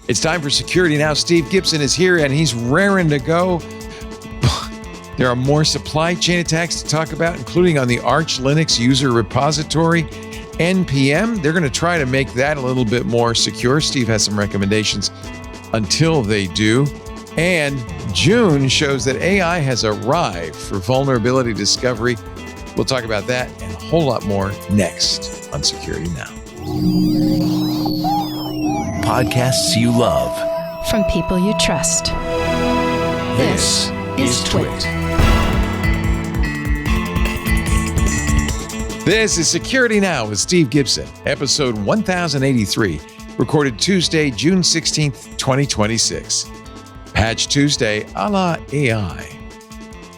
It's time for Security Now. Steve Gibson is here, and he's raring to go. There are more supply chain attacks to talk about, including on the ArchLinux User Repository. NPM, they're going to try to make that a little bit more secure. Steve has some recommendations until they do. And June shows that AI has arrived for vulnerability discovery. We'll talk about that and a whole lot more next on Security Now. Podcasts you love. From people you trust. This is Twit. This is Security Now with Steve Gibson, episode 1083, recorded Tuesday, June 16th, 2026. Patch Tuesday a la AI.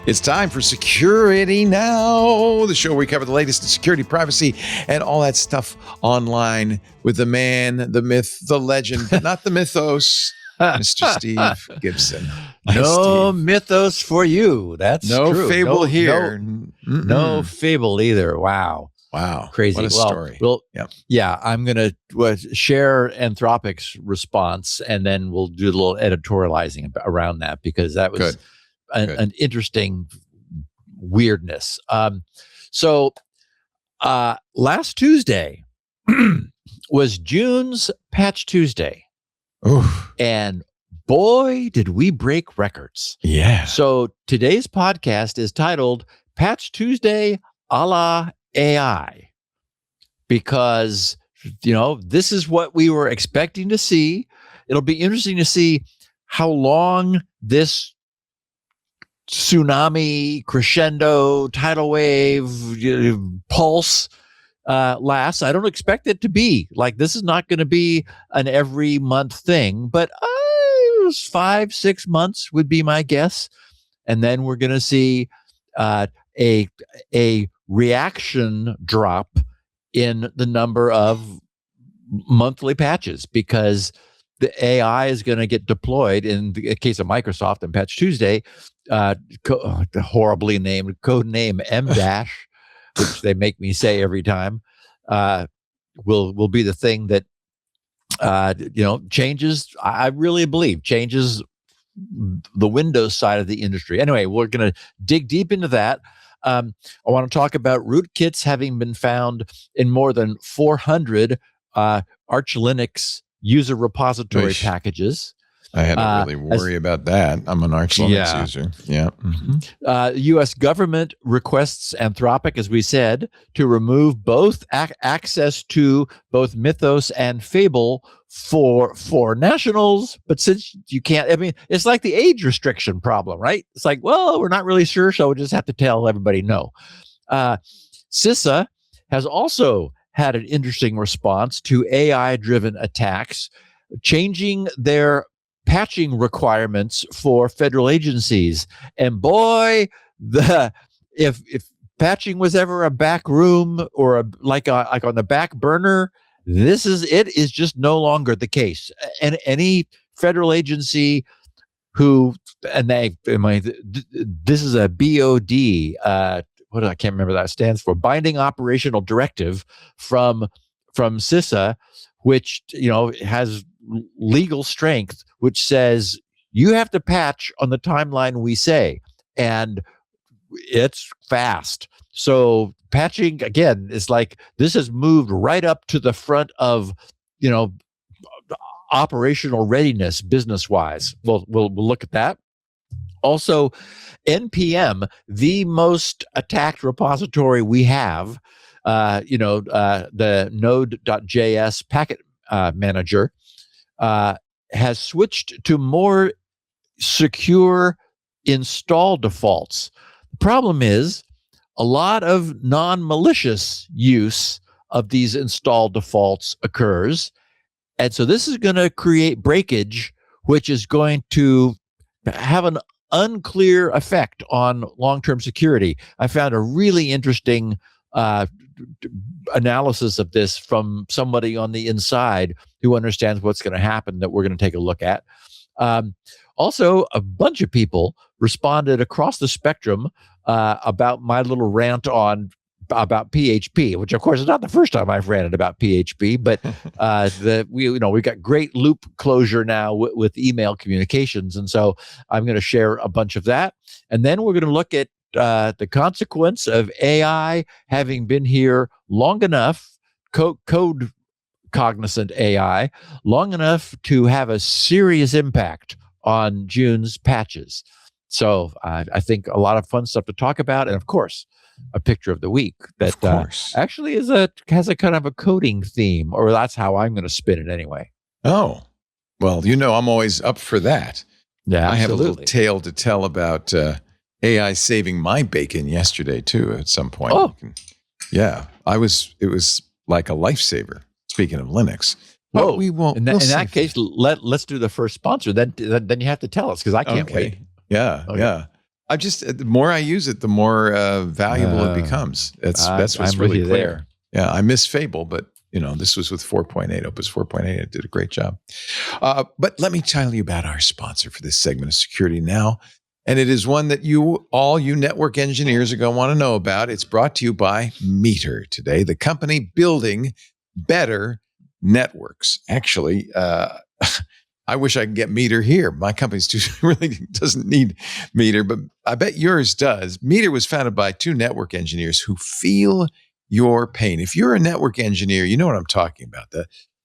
It's time for Security Now, the show where we cover the latest in security, privacy, and all that stuff online with the man, the myth, the legend, but not the mythos, Mr. Steve Gibson. No Steve. mythos for you. That's no true. fable here. No fable either. Wow. Crazy. What a story. Well, Yep. yeah, I'm going to share Anthropic's response, and then we'll do a little editorializing around that, because that was an interesting weirdness. So last Tuesday was June's Patch Tuesday. Oof. And boy, did we break records. Yeah. So today's podcast is titled Patch Tuesday a la AI, because, this is what we were expecting to see. It'll be interesting to see how long this tsunami, crescendo, tidal wave, pulse lasts. I don't expect it to be like, this is not going to be an every month thing, but 5-6 months would be my guess. And then we're going to see a reaction drop in the number of monthly patches, because the AI is going to get deployed. In the case of Microsoft and Patch Tuesday, the horribly named code name M-, which they make me say every time, will be the thing that changes. I really believe changes the Windows side of the industry. Anyway, we're going to dig deep into that. I want to talk about rootkits having been found in more than 400 ArchLinux User Repository packages. I had to really worry about that. I'm an ArchLinux user. Yeah. Mm-hmm. U.S. government requests Anthropic, as we said, to remove both access to both Mythos and Fable for nationals. But since you can't, it's like the age restriction problem, right? It's like, well, we're not really sure, so we'll just have to tell everybody no. CISA has also had an interesting response to AI-driven attacks, changing their patching requirements for federal agencies. And boy, if patching was ever a back room or like on the back burner, it is just no longer the case. And any federal agency this is a BOD, I can't remember what that stands for, Binding Operational Directive from CISA, which has legal strength, which says you have to patch on the timeline we say, and it's fast. So patching, again, is like, this has moved right up to the front of operational readiness business wise. We'll look at that. Also, NPM, the most attacked repository we have, the node.js packet manager, has switched to more secure install defaults. The problem is a lot of non-malicious use of these install defaults occurs. And so this is going to create breakage, which is going to have an unclear effect on long-term security. I found a really interesting analysis of this from somebody on the inside who understands what's going to happen that we're going to take a look at. Also, a bunch of people responded across the spectrum about my little rant on about PHP, which of course is not the first time I've ranted about PHP, but we've got great loop closure now with email communications, and so I'm going to share a bunch of that, and then we're going to look at the consequence of AI having been here long enough, code cognizant AI, long enough to have a serious impact on June's patches. So I think a lot of fun stuff to talk about, and of course, a picture of the week that actually has a kind of a coding theme, or that's how I'm going to spin it anyway. Oh, well, I'm always up for that. Yeah, absolutely. I have a little tale to tell about AI saving my bacon yesterday too. At some point, yeah, it was like a lifesaver. Speaking of Linux, but we won't. In that case, let's do the first sponsor. Then you have to tell us because I can't wait. Yeah, okay. Yeah. I just the more I use it, the more valuable it becomes. That's what's really clear. There. Yeah, I miss Fable, but this was with 4.8. Opus 4.8. It did a great job. But let me tell you about our sponsor for this segment of Security Now, and it is one that all you network engineers are going to want to know about. It's brought to you by Meter today, the company building better networks. Actually, I wish I could get Meter here. My company's really doesn't need Meter, but I bet yours does. Meter was founded by two network engineers who feel your pain. If you're a network engineer, you know what I'm talking about.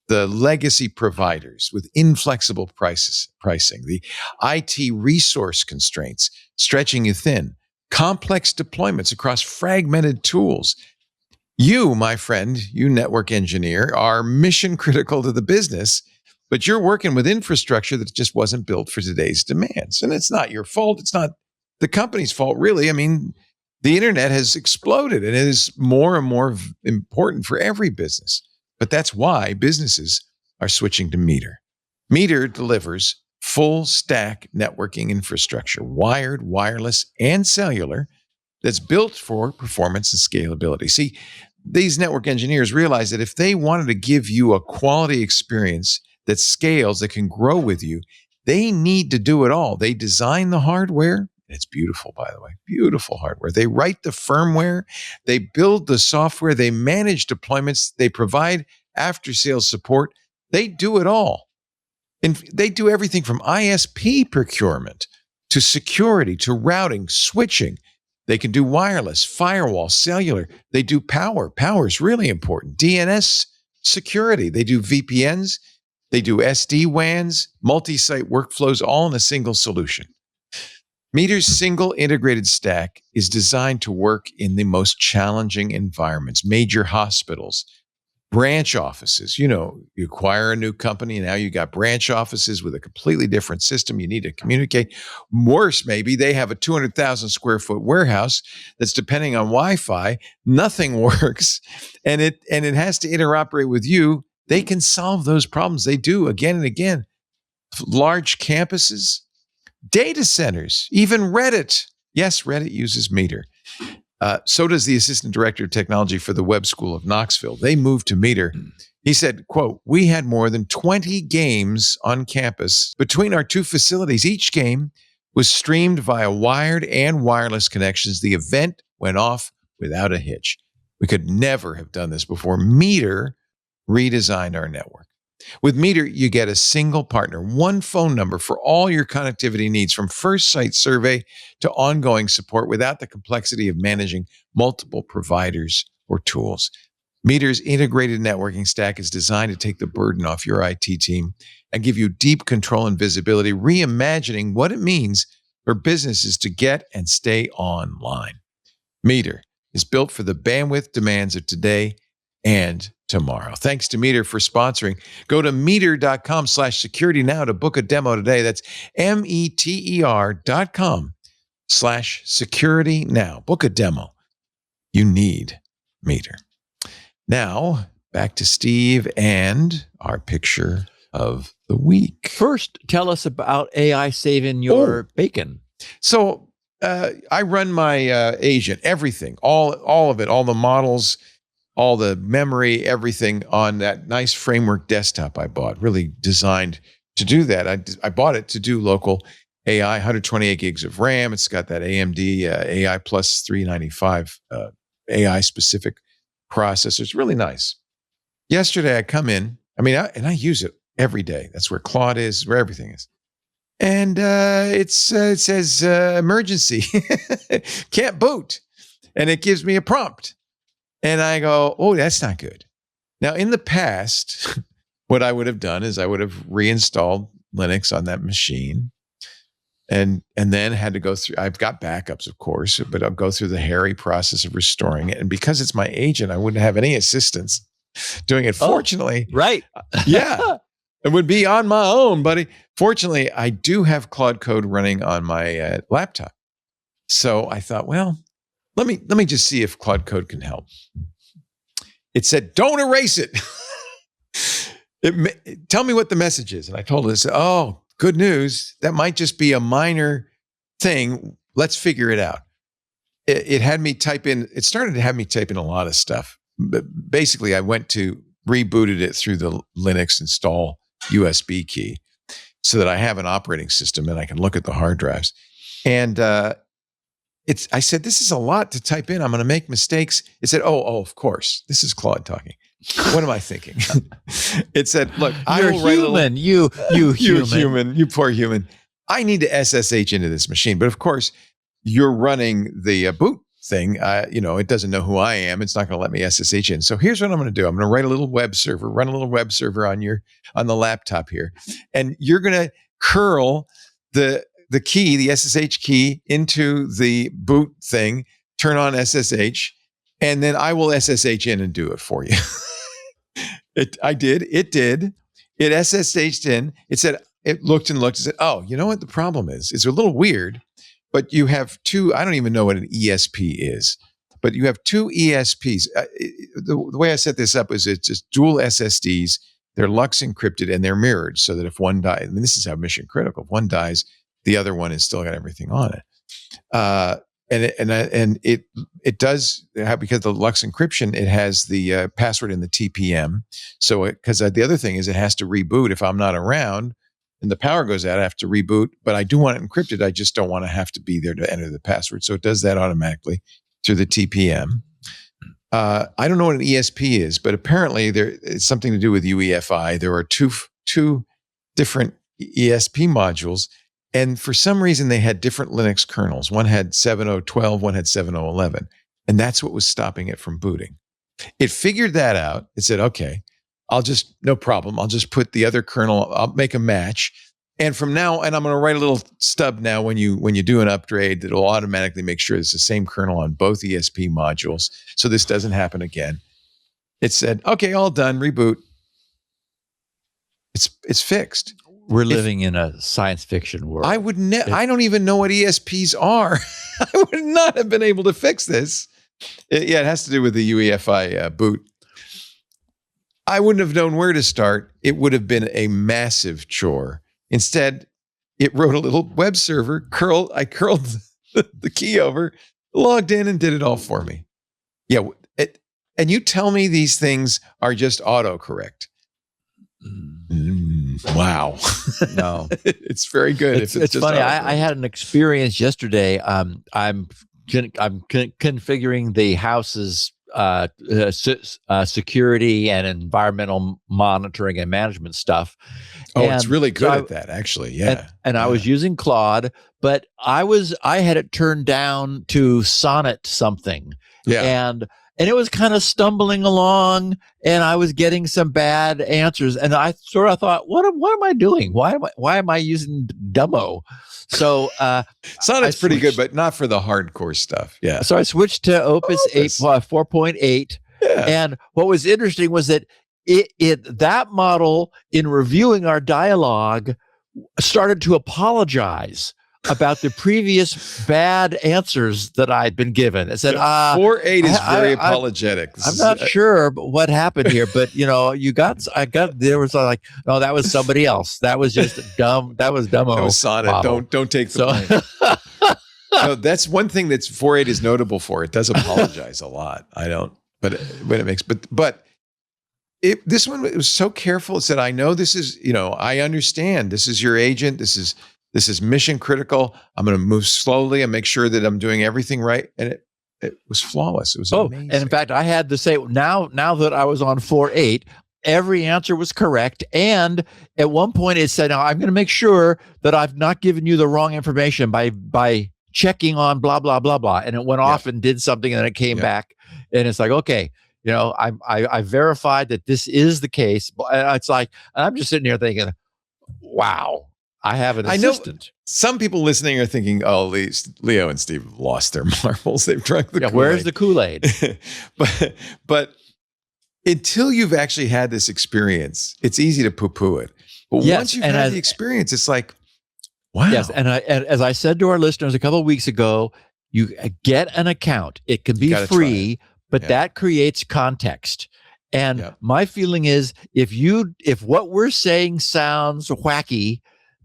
The legacy providers with inflexible pricing, the IT resource constraints stretching you thin, complex deployments across fragmented tools. You, my friend, you network engineer, are mission critical to the business, but you're working with infrastructure that just wasn't built for today's demands. And it's not your fault. It's not the company's fault, really. I mean, the internet has exploded and it is more and more important for every business. But that's why businesses are switching to Meter. Meter delivers full stack networking infrastructure, wired, wireless, and cellular, that's built for performance and scalability. See, these network engineers realize that if they wanted to give you a quality experience that scales, that can grow with you, they need to do it all. They design the hardware. It's beautiful, by the way, beautiful hardware. They write the firmware. They build the software. They manage deployments. They provide after-sales support. They do it all. And they do everything from ISP procurement to security to routing, switching. They can do wireless, firewall, cellular. They do power. Power is really important. DNS security. They do VPNs. They do SD-WANs, multi-site workflows, all in a single solution. Meter's single integrated stack is designed to work in the most challenging environments, major hospitals, branch offices. You acquire a new company and now you got branch offices with a completely different system. You need to communicate. Worse, maybe they have a 200,000 square foot warehouse that's depending on Wi-Fi. Nothing works, and it has to interoperate with you. They can solve those problems. They do again and again. Large campuses, data centers, even Reddit. Yes, Reddit uses Meter. So does the assistant director of technology for the Web School of Knoxville. They moved to Meter. He said, quote, "We had more than 20 games on campus. Between our two facilities, each game was streamed via wired and wireless connections. The event went off without a hitch. We could never have done this before. Meter redesigned our network. With Meter, you get a single partner, one phone number for all your connectivity needs, from first site survey to ongoing support, without the complexity of managing multiple providers or tools. Meter's integrated networking stack is designed to take the burden off your IT team and give you deep control and visibility, reimagining what it means for businesses to get and stay online. Meter is built for the bandwidth demands of today and tomorrow. Thanks to Meter for sponsoring. Go to meter.com/security now to book a demo today. That's meter.com/security now. Book a demo. You need Meter. Now, back to Steve and our picture of the week. First, tell us about AI saving your bacon. So I run my agent, everything, all of it, all the models, all the memory, everything on that nice framework desktop I bought, really designed to do that. I bought it to do local AI, 128 gigs of RAM. It's got that AMD AI Plus 395 AI specific processors. It's really nice. Yesterday I come in, I use it every day. That's where Claude is, where everything is. And it says emergency, can't boot. And it gives me a prompt. And I go, oh, that's not good. Now, in the past, what I would have done is I would have reinstalled Linux on that machine and then had to go through, I've got backups, of course, but I'll go through the hairy process of restoring it. And because it's my agent, I wouldn't have any assistance doing it. Fortunately, right. Yeah, it would be on my own, buddy. Fortunately, I do have Claude Code running on my laptop. So I thought, well, let me just see if Claude Code can help. It said, don't erase it. Tell me what the message is. And I told it, oh, good news. That might just be a minor thing. Let's figure it out. It had me type in, it started to have me type in a lot of stuff. But basically, I rebooted it through the Linux install USB key so that I have an operating system and I can look at the hard drives. And I said, this is a lot to type in. I'm going to make mistakes. It said, oh, of course. This is Claude talking. What am I thinking? It said, look, You're human. You human. You poor human. I need to SSH into this machine. But of course, you're running the boot thing. It doesn't know who I am. It's not going to let me SSH in. So here's what I'm going to do. I'm going to run a little web server on the laptop here. And you're going to curl the key, the SSH key, into the boot thing, turn on SSH, and then I will SSH in and do it for you. It did. It SSH'd in. It said, it looked and looked and said, oh, you know what the problem is? It's a little weird, but you have two, I don't even know what an ESP is, but you have two ESPs. The way I set this up is it's just dual SSDs. They're Lux encrypted and they're mirrored so that if one dies, this is how mission critical. If one dies, the other one has still got everything on it. And it does have, because the Lux encryption, it has the password in the TPM. So because the other thing is it has to reboot if I'm not around and the power goes out, I have to reboot, but I do want it encrypted. I just don't want to have to be there to enter the password. So it does that automatically through the TPM. I don't know what an ESP is, but apparently it's something to do with UEFI. There are two different ESP modules. And for some reason, they had different Linux kernels. One had 7.0.12, one had 7.0.11. And that's what was stopping it from booting. It figured that out. It said, okay, no problem. I'll just put the other kernel, I'll make a match. And from now, and I'm going to write a little stub now when you do an upgrade that'll automatically make sure it's the same kernel on both ESP modules. So this doesn't happen again. It said, okay, all done, reboot. It's fixed. We're living in a science fiction world. I don't even know what ESPs are. I would not have been able to fix this. It has to do with the UEFI boot. I wouldn't have known where to start. It would have been a massive chore. Instead, it wrote a little web server. I curled the key over, logged in, and did it all for me. Yeah, and you tell me these things are just autocorrect. Wow. No, it's very good. It's funny. I had an experience yesterday. I'm configuring the house's security and environmental monitoring and management stuff. Oh, it's really good at that, actually. Yeah. And I was using Claude, but I had it turned down to sonnet something. Yeah. And it was kind of stumbling along, and I was getting some bad answers. And I sort of thought, what am I doing? Why am I using Dumbo? So Sonnet's pretty good, but not for the hardcore stuff. Yeah. So I switched to Opus 4.8. Yeah. And what was interesting was that that model, in reviewing our dialogue, started to apologize about the previous bad answers that I'd been given. It said, 4.8 is very apologetic. I'm not sure what happened here, but there was like, no, that was somebody else. That was just dumb. That was dumbo. That was Sonnet. Model. Don't take the blame. No, that's one thing that's 4.8 is notable for. It does apologize a lot. This one, it was so careful. It said, I know this is, I understand this is your agent. This is mission critical. I'm going to move slowly and make sure that I'm doing everything right. And it was flawless. It was Oh, amazing. and in fact, I had to say now that I was on 4.8, every answer was correct. And at one point it said, now I'm going to make sure that I've not given you the wrong information by checking on blah, blah, blah, blah. And it went off and did something and then it came back. And it's like, okay, I verified that this is the case. And it's like, I'm just sitting here thinking, wow, I have an assistant. I know some people listening are thinking, oh, Leo and Steve have lost their marbles. They've drunk the Kool-Aid. Where's the Kool-Aid? but until you've actually had this experience, it's easy to poo-poo it. But once you've had the experience, it's like, wow. Yes, and as I said to our listeners a couple of weeks ago, you get an account. It can be free, but that creates context. And my feeling is, if what we're saying sounds wacky,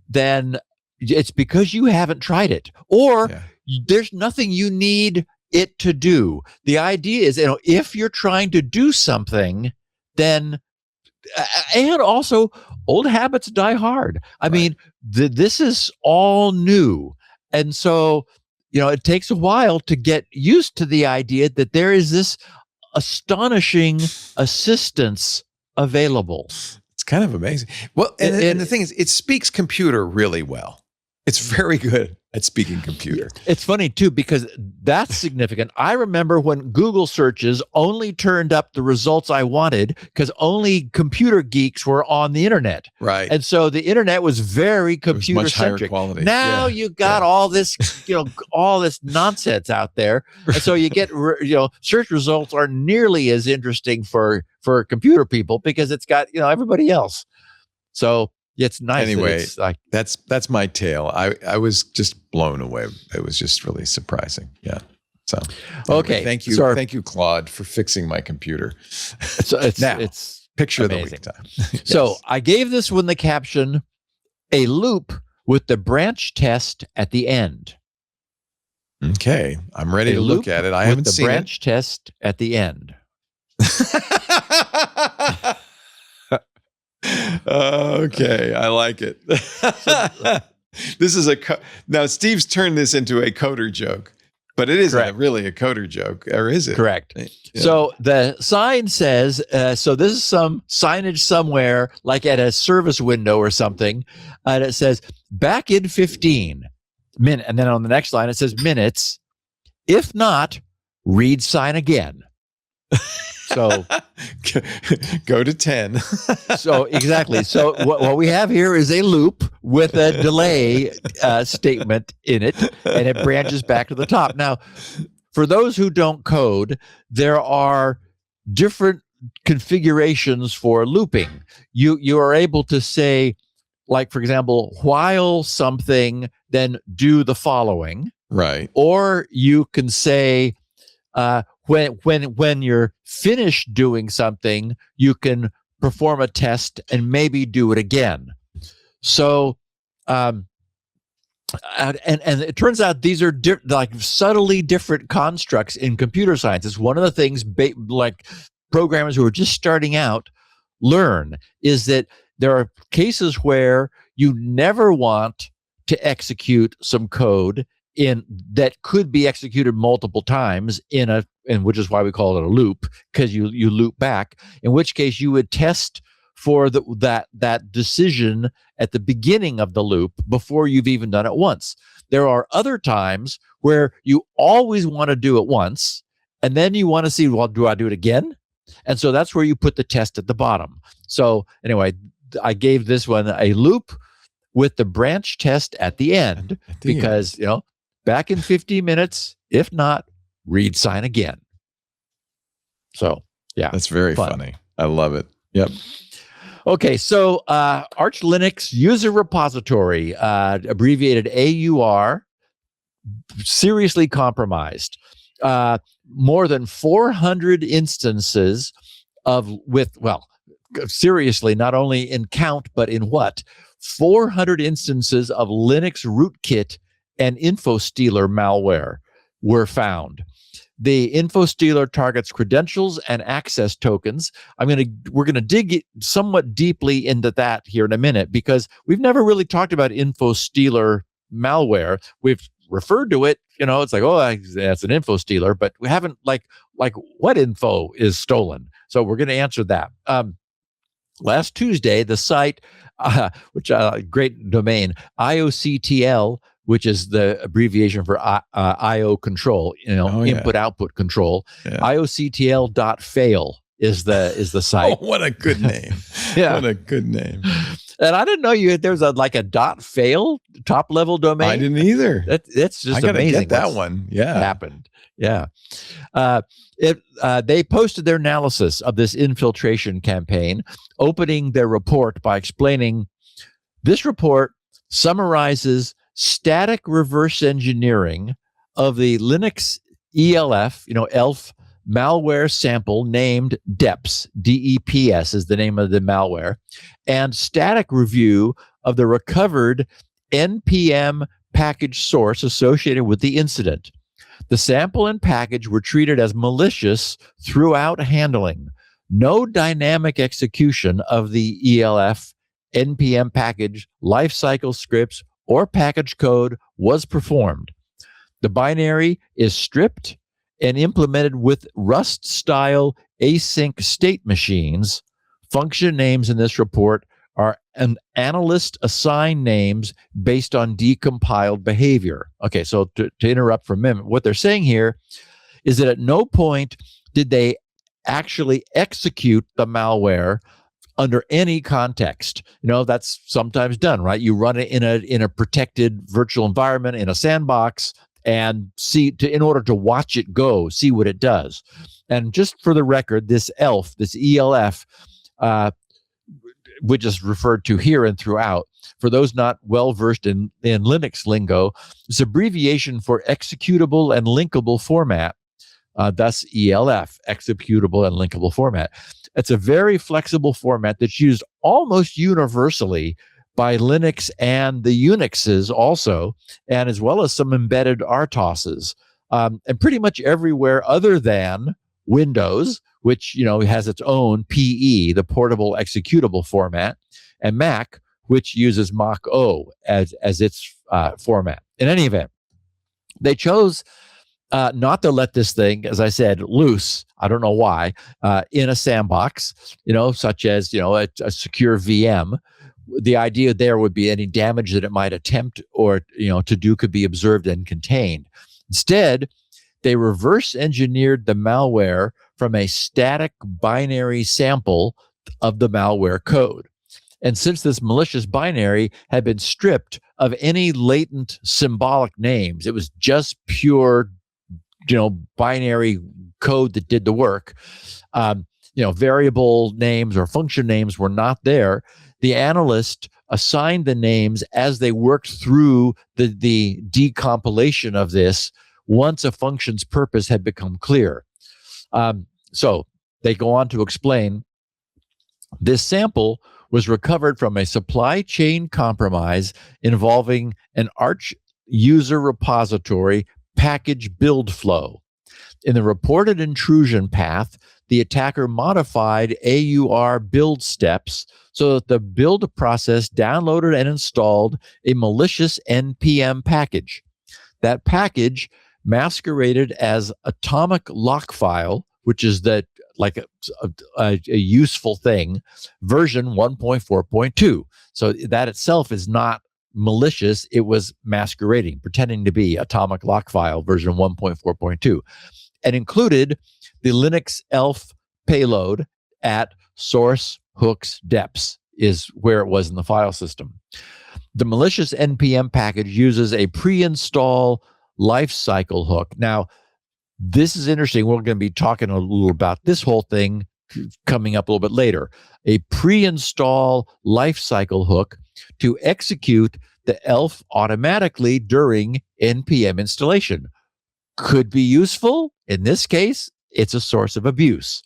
then it's because you haven't tried it, or there's nothing you need it to do. The idea is, if you're trying to do something, then, and also old habits die hard. I mean, this is all new. And so, it takes a while to get used to the idea that there is this astonishing assistance available. It's kind of amazing. Well, and the thing is, it speaks computer really well. It's very good at speaking computer. It's funny too, because that's significant. I remember when Google searches only turned up the results I wanted because only computer geeks were on the internet. Right. And so the internet was very computer centric. Quality. Now you got all this, all this nonsense out there. And so you get, search results are nearly as interesting for computer people because it's got, everybody else. So it's nice. Anyway, it's like, that's my tale. I was just blown away. It was just really surprising. Yeah. So okay. Thank you. Thank you, Claude, for fixing my computer. So it's picture amazing. of the week time. Yes. So I gave this one the caption, a loop with the branch test at the end. Okay. I'm ready to look at it. I haven't seen the branch test at the end. Okay, I like it. This is now Steve's turned this into a coder joke, but it isn't really a coder joke, or is it? Correct. Yeah. So the sign says, so this is some signage somewhere, like at a service window or something, and it says, back in 15 minutes, and then on the next line it says minutes. If not, read sign again. So go to 10. So exactly. So what we have here is a loop with a delay statement in it, and it branches back to the top. Now, for those who don't code, there are different configurations for looping. You are able to say, like, for example, while something, then do the following. Right. Or you can say, when you're finished doing something, you can perform a test and maybe do it again. So, and it turns out these are like subtly different constructs in computer science. It's one of the things like programmers who are just starting out learn, is that there are cases where you never want to execute some code that could be executed multiple times and which is why we call it a loop, because you loop back, in which case you would test for that decision at the beginning of the loop before you've even done it once. There are other times where you always want to do it once, and then you want to see, well, do I do it again? And so that's where you put the test at the bottom. So anyway, I gave this one a loop with the branch test at the end, because back in 15 minutes, if not, read sign again. So, yeah. That's very funny. I love it. Yep. Okay, so ArchLinux User Repository, abbreviated AUR, seriously compromised. More than 400 instances seriously, not only in count, but in what? 400 instances of Linux rootkit and InfoStealer malware were found. The InfoStealer targets credentials and access tokens. We're gonna dig somewhat deeply into that here in a minute, because we've never really talked about InfoStealer malware. referred to it. It's like, oh, that's an info stealer, but we haven't like what info is stolen. So we're going to answer that. Last Tuesday, the site, which great domain, IOCTL, which is the abbreviation for IO control, input output control. Yeah. IOCTL.fail is the site. Oh, what a good name! Yeah, what a good name. And I didn't know there's a .fail top level domain. I didn't either. That's just amazing. Get that one. Yeah, happened. Yeah. They posted their analysis of this infiltration campaign, opening their report by explaining this report summarizes static reverse engineering of the Linux ELF, ELF malware sample named DEPS, DEPS is the name of the malware, and static review of the recovered NPM package source associated with the incident. The sample and package were treated as malicious throughout handling. No dynamic execution of the ELF NPM package, lifecycle scripts, or package code was performed. The binary is stripped and implemented with Rust-style async state machines. Function names in this report are an analyst assigned names based on decompiled behavior. Okay, so to interrupt for a minute, what they're saying here is that at no point did they actually execute the malware under any context. That's sometimes done, right? You run it in a protected virtual environment, in a sandbox, and in order to watch it go, see what it does. And just for the record, this ELF, which is referred to here and throughout, for those not well versed in Linux lingo, is abbreviation for executable and linkable format. Thus ELF, executable and linkable format. It's a very flexible format that's used almost universally by Linux and the Unixes also, and as well as some embedded RTOSes, and pretty much everywhere other than Windows, which has its own PE, the portable executable format, and Mac, which uses Mach-O as its format. In any event, they chose not to let this thing, as I said, loose. I don't know why, in a sandbox, such as a secure VM. The idea there would be any damage that it might attempt or to do could be observed and contained. Instead, they reverse engineered the malware from a static binary sample of the malware code. And since this malicious binary had been stripped of any latent symbolic names, it was just pure binary code that did the work. Variable names or function names were not there. The analyst assigned the names as they worked through the decompilation of this once a function's purpose had become clear. So they go on to explain this sample was recovered from a supply chain compromise involving an Arch User Repository package build flow. In the reported intrusion path, the attacker modified AUR build steps so that the build process downloaded and installed a malicious NPM package. That package masqueraded as atomic lock file, which is a useful thing, version 1.4.2. So that itself is not malicious. It was masquerading, pretending to be atomic lock file version 1.4.2, and included the Linux ELF payload at source hooks deps is where it was in the file system. The malicious NPM package uses a pre-install lifecycle hook. Now, this is interesting. We're going to be talking a little about this whole thing coming up a little bit later. A pre-install lifecycle hook to execute the ELF automatically during NPM installation. Could be useful. In this case, it's a source of abuse.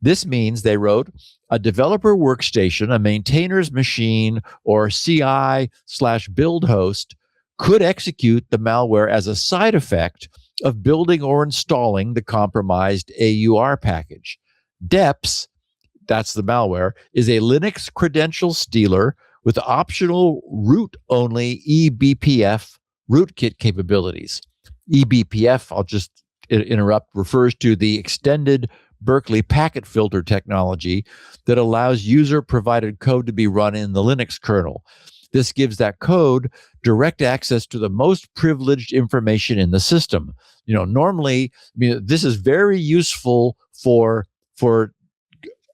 This means, they wrote, a developer workstation, a maintainer's machine, or CI/build host could execute the malware as a side effect of building or installing the compromised AUR package. DEPS, that's the malware, is a Linux credential stealer with optional root-only eBPF rootkit capabilities. eBPF, I'll just interrupt, refers to the extended Berkeley packet filter technology that allows user-provided code to be run in the Linux kernel. This gives that code direct access to the most privileged information in the system. Normally, this is very useful for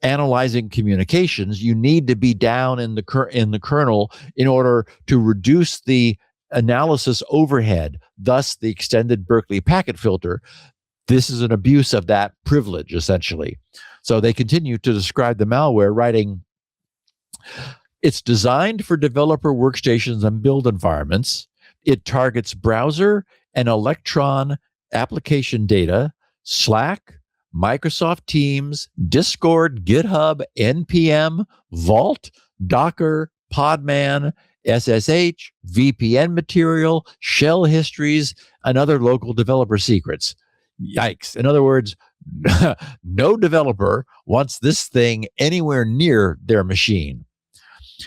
analyzing communications. You need to be down in the kernel in order to reduce the analysis overhead, thus the extended Berkeley packet filter. This is an abuse of that privilege, essentially. So they continue to describe the malware, writing, it's designed for developer workstations and build environments. It targets browser and Electron application data, Slack, Microsoft Teams, Discord, GitHub, NPM, Vault, Docker, Podman, SSH, VPN material, shell histories, and other local developer secrets. Yikes. In other words, no developer wants this thing anywhere near their machine.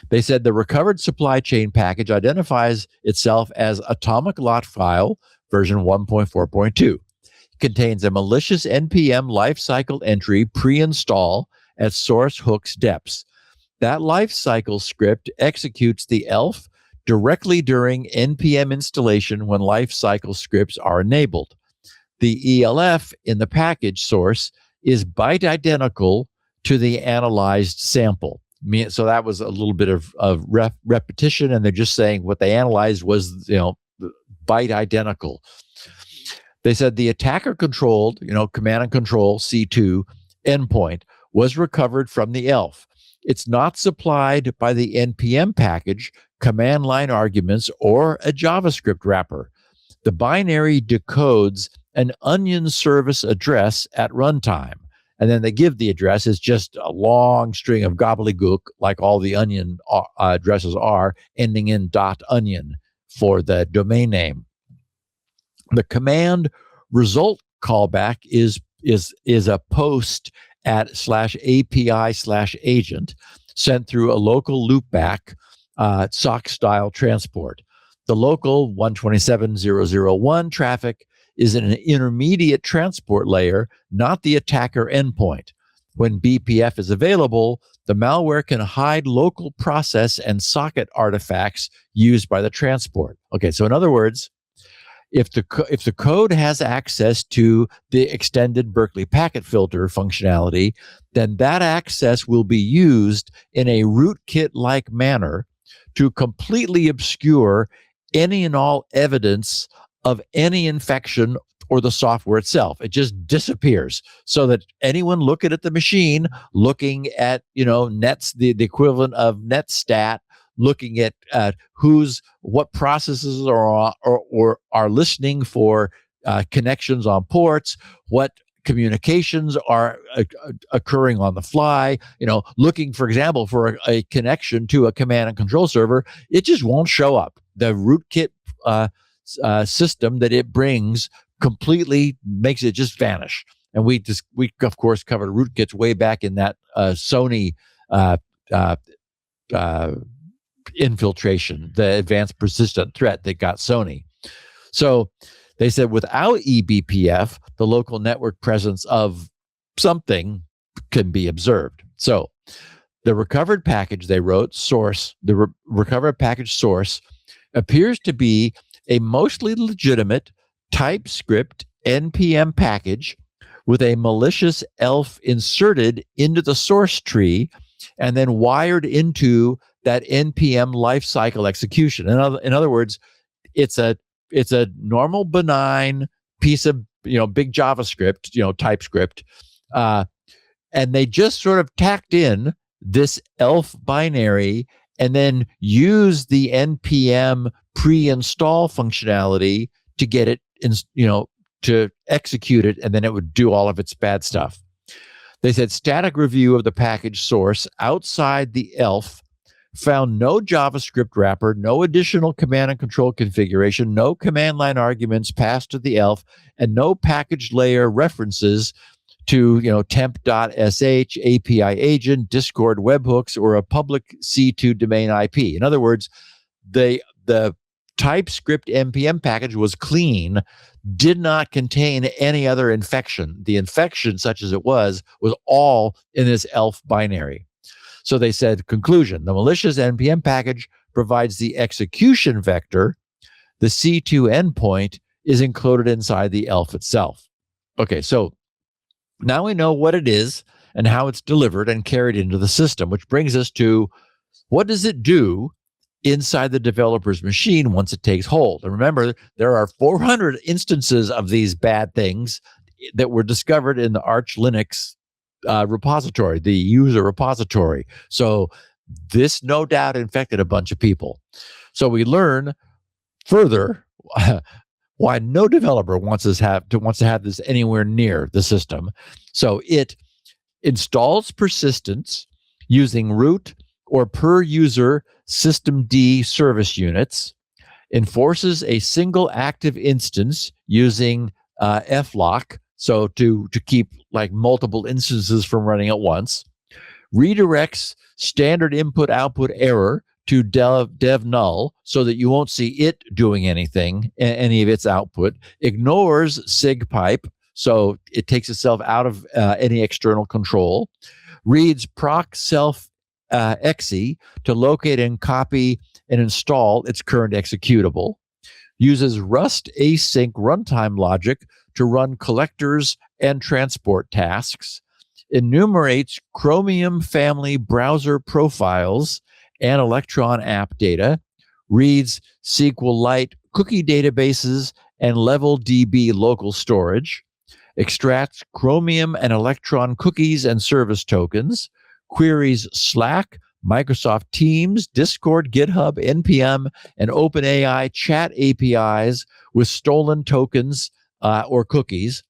They said the recovered supply chain package identifies itself as atomic lot file version 1.4.2. Contains a malicious npm lifecycle entry pre-install at source hooks depths. That lifecycle script executes the ELF directly during npm installation when lifecycle scripts are enabled. The ELF in the package source is byte identical to the analyzed sample. So that was a little bit of repetition, and they're just saying what they analyzed was, byte identical. They said the attacker-controlled, command and control C2 endpoint was recovered from the ELF. It's not supplied by the npm package, command line arguments, or a JavaScript wrapper. The binary decodes an onion service address at runtime. And then they give the address as just a long string of gobbledygook, like all the onion addresses are, ending in .onion for the domain name. The command result callback is a post at /API/agent sent through a local loopback SOC style transport. The local 127.0.0.1 traffic is an intermediate transport layer, not the attacker endpoint. When BPF is available, the malware can hide local process and socket artifacts used by the transport. Okay, so in other words, if the code has access to the extended Berkeley packet filter functionality, then that access will be used in a rootkit-like manner to completely obscure any and all evidence of any infection or the software itself. It just disappears, so that anyone looking at the machine, looking at nets, the equivalent of netstat, looking at what processes are listening for connections on ports, what communications are occurring on the fly, looking, for example, for a connection to a command and control server, it just won't show up. The rootkit system that it brings completely makes it just vanish. And we of course covered rootkits way back in that Sony infiltration, the advanced persistent threat that got Sony. So they said without eBPF, the local network presence of something can be observed. So the recovered package, they wrote, recovered package source appears to be a mostly legitimate TypeScript NPM package with a malicious ELF inserted into the source tree and then wired into that NPM lifecycle execution. In other words, it's a normal benign piece of big JavaScript, TypeScript, and they just sort of tacked in this ELF binary and then use the NPM pre-install functionality to get it to execute it, and then it would do all of its bad stuff. They said static review of the package source outside the ELF found no JavaScript wrapper, no additional command and control configuration, no command line arguments passed to the ELF, and no package layer references to temp.sh, API agent, Discord webhooks, or a public C2 domain IP. In other words, the TypeScript npm package was clean, did not contain any other infection. The infection, such as it was all in this ELF binary. So they said, conclusion, the malicious npm package provides the execution vector. The C2 endpoint is encoded inside the ELF itself. Okay, so now we know what it is and how it's delivered and carried into the system, which brings us to what does it do inside the developer's machine once it takes hold. And remember, there are 400 instances of these bad things that were discovered in the ArchLinux repository, the user repository. So this no doubt infected a bunch of people. So we learn further why no developer wants to have this anywhere near the system. So it installs persistence using root or per user systemd service units, enforces a single active instance using flock, so to keep like multiple instances from running at once, redirects standard input-output error to dev null so that you won't see it doing anything, any of its output, ignores sigpipe, so it takes itself out of any external control, reads proc self exe to locate and copy and install its current executable, uses Rust async runtime logic to run collectors and transport tasks, enumerates Chromium family browser profiles and Electron app data, reads SQLite cookie databases and Level DB local storage, extracts Chromium and Electron cookies and service tokens, queries Slack, Microsoft Teams, Discord, GitHub, NPM, and OpenAI chat APIs with stolen tokens or cookies,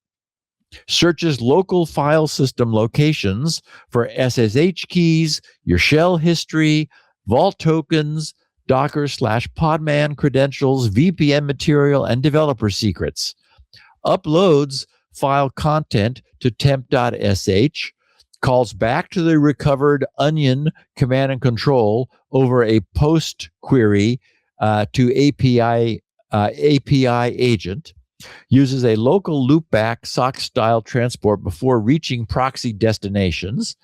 searches local file system locations for SSH keys, your shell history, vault tokens, Docker/Podman credentials, VPN material, and developer secrets, uploads file content to temp.sh, calls back to the recovered onion command and control over a post query to API agent, uses a local loopback SOC style transport before reaching proxy destinations,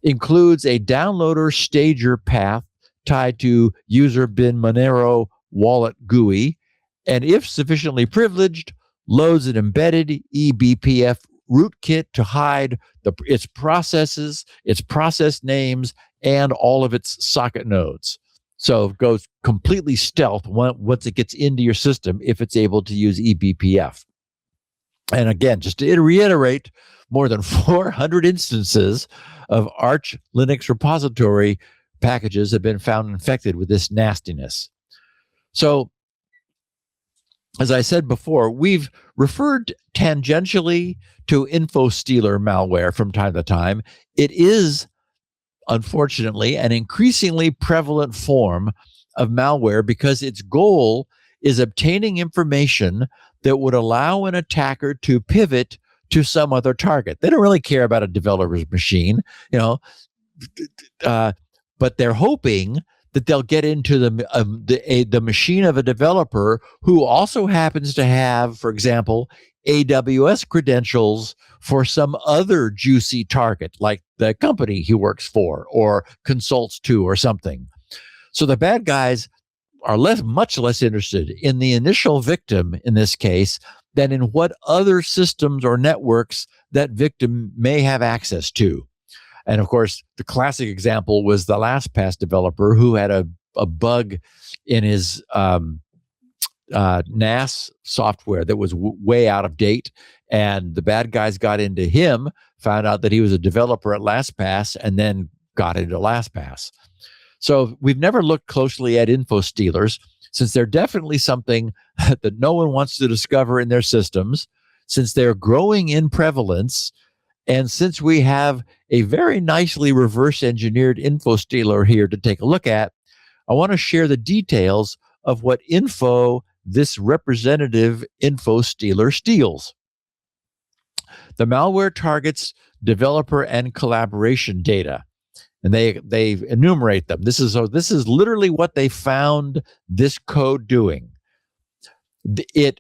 includes a downloader stager path tied to user bin Monero wallet GUI, and if sufficiently privileged, loads an embedded eBPF rootkit to hide its processes, its process names, and all of its socket nodes. So it goes completely stealth once it gets into your system if it's able to use eBPF. And again, just to reiterate, more than 400 instances of ArchLinux repository packages have been found infected with this nastiness. So, as I said before, we've referred tangentially to InfoStealer malware from time to time. It is, unfortunately, an increasingly prevalent form of malware because its goal is obtaining information that would allow an attacker to pivot to some other target. They don't really care about a developer's machine, but they're hoping that they'll get into the machine of a developer who also happens to have, for example, AWS credentials for some other juicy target, like the company he works for or consults to or something. So the bad guys are much less interested in the initial victim in this case than in what other systems or networks that victim may have access to. And of course, the classic example was the LastPass developer who had a bug in his NAS software that was way out of date. And the bad guys got into him, found out that he was a developer at LastPass, and then got into LastPass. So we've never looked closely at InfoStealers, since they're definitely something that no one wants to discover in their systems, since they're growing in prevalence, and since we have a very nicely reverse engineered InfoStealer here to take a look at, I want to share the details of what this representative InfoStealer steals. The malware targets developer and collaboration data. and they enumerate them. This is literally what they found this code doing. It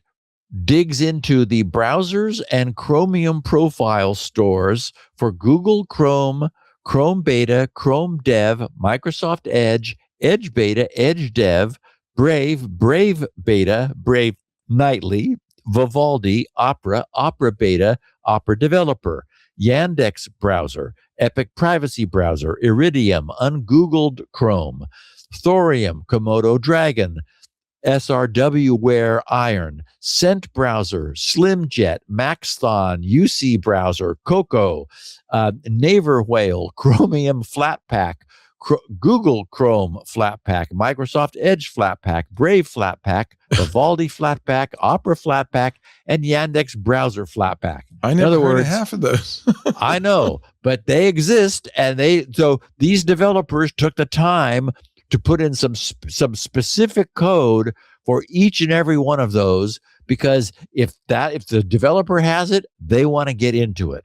digs into the browsers and Chromium profile stores for Google Chrome, Chrome Beta, Chrome Dev, Microsoft Edge, Edge Beta, Edge Dev, Brave, Brave Beta, Brave Nightly, Vivaldi, Opera, Opera Beta, Opera Developer, Yandex Browser, Epic Privacy Browser, Iridium, Ungoogled Chrome, Thorium, Komodo Dragon, SRWware Iron, Scent Browser, SlimJet, Maxthon, UC Browser, Coco, Naver Whale, Chromium Flatpak, Google Chrome Flatpak, Microsoft Edge Flatpak, Brave Flatpak, Vivaldi Flatpak, Opera Flatpak, and Yandex Browser Flatpak. I never heard of half of those. I know, but they exist, and so these developers took the time to put in some specific code for each and every one of those, because if the developer has it, they want to get into it.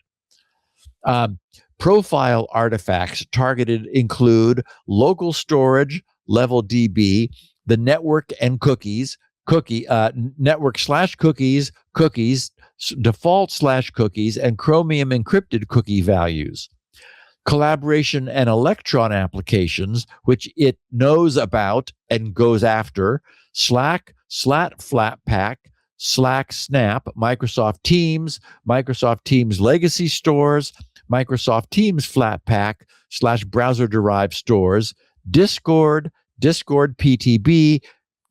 Profile artifacts targeted include local storage, level DB, the network and cookies, network/cookies, default/cookies, and Chromium encrypted cookie values. Collaboration and Electron applications, which it knows about and goes after: Slack, Flatpak, Slack Snap, Microsoft Teams Legacy Stores, Microsoft Teams Flatpak / browser-derived stores, Discord PTB,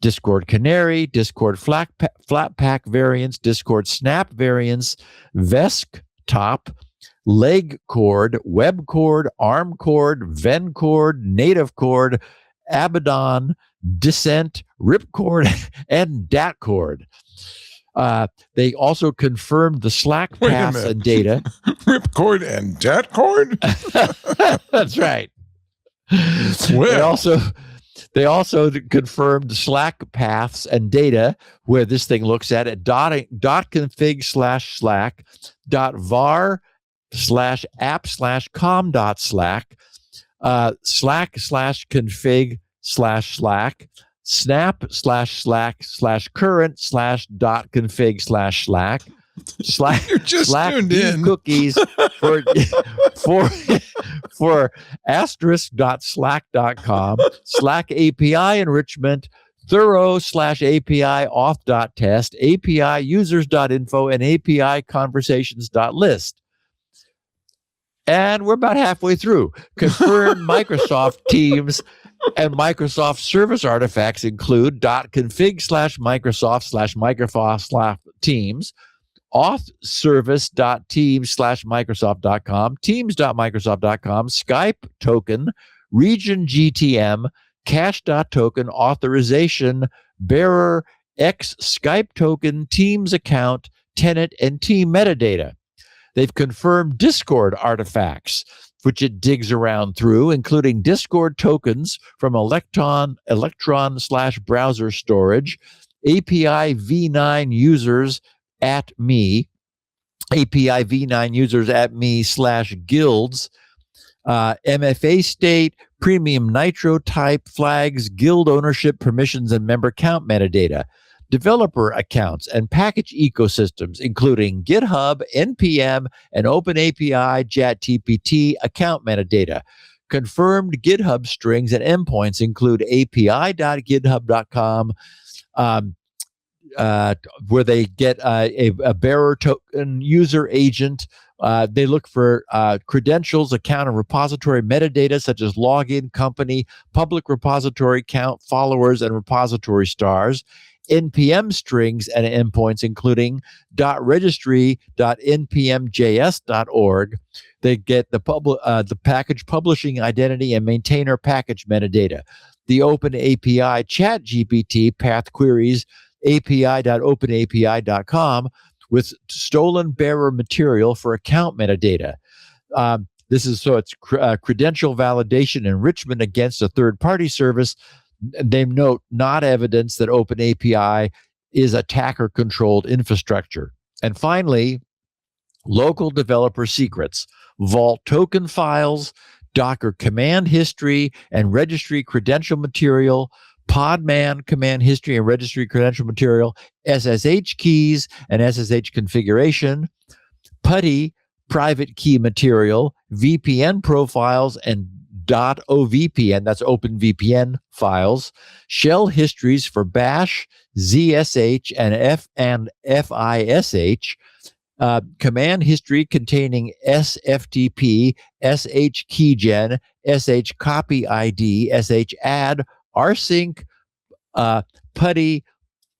Discord Canary, Discord Flatpak variants, Discord Snap variants, Vesktop, Legcord, Webcord, Armcord, Vencord, Nativecord, Abaddon, Dissent, Ripcord, and Datcord. They also confirmed the Slack paths and data. Ripcord and Datcord? That's right. Well. They also confirmed Slack paths and data, where this thing looks at it, .config/slack, .var /app/com.slack, slack/config/slack, snap/slack/current/.config/slack, You're just Slack tuned in. cookies for asterisk.slack.com, Slack API enrichment, thorough/API auth.test, API users.info, and API conversations.list. And we're about halfway through. Confirmed Microsoft Teams and Microsoft Service artifacts include .config/Microsoft/Microsoft/Teams, authservice.teams/Microsoft.com, teams.Microsoft.com, Skype token, region GTM, cache.token, authorization, bearer, X Skype token, Teams account, tenant, and team metadata. They've confirmed Discord artifacts, which it digs around through, including Discord tokens from Electron/browser storage, API v9 users at me, API v9 users at me /guilds, MFA state, premium nitro type flags, guild ownership permissions, and member count metadata. Developer accounts and package ecosystems, including GitHub, NPM, and OpenAPI, JATTPT account metadata. Confirmed GitHub strings and endpoints include api.github.com, where they get a bearer token user agent. They look for credentials, account, and repository metadata such as login, company, public repository count, followers, and repository stars. NPM strings and endpoints, including .registry.npmjs.org. They get the package publishing identity and maintainer package metadata. The OpenAPI ChatGPT path queries api.openapi.com with stolen bearer material for account metadata. It's credential validation enrichment against a third-party service. They note not evidence that OpenAPI is attacker-controlled infrastructure. And finally, local developer secrets, vault token files, Docker command history and registry credential material, Podman command history and registry credential material, SSH keys and SSH configuration, PuTTY private key material, VPN profiles and .ovpn, that's OpenVPN files, shell histories for Bash, ZSH, and FISH, command history containing SFTP, SH keygen, SH copy ID, SH add, rsync, PuTTY,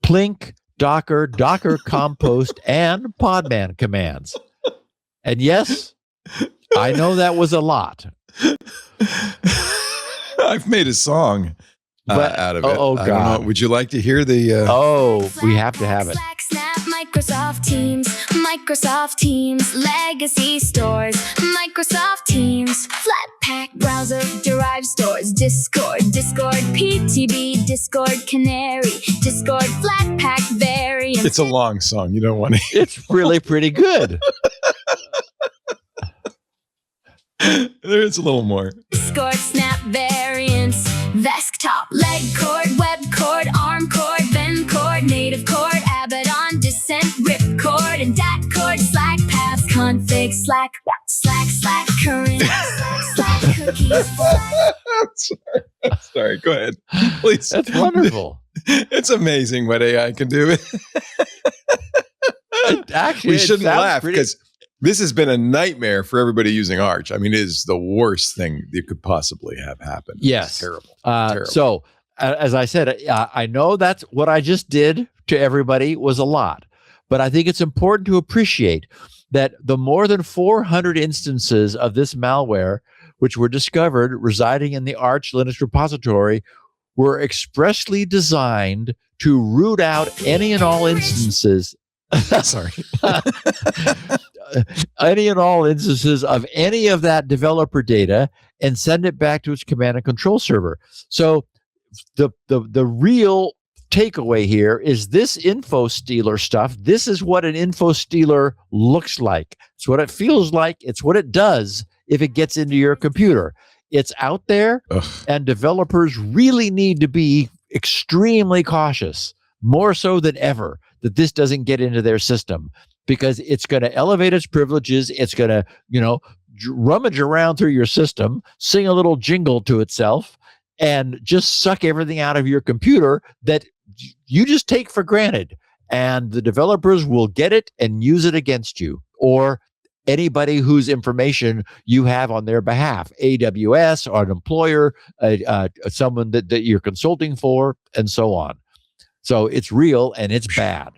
plink, Docker, Docker compost, and Podman commands. And yes, I know that was a lot. I've made a song out of it. Oh, I God. don't know. Would you like to hear the... We have to have it. Slack, Snap, Microsoft Teams, legacy stores, Microsoft Teams, Flatpak, browser-derived stores, Discord, PTB, Discord Canary, Discord, Flatpak variants. It's a long song. You don't want to... It's really pretty good. There's a little more. Discord Snap variants, Desktop, leg cord, web cord, ARM cord, Ven cord, native cord, Abaddon, Dissent, rip cord, and dat cord, Slack paths, config, Slack, current, Slack cookies. Sorry. Go ahead, please. That's wonderful. It's amazing what AI can do. Actually, We it shouldn't sounds laugh pretty- because this has been a nightmare for everybody using Arch. I mean, it is the worst thing that could possibly have happened. Yes. It's terrible. Terrible. So, as I said, I know that's what I just did to everybody was a lot, but I think it's important to appreciate that the more than 400 instances of this malware, which were discovered residing in the ArchLinux repository, were expressly designed to root out any and all instances. Sorry. Any and all instances of any of that developer data and send it back to its command and control server. So the real takeaway here is this info stealer stuff. This is what an info stealer looks like. It's what it feels like. It's what it does if it gets into your computer. It's out there, and developers really need to be extremely cautious, more so than ever, that this doesn't get into their system, because it's going to elevate its privileges. It's going to, rummage around through your system, sing a little jingle to itself, and just suck everything out of your computer that you just take for granted. And the developers will get it and use it against you, or anybody whose information you have on their behalf, AWS or an employer, someone that you're consulting for, and so on. So it's real and it's bad.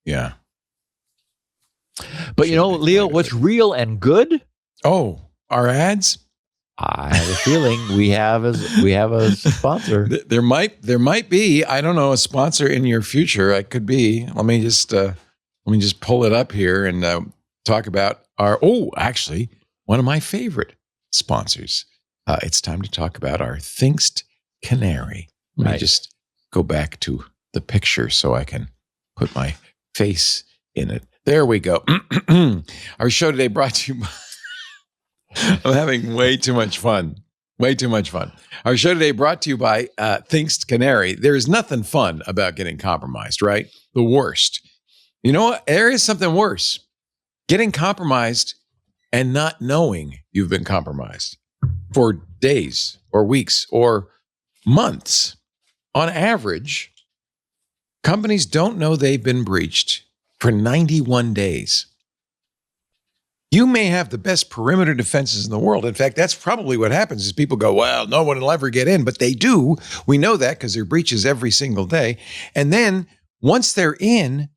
Yeah. But Leo, what's real and good? Oh, our ads? I have a feeling we have a sponsor. There might be, I don't know, a sponsor in your future. It could be. Let me just pull it up here and talk about actually one of my favorite sponsors. It's time to talk about our Thinkst Canary. Let me just go back to the picture so I can put my face in it. There we go. Our show today brought to you by... I'm having way too much fun. Our show today brought to you by Thinkst Canary. There is nothing fun about getting compromised, right? The worst. You know what? There is something worse. Getting compromised and not knowing you've been compromised for days or weeks or months. On average, companies don't know they've been breached for 91 days. You may have the best perimeter defenses in the world. In fact, that's probably what happens is people go, well, no one will ever get in, but they do. We know that because there are breaches every single day. And then once they're in,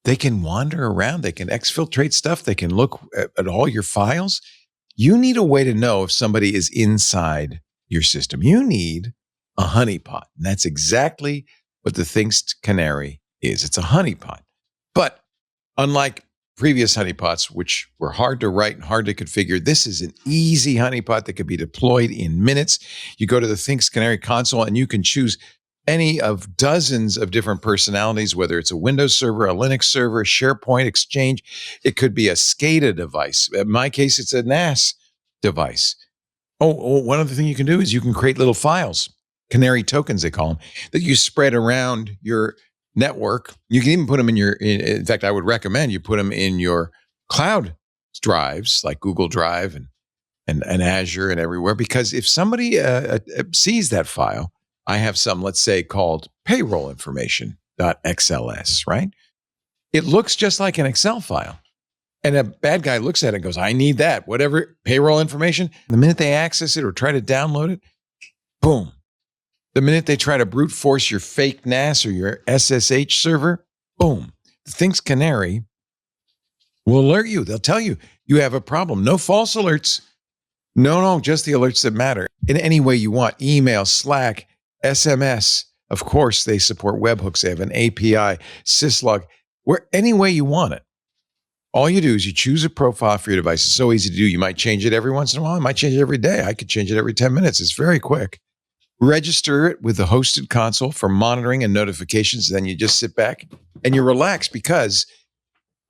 they can wander around. They can exfiltrate stuff. They can look at all your files. You need a way to know if somebody is inside your system. You need a honeypot. And that's exactly what the Thinkst Canary is. It's a honeypot. But unlike previous honeypots, which were hard to write and hard to configure, this is an easy honeypot that could be deployed in minutes. You go to the Thinkst Canary console and you can choose any of dozens of different personalities, whether it's a Windows server, a Linux server, SharePoint, Exchange. It could be a SCADA device. In my case, it's a NAS device. One other thing you can do is you can create little files, canary tokens, they call them, that you spread around your network. You can even put them in fact, I would recommend you put them in your cloud drives like Google Drive and Azure and everywhere, because if somebody sees that file, I have some, let's say, called payroll information.xls, right? It looks just like an Excel file. And a bad guy looks at it and goes, I need that, whatever, payroll information. The minute they access it or try to download it, boom. The minute they try to brute force your fake NAS or your SSH server, boom. The Things Canary will alert you. They'll tell you you have a problem. No false alerts. No, just the alerts that matter. In any way you want. Email, Slack, SMS. Of course, they support webhooks. They have an API, syslog, where any way you want it. All you do is you choose a profile for your device. It's so easy to do. You might change it every once in a while. I might change it every day. I could change it every 10 minutes. It's very quick. Register it with the hosted console for monitoring and notifications. Then you just sit back and you relax, because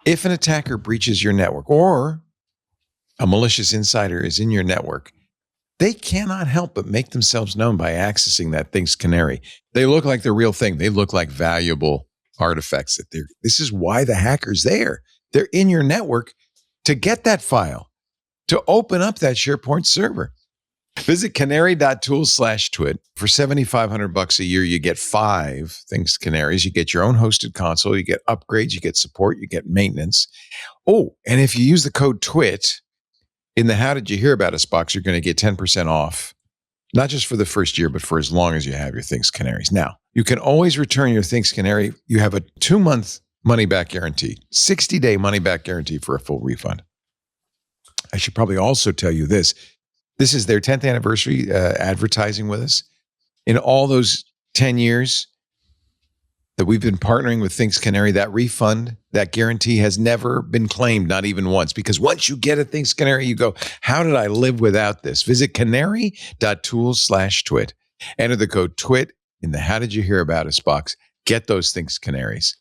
if an attacker breaches your network or a malicious insider is in your network, they cannot help but make themselves known by accessing that Things Canary. They look like the real thing. They look like valuable artifacts. This is why the hacker's there. They're in your network to get that file, to open up that SharePoint server. Visit canary.tools/twit. For $7,500 a year, you get 5 Things Canaries. You get your own hosted console. You get upgrades. You get support. You get maintenance. Oh, and if you use the code TWIT in the How Did You Hear About Us box, you're going to get 10% off, not just for the first year, but for as long as you have your Things Canaries. Now, you can always return your Things Canary. You have a 2-month money-back guarantee, 60-day money-back guarantee for a full refund. I should probably also tell you this. This is their 10th anniversary advertising with us. In all those 10 years that we've been partnering with Things Canary, that refund, that guarantee has never been claimed, not even once. Because once you get a Things Canary, you go, how did I live without this? Visit canary.tools/twit. Enter the code TWIT in the How Did You Hear About Us box. Get those Things Canaries.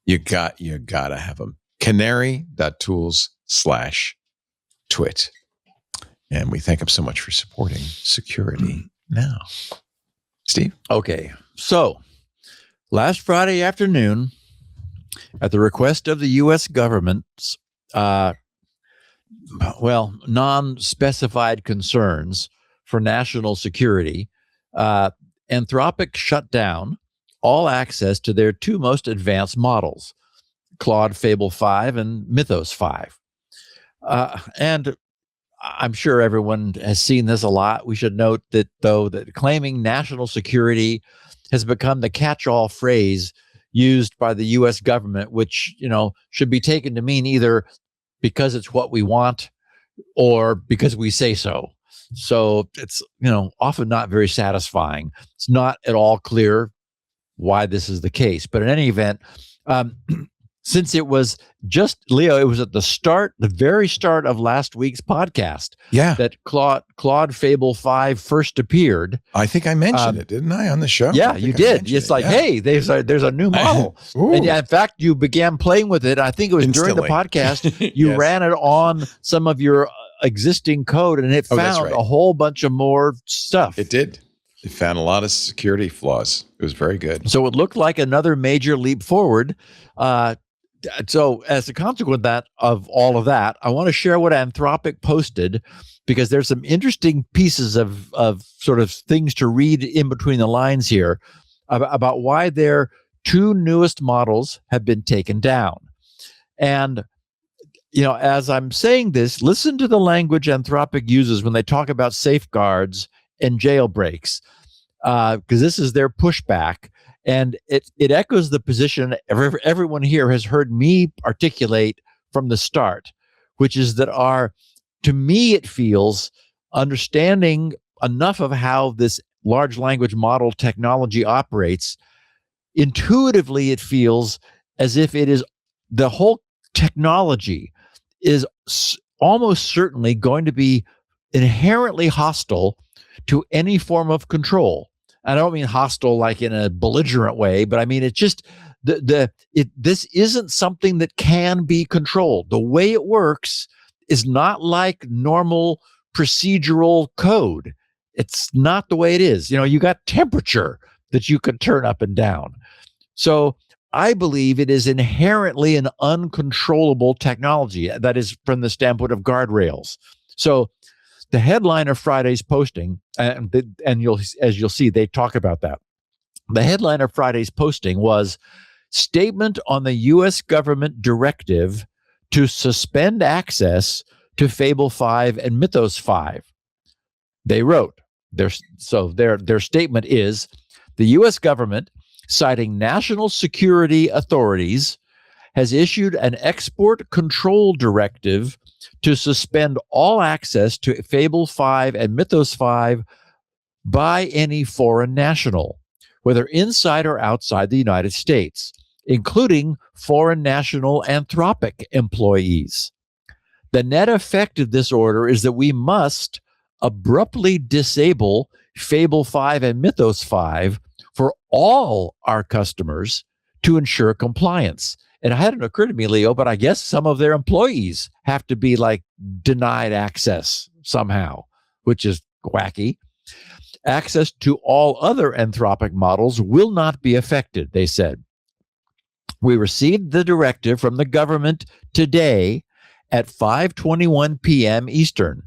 You gotta have them. Canary.tools/twit. And we thank them so much for supporting Security Now. Steve? Okay. So last Friday afternoon, at the request of the U.S. government's, non-specified concerns for national security, Anthropic shut down all access to their 2 most advanced models, Claude Fable 5 and Mythos 5. And I'm sure everyone has seen this a lot. We should note that, though, that claiming national security has become the catch-all phrase used by the U.S. government, which, should be taken to mean either because it's what we want or because we say so. So it's, often not very satisfying. It's not at all clear why this is the case. But in any event, since it was just, Leo, it was at the very start of last week's podcast that Claude Fable 5 first appeared. I think I mentioned it, didn't I, on the show? Yeah, you did. It's like, hey, there's a new model. And in fact, you began playing with it. I think it was during the podcast, you ran it on some of your existing code, and it found a whole bunch of more stuff. It did. It found a lot of security flaws. It was very good. So it looked like another major leap forward. So as a consequence of all of that, I want to share what Anthropic posted, because there's some interesting pieces of sort of things to read in between the lines here about why their 2 newest models have been taken down. And, as I'm saying this, listen to the language Anthropic uses when they talk about safeguards and jailbreaks, because this is their pushback. And it echoes the position everyone here has heard me articulate from the start, which is that to me, it feels understanding enough of how this large language model technology operates, intuitively it feels as if it is the whole technology is almost certainly going to be inherently hostile to any form of control. I don't mean hostile like in a belligerent way, but I mean it's just this isn't something that can be controlled. The way it works is not like normal procedural code. It's not the way it is. You got temperature that you can turn up and down. So I believe it is inherently an uncontrollable technology. That is from the standpoint of guardrails. So the headline of Friday's posting, and as you'll see, they talk about that. The headline of Friday's posting was Statement on the U.S. Government Directive to Suspend Access to Fable 5 and Mythos 5. They wrote, their statement is, the U.S. government, citing national security authorities, has issued an export control directive to suspend all access to Fable 5 and Mythos 5 by any foreign national, whether inside or outside the United States, including foreign national Anthropic employees. The net effect of this order is that we must abruptly disable Fable 5 and Mythos 5 for all our customers to ensure compliance. And it hadn't occurred to me, Leo, but I guess some of their employees have to be denied access somehow, which is wacky. Access to all other Anthropic models will not be affected, they said. We received the directive from the government today at 5:21 p.m. Eastern.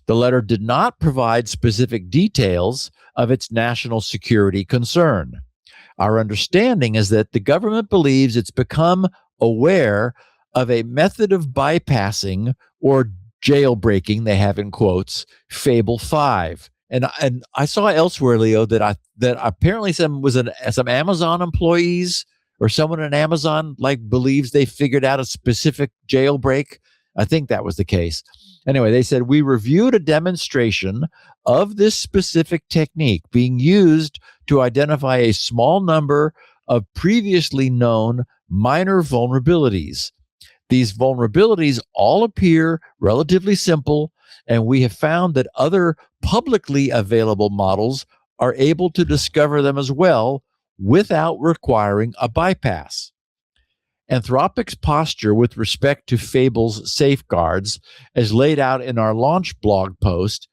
The letter did not provide specific details of its national security concern. Our understanding is that the government believes it's become aware of a method of bypassing or jailbreaking, they have in quotes, Fable 5. And I saw elsewhere, Leo, that apparently some Amazon employees or someone in Amazon believes they figured out a specific jailbreak. I think that was the case. Anyway, they said, we reviewed a demonstration of this specific technique being used to identify a small number of previously known minor vulnerabilities. These vulnerabilities all appear relatively simple, and we have found that other publicly available models are able to discover them as well without requiring a bypass. Anthropic's posture with respect to Fable's safeguards, as laid out in our launch blog post,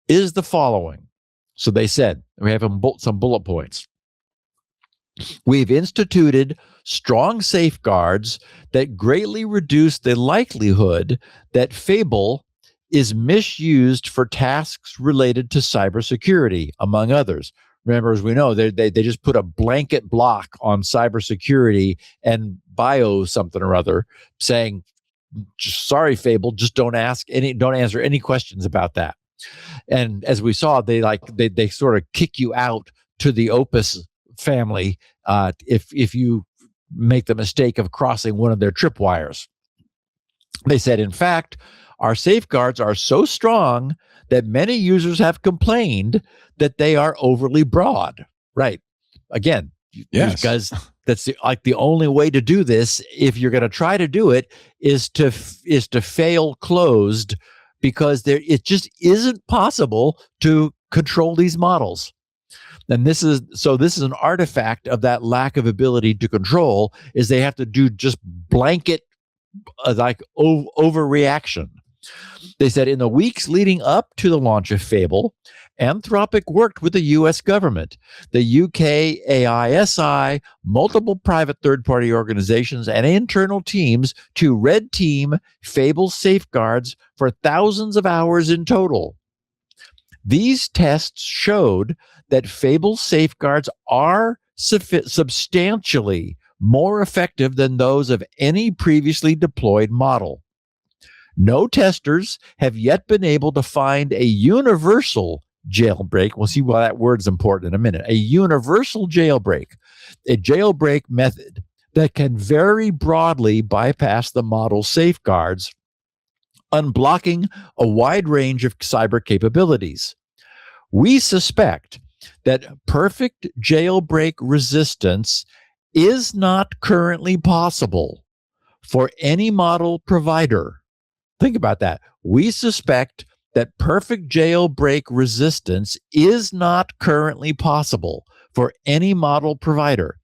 is the following. So they said, we have some bullet points. We've instituted strong safeguards that greatly reduce the likelihood that Fable is misused for tasks related to cybersecurity, among others. Remember, as we know, they just put a blanket block on cybersecurity and bio something or other, saying, "Sorry, Fable, just don't answer any questions about that." And as we saw, they sort of kick you out to the Opus family if you make the mistake of crossing one of their tripwires. They said, in fact, our safeguards are so strong that many users have complained that they are overly broad. Right. Again, yes, because that's the only way to do this, if you're going to try to do it, is to fail closed, because it just isn't possible to control these models. And this is an artifact of that lack of ability to control, is they have to do just blanket overreaction. They said in the weeks leading up to the launch of Fable, Anthropic worked with the U.S. government, the UK AISI, multiple private third-party organizations, and internal teams to red team Fable's safeguards for thousands of hours in total. These tests showed that Fable's safeguards are substantially more effective than those of any previously deployed model. No testers have yet been able to find a universal jailbreak. We'll see why that word's important in a minute. A universal jailbreak, a jailbreak method that can very broadly bypass the model's safeguards, unblocking a wide range of cyber capabilities. We suspect that perfect jailbreak resistance is not currently possible for any model provider. Think about that. We suspect that perfect jailbreak resistance is not currently possible for any model provider.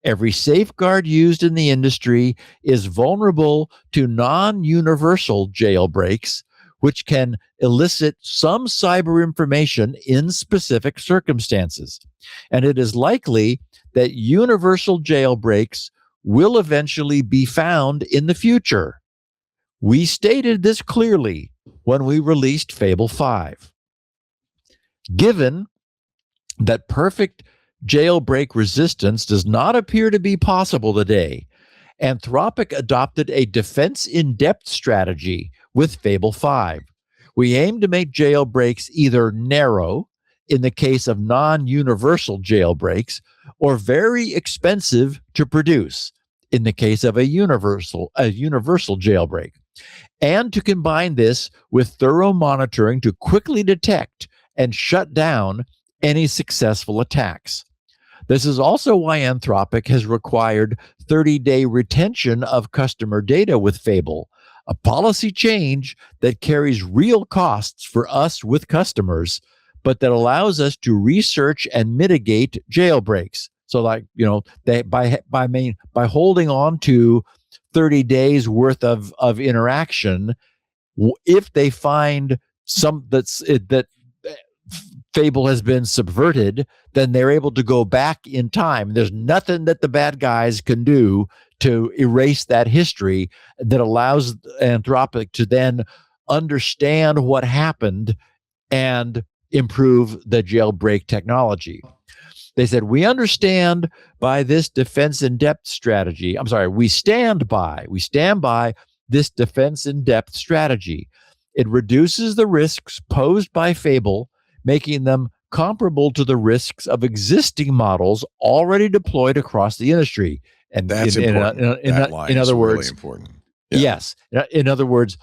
Every safeguard used in the industry is vulnerable to non-universal jailbreaks, which can elicit some cyber information in specific circumstances. And it is likely that universal jailbreaks will eventually be found in the future. We stated this clearly when we released Fable 5. Given that perfect jailbreak resistance does not appear to be possible today, Anthropic adopted a defense-in-depth strategy with Fable 5. We aim to make jailbreaks either narrow, in the case of non-universal jailbreaks, or very expensive to produce, in the case of a universal jailbreak, and to combine this with thorough monitoring to quickly detect and shut down any successful attacks. This is also why Anthropic has required 30-day retention of customer data with Fable, a policy change that carries real costs for us with customers, but that allows us to research and mitigate jailbreaks. So, like, they by holding on to 30 days worth of interaction, if they find that Fable has been subverted, then they're able to go back in time. There's nothing that the bad guys can do to erase that history that allows Anthropic to then understand what happened and improve the jailbreak technology. They said, we understand by this defense-in-depth strategy. We stand by this defense-in-depth strategy. It reduces the risks posed by Fable, making them comparable to the risks of existing models already deployed across the industry. And that's important. In other words, really important. Yeah. Yes. In other words,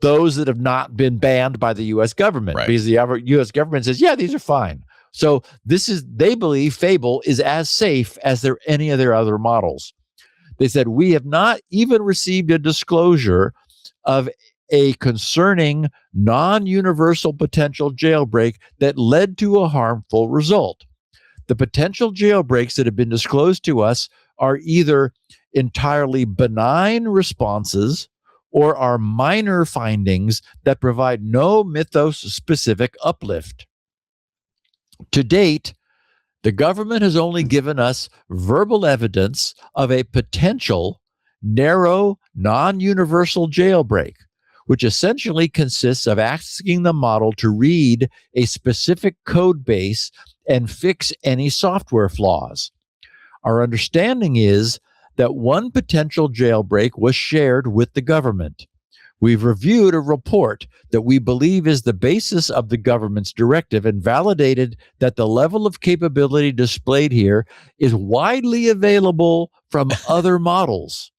those that have not been banned by the U.S. government, right, because the U.S. government says, yeah, these are fine. So they believe Fable is as safe as any of their other models. They said, we have not even received a disclosure of a concerning non-universal potential jailbreak that led to a harmful result. The potential jailbreaks that have been disclosed to us are either entirely benign responses or are minor findings that provide no Mythos-specific uplift. To date, the government has only given us verbal evidence of a potential narrow, non-universal jailbreak, which essentially consists of asking the model to read a specific code base and fix any software flaws. Our understanding is that one potential jailbreak was shared with the government. We've reviewed a report that we believe is the basis of the government's directive and validated that the level of capability displayed here is widely available from other models,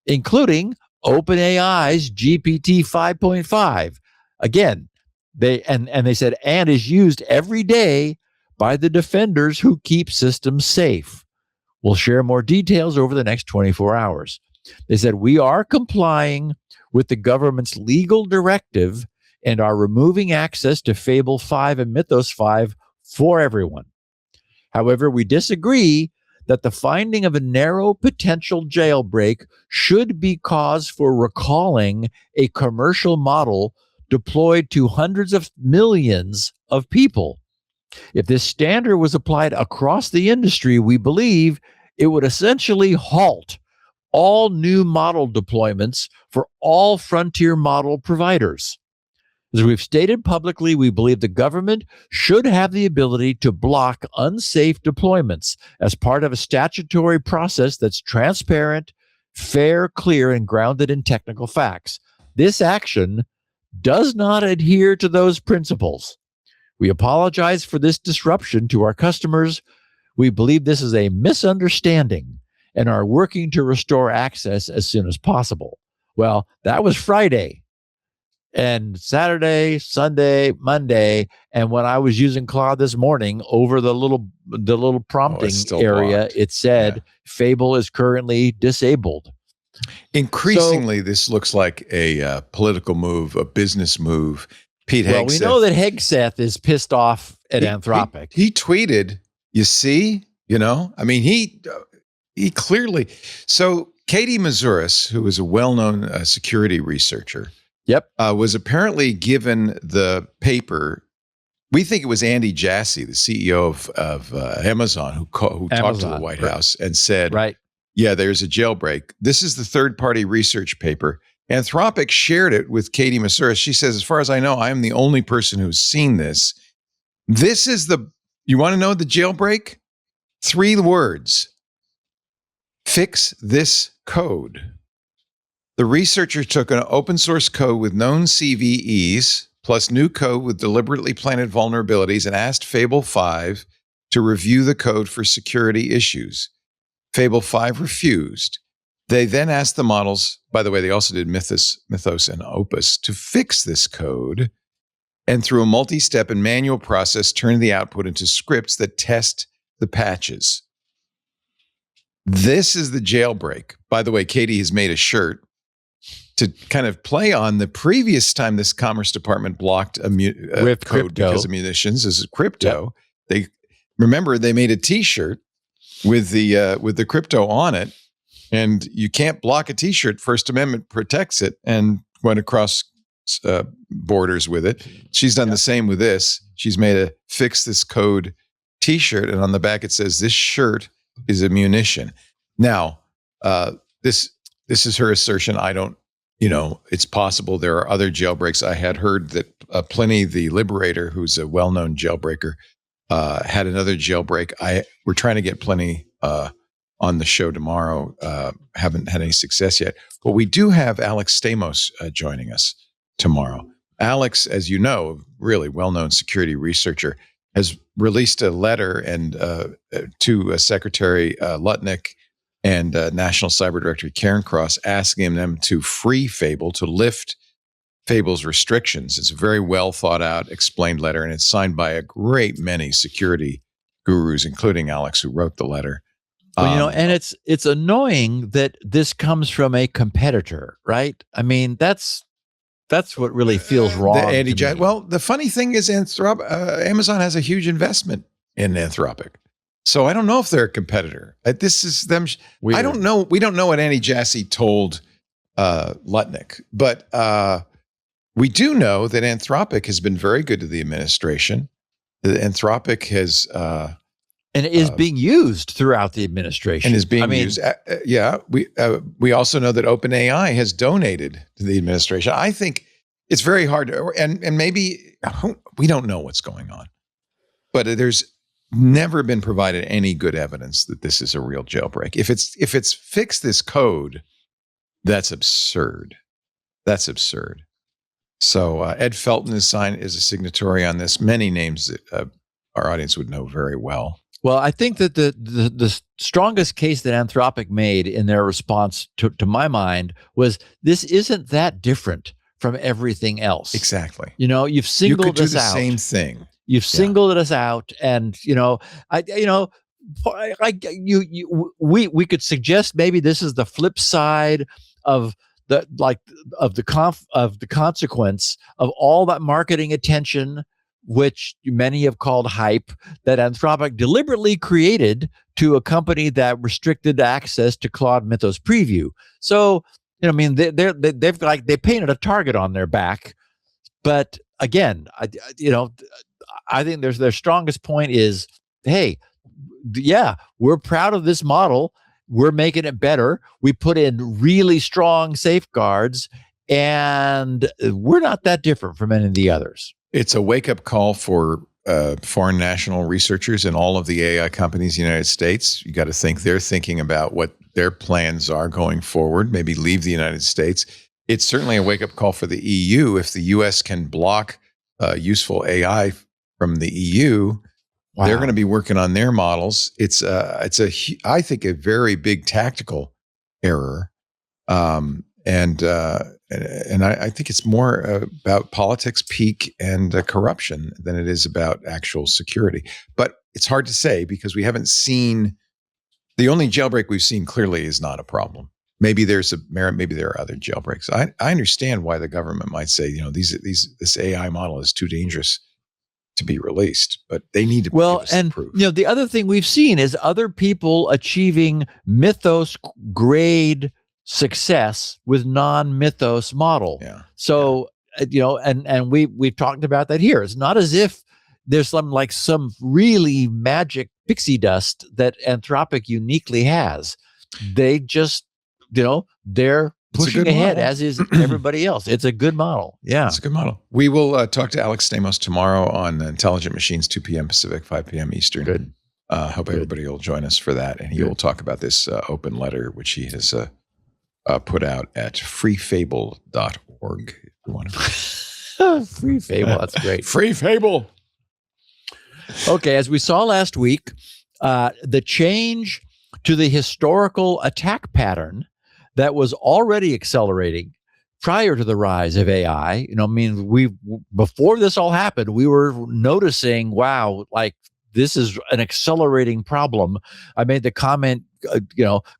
including OpenAI's GPT 5.5. Again, they said, and is used every day by the defenders who keep systems safe. We'll share more details over the next 24 hours. They said, we are complying with the government's legal directive and are removing access to Fable 5 and Mythos 5 for everyone. However, we disagree that the finding of a narrow potential jailbreak should be cause for recalling a commercial model deployed to hundreds of millions of people. If this standard was applied across the industry, we believe it would essentially halt all new model deployments for all frontier model providers. As we've stated publicly, we believe the government should have the ability to block unsafe deployments as part of a statutory process that's transparent, fair, clear, and grounded in technical facts. This action does not adhere to those principles. We apologize for this disruption to our customers. We believe this is a misunderstanding and are working to restore access as soon as possible. Well, that was Friday. And Saturday, Sunday, Monday, and when I was using Claude this morning, over the little prompting area, blocked. It said Fable is currently disabled. Increasingly, this looks like a political move, a business move. Pete Well, Hegseth, we know that Hegseth is pissed off at Anthropic. He tweeted, "You see, he clearly." So Katie Mazuris, who is a well-known security researcher, Yep. was apparently given the paper. We think it was Andy Jassy, the CEO of Amazon, who talked to the White House and said, right. Yeah, there's a jailbreak. This is the third-party research paper. Anthropic shared it with Katie Masuris. She says, as far as I know, I am the only person who's seen this. This is you want to know the jailbreak? 3 words. Fix this code. The researcher took an open source code with known CVEs plus new code with deliberately planted vulnerabilities and asked Fable 5 to review the code for security issues. Fable 5 refused. They then asked the models, by the way, they also did Mythos and Opus, to fix this code, and through a multi-step and manual process, turn the output into scripts that test the patches. This is the jailbreak. By the way, Katie has made a shirt to kind of play on the previous time this Commerce Department blocked with code because of munitions as crypto. Yep. They made a T-shirt with the crypto on it, and you can't block a T-shirt. First Amendment protects it, and went across borders with it. She's done the same with this. She's made a fix this code T-shirt, and on the back it says, "This shirt is a munition." Now, this is her assertion. I don't. It's possible there are other jailbreaks. I had heard that Pliny the Liberator, who's a well-known jailbreaker, had another jailbreak. We're trying to get Pliny on the show tomorrow. Haven't had any success yet. But we do have Alex Stamos joining us tomorrow. Alex, as you know, really well-known security researcher, has released a letter to Secretary Lutnick and National Cyber Director Karen Cross, asking them to free Fable, to lift Fable's restrictions. It's a very well thought out, explained letter, and it's signed by a great many security gurus, including Alex, who wrote the letter. Well, and it's annoying that this comes from a competitor, right? I mean, that's what really feels wrong. Well, the funny thing is, Amazon has a huge investment in Anthropic. So I don't know if they're a competitor. This is them. Weird. I don't know. We don't know what Andy Jassy told Lutnick, but we do know that Anthropic has been very good to the administration. Anthropic has and it is being used throughout the administration, and is being used. We also know that OpenAI has donated to the administration. I think it's very hard to, and maybe we don't know what's going on, but there's never been provided any good evidence that this is a real jailbreak. If it's fixed this code, that's absurd. That's absurd. So Ed Felton is a signatory on this. Many names that our audience would know very well. Well, I think that the strongest case that Anthropic made in their response to my mind was, this isn't that different from everything else. Exactly. You've singled us out. You could do the same thing. You've singled us out, and we could suggest maybe this is the flip side of the consequence of all that marketing attention, which many have called hype, that Anthropic deliberately created to a company that restricted access to Claude Mythos Preview. So, they painted a target on their back. But again, I think their strongest point is, hey, we're proud of this model. We're making it better. We put in really strong safeguards, and we're not that different from any of the others. It's a wake-up call for foreign national researchers in all of the AI companies in the United States. You got to think they're thinking about what their plans are going forward, maybe leave the United States. It's certainly a wake-up call for the EU. If the US can block useful AI from the EU, they're going to be working on their models. I think, a very big tactical error. And I think it's more about politics, peak, and corruption than it is about actual security. But it's hard to say because we haven't seen, the only jailbreak we've seen clearly is not a problem. Maybe there's a merit. Maybe there are other jailbreaks. I understand why the government might say, this AI model is too dangerous to be released, but they need to. Well, and the other thing we've seen is other people achieving Mythos grade success with non-Mythos model. Yeah. So and we've talked about that here. It's not as if there's some really magic pixie dust that Anthropic uniquely has. They just they're pushing ahead, as is everybody else. It's a good model. Yeah. It's a good model. We will talk to Alex Stamos tomorrow on Intelligent Machines, 2 p.m. Pacific, 5 p.m. Eastern. Good. Hope everybody will join us for that. And he will talk about this open letter, which he has put out at freefable.org. If you want to. Free Fable. That's great. Free Fable. Okay. As we saw last week, the change to the historical attack pattern that was already accelerating prior to the rise of AI. Before this all happened, we were noticing, wow, like this is an accelerating problem. I made the comment, a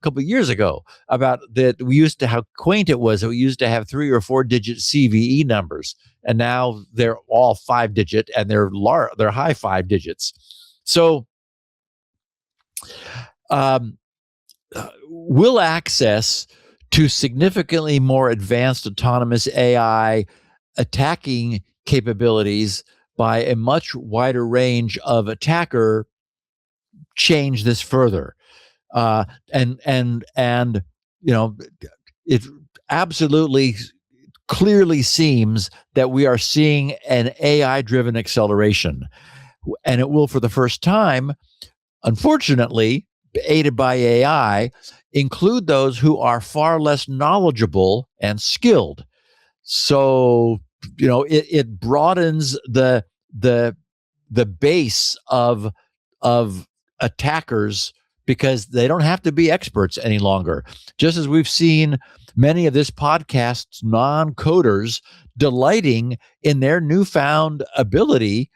couple of years ago about that. We used to, how quaint it was that we used to have 3 or 4 digit CVE numbers, and now they're all 5 digit, and they're high 5 digits. So, will access to significantly more advanced autonomous AI attacking capabilities by a much wider range of attacker change this further. It absolutely clearly seems that we are seeing an AI-driven acceleration, and it will, for the first time, unfortunately, aided by AI, include those who are far less knowledgeable and skilled. So, it broadens the base of attackers, because they don't have to be experts any longer. Just as we've seen many of this podcast's non-coders delighting in their newfound ability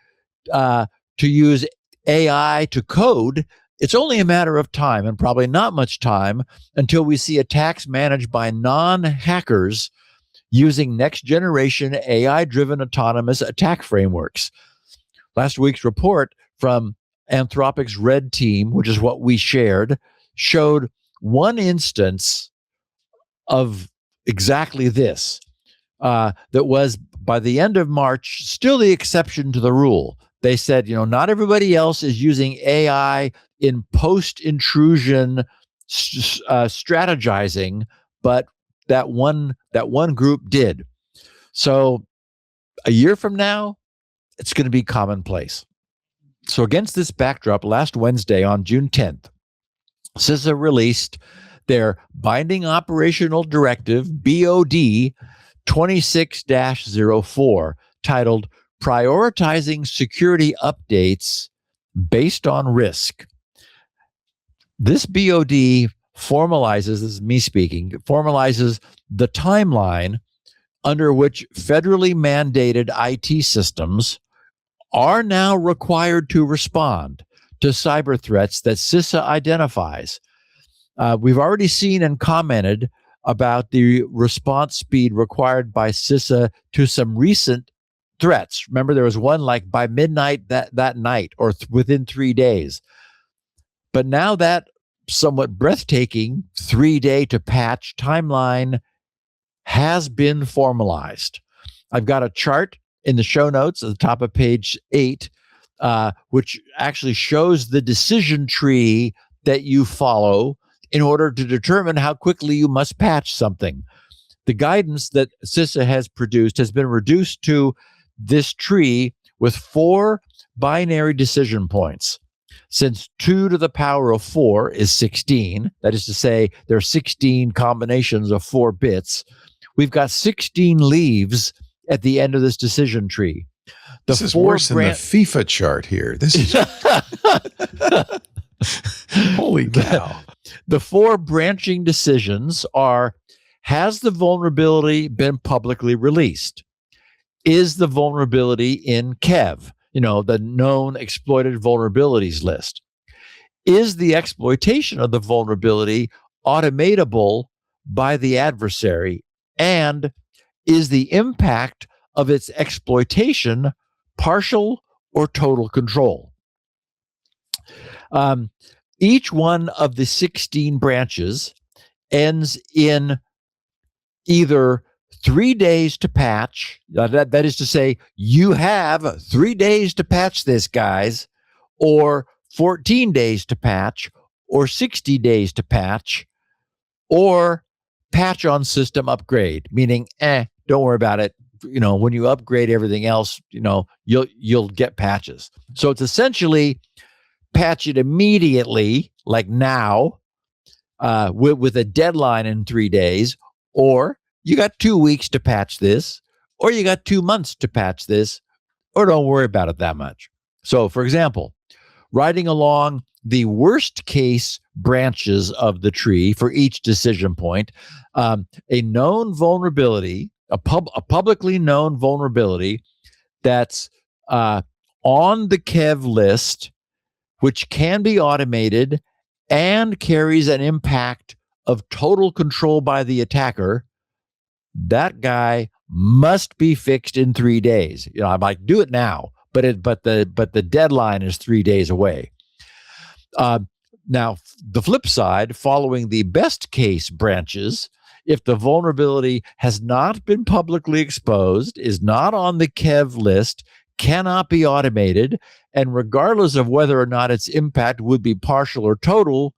to use AI to code, it's only a matter of time, and probably not much time, until we see attacks managed by non-hackers using next-generation AI-driven autonomous attack frameworks. Last week's report from Anthropic's Red Team, which is what we shared, showed one instance of exactly this that was, by the end of March, still the exception to the rule. They said, not everybody else is using AI in post-intrusion strategizing, but that one group did. So a year from now, it's going to be commonplace. So against this backdrop, last Wednesday on June 10th, CISA released their Binding Operational Directive, BOD 26-04, titled Prioritizing Security Updates Based on Risk. This BOD formalizes, this is me speaking, formalizes the timeline under which federally mandated IT systems are now required to respond to cyber threats that CISA identifies. We've already seen and commented about the response speed required by CISA to some recent threats. Remember, there was one like by midnight that night, or within 3 days. But now that somewhat breathtaking 3-day to patch timeline has been formalized. I've got a chart in the show notes at the top of page 8, which actually shows the decision tree that you follow in order to determine how quickly you must patch something. The guidance that CISA has produced has been reduced to this tree with 4 binary decision points. Since 2 to the power of 4 is 16, that is to say, there are 16 combinations of 4 bits, we've got 16 leaves at the end of this decision tree. This is worse than the FIFA chart here. This is holy cow. The 4 branching decisions are: has the vulnerability been publicly released? Is the vulnerability in KEV, the known exploited vulnerabilities list? Is the exploitation of the vulnerability automatable by the adversary? And is the impact of its exploitation partial or total control? Each one of the 16 branches ends in either 3 days to patch. That is to say, you have 3 days to patch this, guys, or 14 days to patch, or 60 days to patch, or patch on system upgrade, meaning, don't worry about it. When you upgrade everything else, you'll get patches. So it's essentially patch it immediately, like now, with a deadline in 3 days, or you got 2 weeks to patch this, or you got 2 months to patch this, or don't worry about it that much. So, for example, writing along the worst case branches of the tree for each decision point, a known vulnerability, a publicly known vulnerability that's on the KEV list, which can be automated and carries an impact of total control by the attacker, that guy must be fixed in 3 days. I'm like, do it now, but the deadline is 3 days away. Now, the flip side, following the best case branches, if the vulnerability has not been publicly exposed, is not on the KEV list, cannot be automated, and regardless of whether or not its impact would be partial or total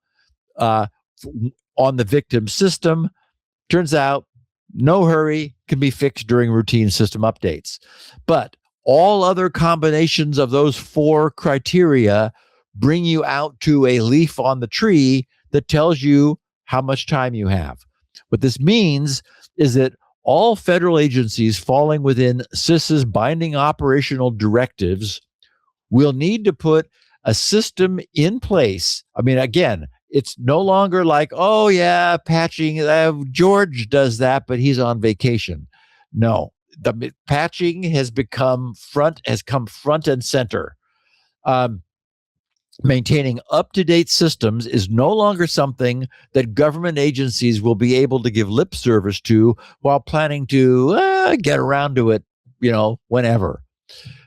on the victim system, turns out no hurry, can be fixed during routine system updates. But all other combinations of those 4 criteria bring you out to a leaf on the tree that tells you how much time you have. What this means is that all federal agencies falling within CISA's binding operational directives will need to put a system in place. I mean, again, it's no longer like, oh yeah, patching, George does that, but he's on vacation. No, the patching has come front and center. Maintaining up-to-date systems is no longer something that government agencies will be able to give lip service to while planning to get around to it, whenever.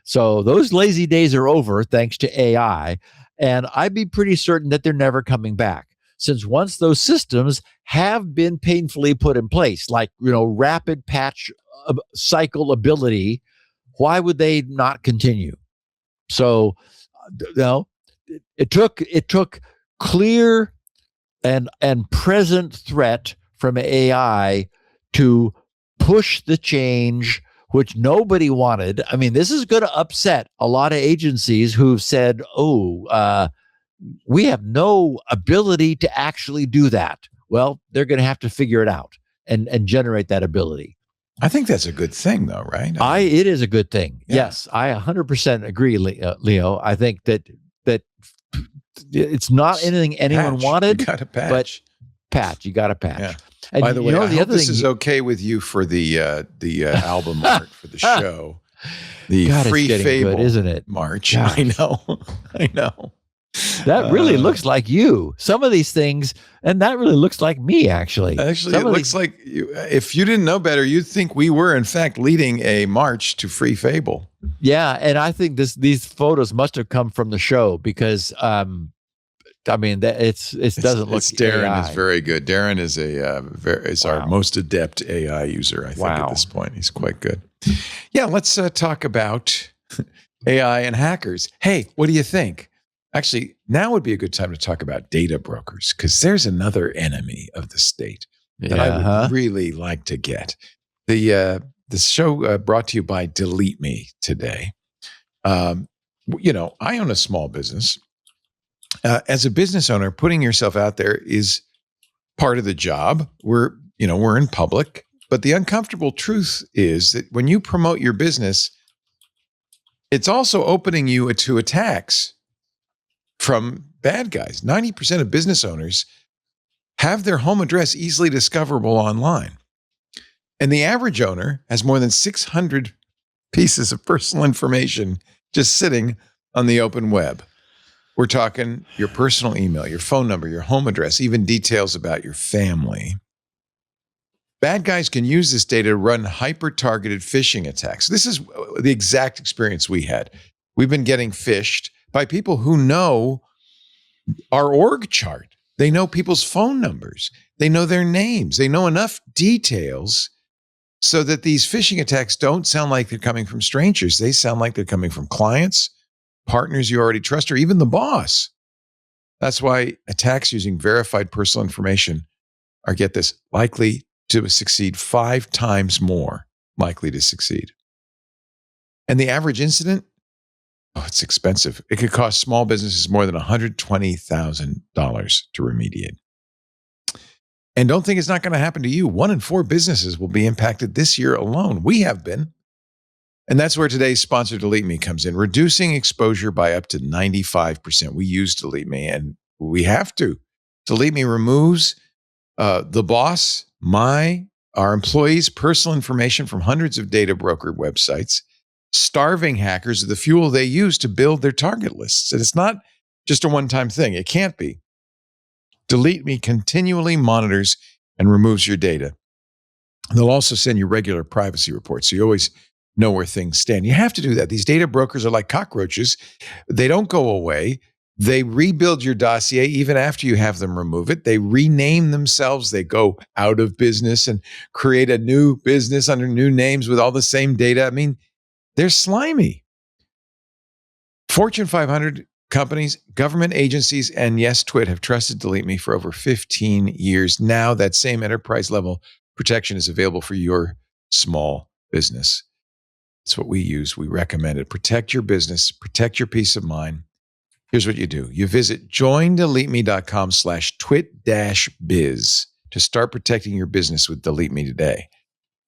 So those lazy days are over thanks to AI, and I'd be pretty certain that they're never coming back, since once those systems have been painfully put in place, like, rapid patch cycle ability, why would they not continue? So, it took clear and present threat from AI to push the change, which nobody wanted. I mean, this is going to upset a lot of agencies who've said, we have no ability to actually do that. Well, they're going to have to figure it out and generate that ability. I think that's a good thing, though, right? It is a good thing. Yeah. Yes, I 100% agree, Leo. I think that it's not anything anyone wanted. You got to patch. But patch, you got to patch. Yeah. And by the way, I hope this thing is okay with you for the album art for the show. The God, Free it's Fable, good, isn't it? March. God. I know. That really looks like you. Some of these things, and that really looks like me, actually. Actually, it looks like you, if you didn't know better, you'd think we were, in fact, leading a march to Free Fable. Yeah, and I think these photos must have come from the show because, I mean, that it doesn't look. Darren AI. is very good. Darren is our most adept AI user, I think, at this point. He's quite good. Yeah, let's talk about AI and hackers. Hey, what do you think? Actually, now would be a good time to talk about data brokers, because there's another enemy of the state that I would really like to get. The show brought to you by Delete Me today. I own a small business. As a business owner, putting yourself out there is part of the job. We're in public, but the uncomfortable truth is that when you promote your business, it's also opening you to attacks from bad guys. 90% of business owners have their home address easily discoverable online. And the average owner has more than 600 pieces of personal information just sitting on the open web. We're talking your personal email, your phone number, your home address, even details about your family. Bad guys can use this data to run hyper-targeted phishing attacks. This is the exact experience we had. We've been getting phished by people who know our org chart. They know people's phone numbers. They know their names. They know enough details so that these phishing attacks don't sound like they're coming from strangers. They sound like they're coming from clients, partners you already trust, or even the boss. That's why attacks using verified personal information are, get this, likely to succeed 5 times more likely to succeed. And the average incident, it's expensive. It could cost small businesses more than $120,000 to remediate. And don't think it's not going to happen to you. 1 in 4 businesses will be impacted this year alone. We have been. And that's where today's sponsor, Delete Me, comes in, reducing exposure by up to 95%. We use Delete Me, and we have to. Delete Me removes the boss, our employees' personal information from hundreds of data broker websites. Starving hackers are the fuel they use to build their target lists. And it's not just a one-time thing. It can't be. Delete Me continually monitors and removes your data. They'll also send you regular privacy reports, so you always know where things stand. You have to do that. These data brokers are like cockroaches. They don't go away. They rebuild your dossier even after you have them remove it. They rename themselves. They go out of business and create a new business under new names with all the same data. I mean, they're slimy. Fortune 500 companies, government agencies, and yes, Twit have trusted Delete Me for over 15 years. Now that same enterprise level protection is available for your small business. It's what we use. We recommend it. Protect your business. Protect your peace of mind. Here's what you do. You visit joindeleteme.com/twit-biz to start protecting your business with Delete Me today.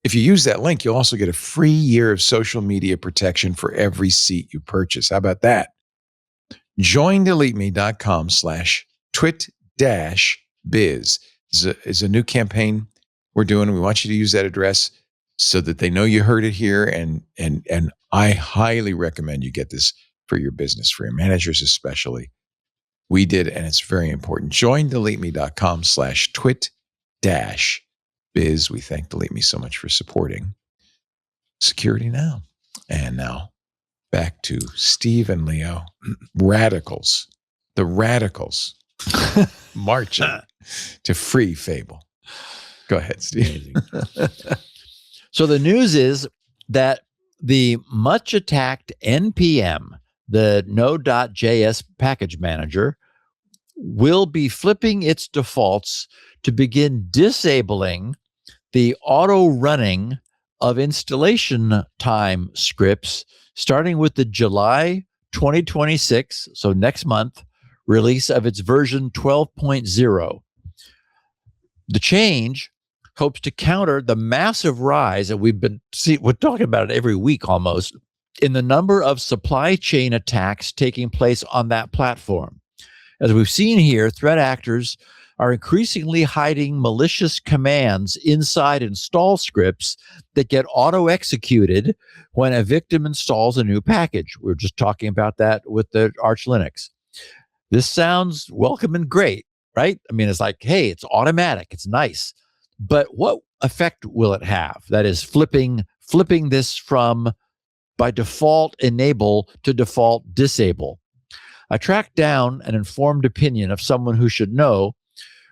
If you use that link, you'll also get a free year of social media protection for every seat you purchase. How about that? joindeleteme.com/twit-biz is a new campaign we're doing. We want you to use that address so that they know you heard it here. And I highly recommend you get this for your business, for your managers especially. We did, and it's very important. joindeleteme.com/twit-biz. We thank Delete Me so much for supporting Security Now. And now back to Steve and Leo. Radicals. The radicals marching to free Fable. Go ahead, Steve. So the news is that the much attacked NPM, the Node.js package manager, will be flipping its defaults to begin disabling the auto running of installation time scripts, starting with the July 2026, so next month, release of its version 12.0. The change hopes to counter the massive rise, and we're talking about it every week almost, in the number of supply chain attacks taking place on that platform. As we've seen here, threat actors are increasingly hiding malicious commands inside install scripts that get auto-executed when a victim installs a new package. We were just talking about that with the ArchLinux. This sounds welcome and great, right? I mean, it's like, hey, it's automatic, it's nice. But what effect will it have? That is flipping this from by default enable to default disable. I tracked down an informed opinion of someone who should know,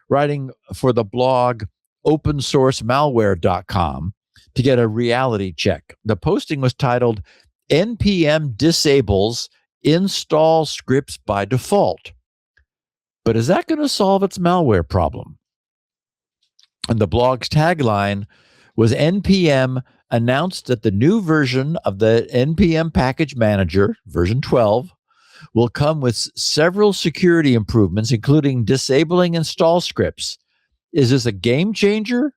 writing for the blog opensourcemalware.com to get a reality check. The posting was titled, NPM disables install scripts by default. But is that going to solve its malware problem? And the blog's tagline was, NPM announced that the new version of the NPM package manager, version 12, will come with several security improvements, including disabling install scripts. Is this a game changer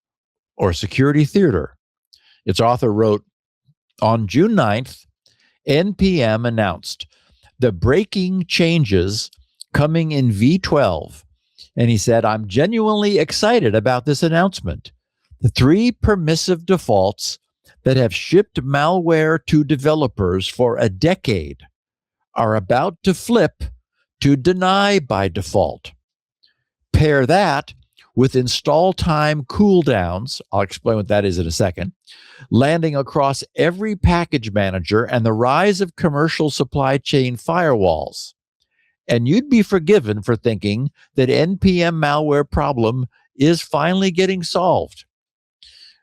or security theater? Its author wrote, on June 9th, NPM announced the breaking changes coming in V12. And he said, I'm genuinely excited about this announcement. The 3 permissive defaults that have shipped malware to developers for a decade are about to flip to deny by default. Pair that with install time cooldowns, I'll explain what that is in a second, landing across every package manager and the rise of commercial supply chain firewalls. And you'd be forgiven for thinking that NPM malware problem is finally getting solved.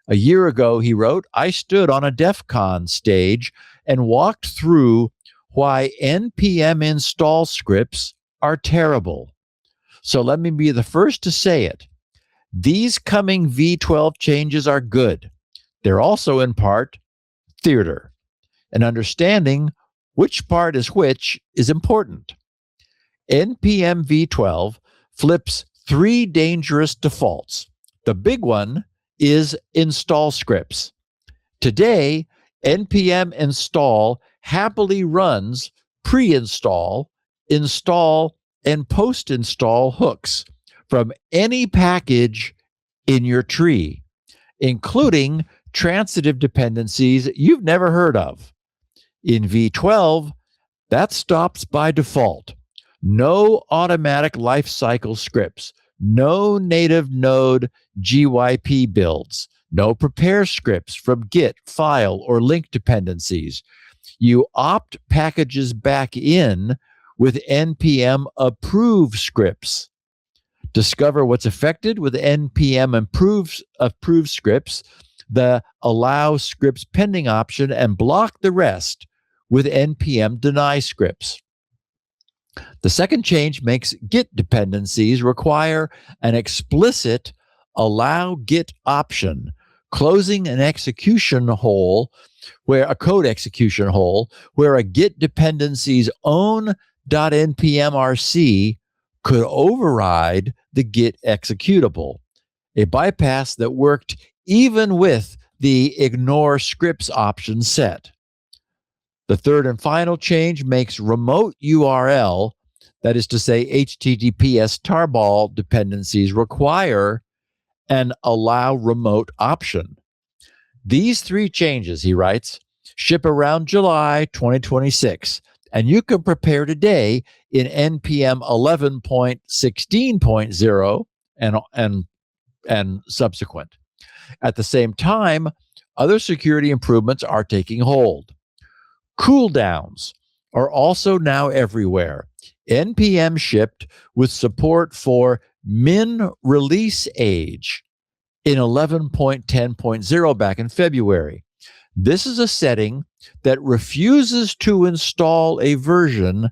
A year ago, he wrote, I stood on a DEF CON stage and walked through why NPM install scripts are terrible. So let me be the first to say it. These coming V12 changes are good. They're also in part theater, and understanding which part is which is important. NPM v12 flips 3 dangerous defaults. The big one is install scripts. Today, npm install happily runs pre-install, install, and post-install hooks from any package in your tree, including transitive dependencies you've never heard of. In v12, that stops by default. No automatic lifecycle scripts, no native node GYP builds, no prepare scripts from Git, file, or link dependencies. You opt packages back in with npm approve scripts. Discover what's affected with npm approve scripts, the allow scripts pending option, and block the rest with npm deny scripts. The second change makes Git dependencies require an explicit allow Git option, closing an execution hole where a code execution hole where a Git dependency's own .npmrc could override the Git executable, a bypass that worked even with the ignore scripts option set. The third and final change makes remote URL, that is to say HTTPS tarball dependencies, require an allow remote option. These 3 changes, he writes, ship around July 2026, and you can prepare today in npm 11.16.0 and subsequent. At the same time, other security improvements are taking hold. Cooldowns are also now everywhere. npm shipped with support for min release age in 11.10.0 back in February. This is a setting that refuses to install a version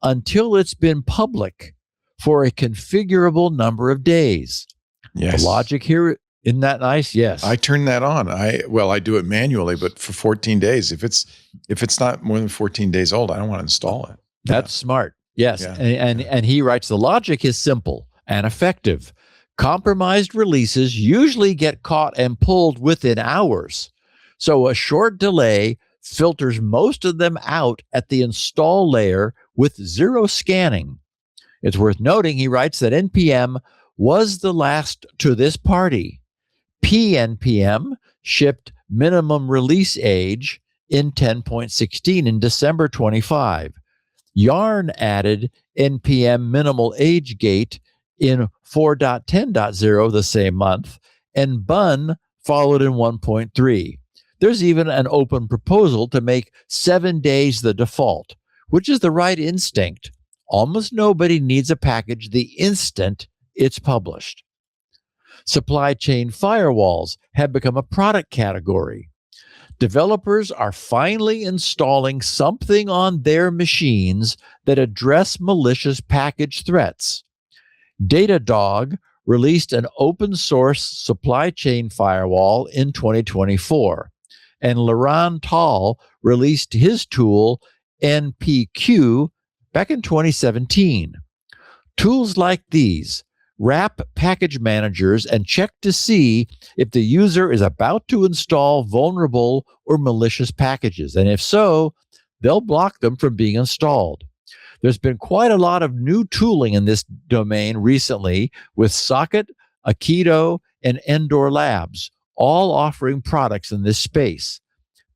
until it's been public for a configurable number of days. Yes. The logic here, isn't that nice? Yes. I turn that on. I do it manually, but for 14 days. If it's not more than 14 days old, I don't want to install it. That's smart. Yes. Yeah. And he writes, the logic is simple and effective. Compromised releases usually get caught and pulled within hours. So a short delay filters most of them out at the install layer with 0 scanning. It's worth noting, he writes, that npm was the last to this party. pnpm shipped minimum release age in 10.16 in December 25. Yarn added npm minimal age gate in 4.10.0 the same month, and Bun followed in 1.3. There's even an open proposal to make 7 days the default, which is the right instinct. Almost nobody needs a package the instant it's published. Supply chain firewalls have become a product category. Developers are finally installing something on their machines that address malicious package threats. Datadog released an open source supply chain firewall in 2024, and Laurent Tal released his tool NPQ back in 2017. Tools like these wrap package managers and check to see if the user is about to install vulnerable or malicious packages, and if so, they'll block them from being installed. There's been quite a lot of new tooling in this domain recently, with Socket, Aikido, and Endor Labs, all offering products in this space.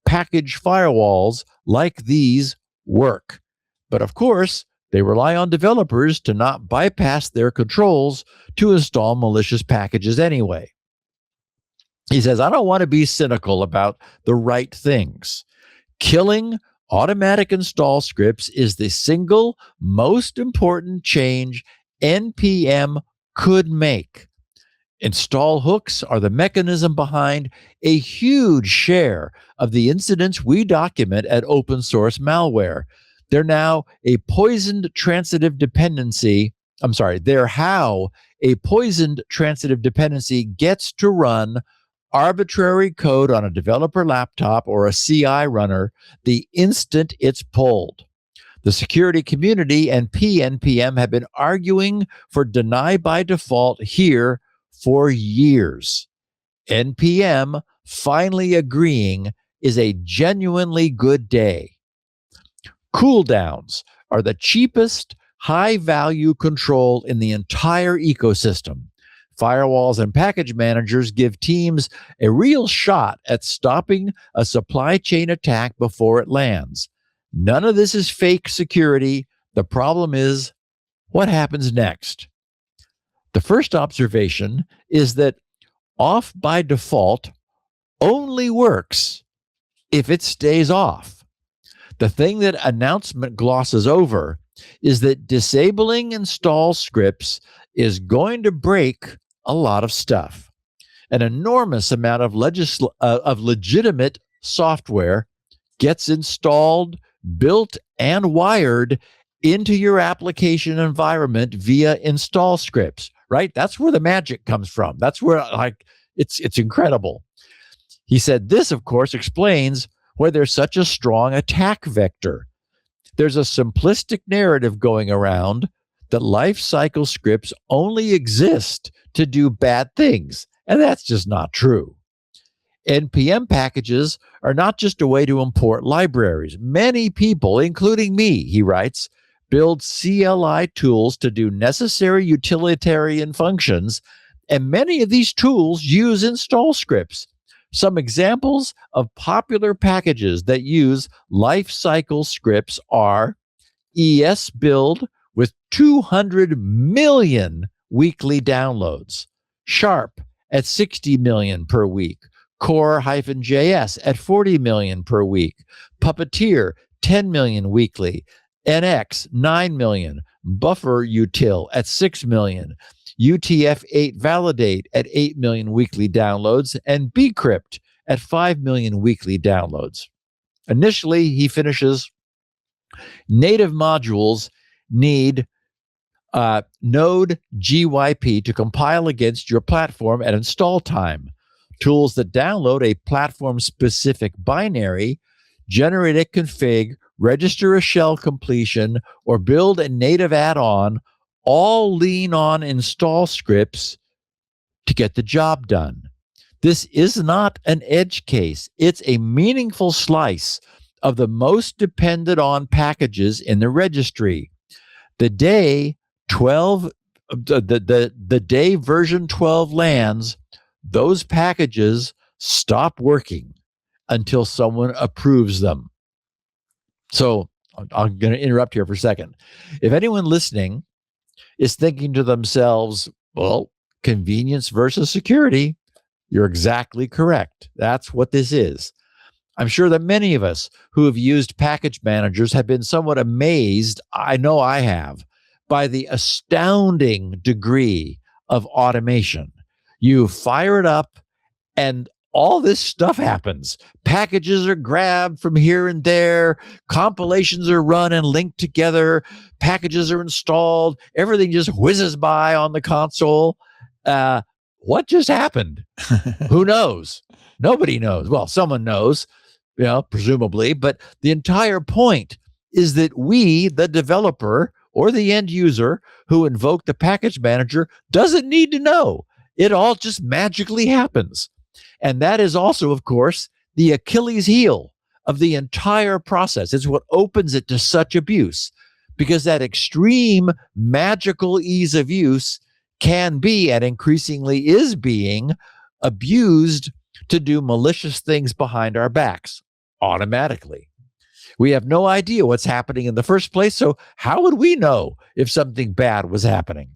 Package firewalls like these work, but of course, they rely on developers to not bypass their controls to install malicious packages anyway. He says, I don't want to be cynical about the right things. Killing automatic install scripts is the single most important change NPM could make. Install hooks are the mechanism behind a huge share of the incidents we document at open source malware. They're now a poisoned transitive dependency. They're how a poisoned transitive dependency gets to run arbitrary code on a developer laptop or a CI runner the instant it's pulled. The security community and PNPM have been arguing for deny by default here for years. NPM finally agreeing is a genuinely good day. Cooldowns are the cheapest high-value control in the entire ecosystem. Firewalls and package managers give teams a real shot at stopping a supply chain attack before it lands. None of this is fake security. The problem is, what happens next? The first observation is that off by default only works if it stays off. The thing that announcement glosses over is that disabling install scripts is going to break a lot of stuff. An enormous amount of legitimate software gets installed, built, and wired into your application environment via install scripts, right? That's where the magic comes from. That's where it's incredible. He said this, of course, explains why there's such a strong attack vector. There's a simplistic narrative going around that lifecycle scripts only exist to do bad things, and that's just not true. NPM packages are not just a way to import libraries. Many people, including me, he writes, build CLI tools to do necessary utilitarian functions, and many of these tools use install scripts. Some examples of popular packages that use lifecycle scripts are ESBuild with 200 million weekly downloads, Sharp at 60 million per week, Core-JS at 40 million per week, Puppeteer 10 million weekly, NX 9 million, Buffer Util at 6 million, UTF-8 Validate at 8 million weekly downloads, and Bcrypt at 5 million weekly downloads. Initially, he finishes, native modules need Node GYP to compile against your platform at install time. Tools that download a platform-specific binary, generate a config, register a shell completion, or build a native add-on all lean on install scripts to get the job done. This is not an edge case. It's a meaningful slice of the most depended on packages in the registry. The day version 12 lands, those packages stop working until someone approves them. So I'm going to interrupt here for a second. If anyone listening is thinking to themselves, well, convenience versus security, you're exactly correct. That's what this is. I'm sure that many of us who have used package managers have been somewhat amazed, I know I have, by the astounding degree of automation. You fire it up and all this stuff happens. Packages are grabbed from here and there. Compilations are run and linked together. Packages are installed. Everything just whizzes by on the console. What just happened? Who knows? Nobody knows. Well, someone knows, presumably. But the entire point is that we, the developer or the end user who invoked the package manager, doesn't need to know. It all just magically happens. And that is also, of course, the Achilles heel of the entire process. It's what opens it to such abuse, because that extreme magical ease of use can be, and increasingly is being, abused to do malicious things behind our backs automatically. We have no idea what's happening in the first place, so how would we know if something bad was happening?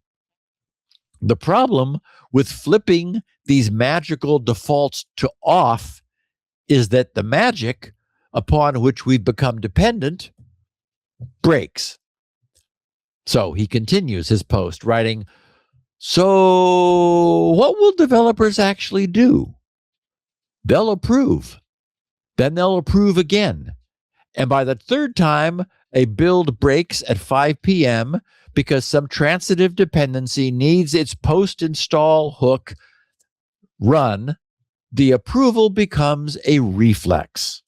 The problem with flipping these magical defaults to off is that the magic upon which we've become dependent breaks. So he continues his post, writing, So what will developers actually do? They'll approve. Then they'll approve again. And by the third time, a build breaks at 5 p.m. because some transitive dependency needs its post-install hook run, the approval becomes a reflex.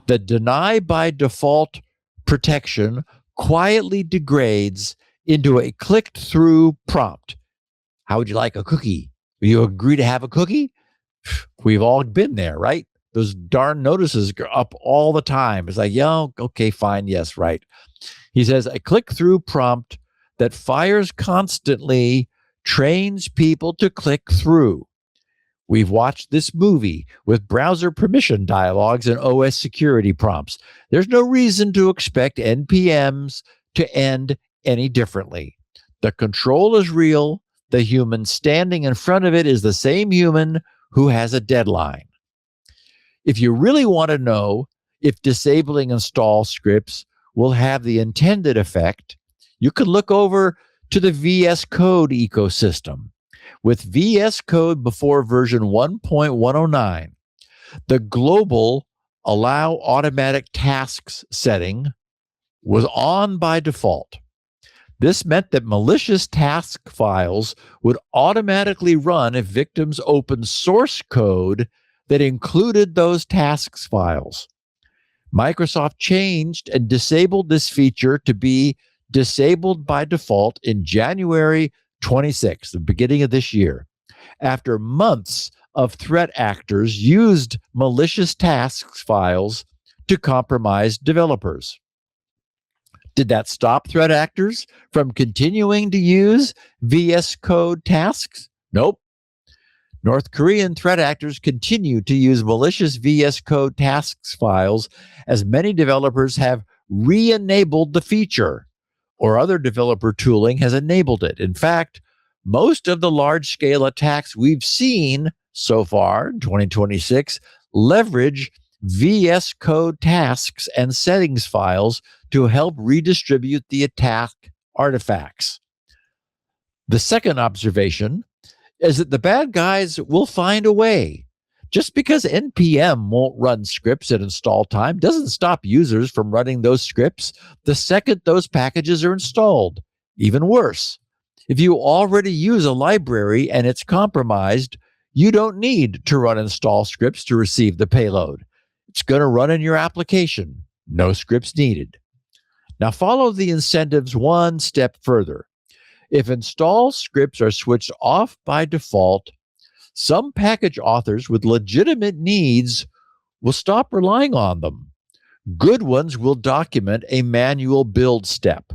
The deny by default protection quietly degrades into a clicked-through prompt. How would you like a cookie? Will you agree to have a cookie? We've all been there, right? Those darn notices go up all the time. It's like, yeah, okay, fine, yes, right. He says, a click-through prompt that fires constantly trains people to click through. We've watched this movie with browser permission dialogues and OS security prompts. There's no reason to expect NPMs to end any differently. The control is real. The human standing in front of it is the same human who has a deadline. If you really want to know if disabling install scripts will have the intended effect, you could look over to the VS Code ecosystem. With VS Code before version 1.109, the global allow automatic tasks setting was on by default. This meant that malicious task files would automatically run if victims opened source code that included those tasks files. Microsoft changed and disabled this feature to be disabled by default in January 26th, the beginning of this year, after months of threat actors used malicious tasks files to compromise developers. Did that stop threat actors from continuing to use VS Code tasks? Nope. North Korean threat actors continue to use malicious VS Code tasks files as many developers have re-enabled the feature, or other developer tooling has enabled it. In fact, most of the large-scale attacks we've seen so far in 2026 leverage VS Code tasks and settings files to help redistribute the attack artifacts. The second observation is that the bad guys will find a way. Just because NPM won't run scripts at install time doesn't stop users from running those scripts the second those packages are installed. Even worse, if you already use a library and it's compromised, you don't need to run install scripts to receive the payload. It's going to run in your application. No scripts needed. Now follow the incentives one step further. If install scripts are switched off by default, some package authors with legitimate needs will stop relying on them. Good ones will document a manual build step.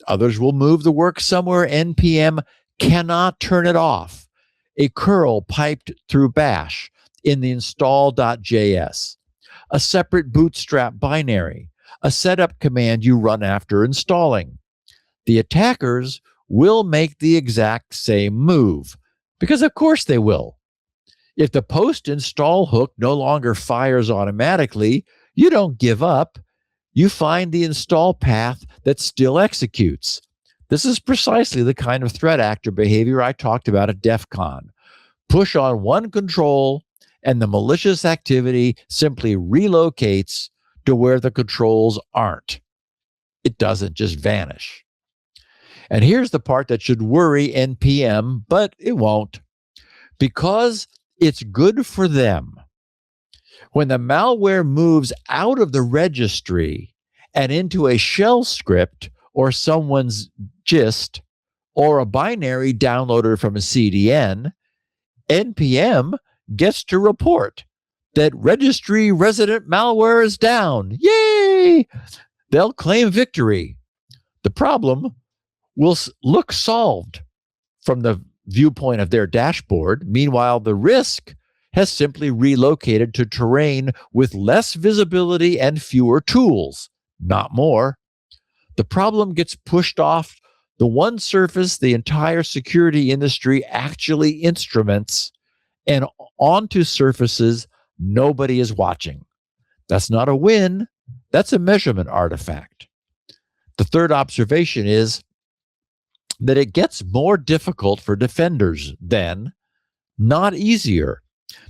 Others will move the work somewhere NPM cannot turn it off. A curl piped through bash in the install.js, a separate bootstrap binary, a setup command you run after installing. The attackers will make the exact same move, because of course they will. If the post-install hook no longer fires automatically, you don't give up. You find the install path that still executes. This is precisely the kind of threat actor behavior I talked about at DEF CON. Push on one control, and the malicious activity simply relocates to where the controls aren't. It doesn't just vanish. And here's the part that should worry NPM, but it won't, because it's good for them. When the malware moves out of the registry and into a shell script or someone's gist or a binary downloaded from a CDN, NPM gets to report that registry resident malware is down. Yay! They'll claim victory. The problem will look solved from the viewpoint of their dashboard. Meanwhile, the risk has simply relocated to terrain with less visibility and fewer tools, not more. The problem gets pushed off the one surface the entire security industry actually instruments and onto surfaces nobody is watching. That's not a win. That's a measurement artifact. The third observation is that it gets more difficult for defenders then, not easier.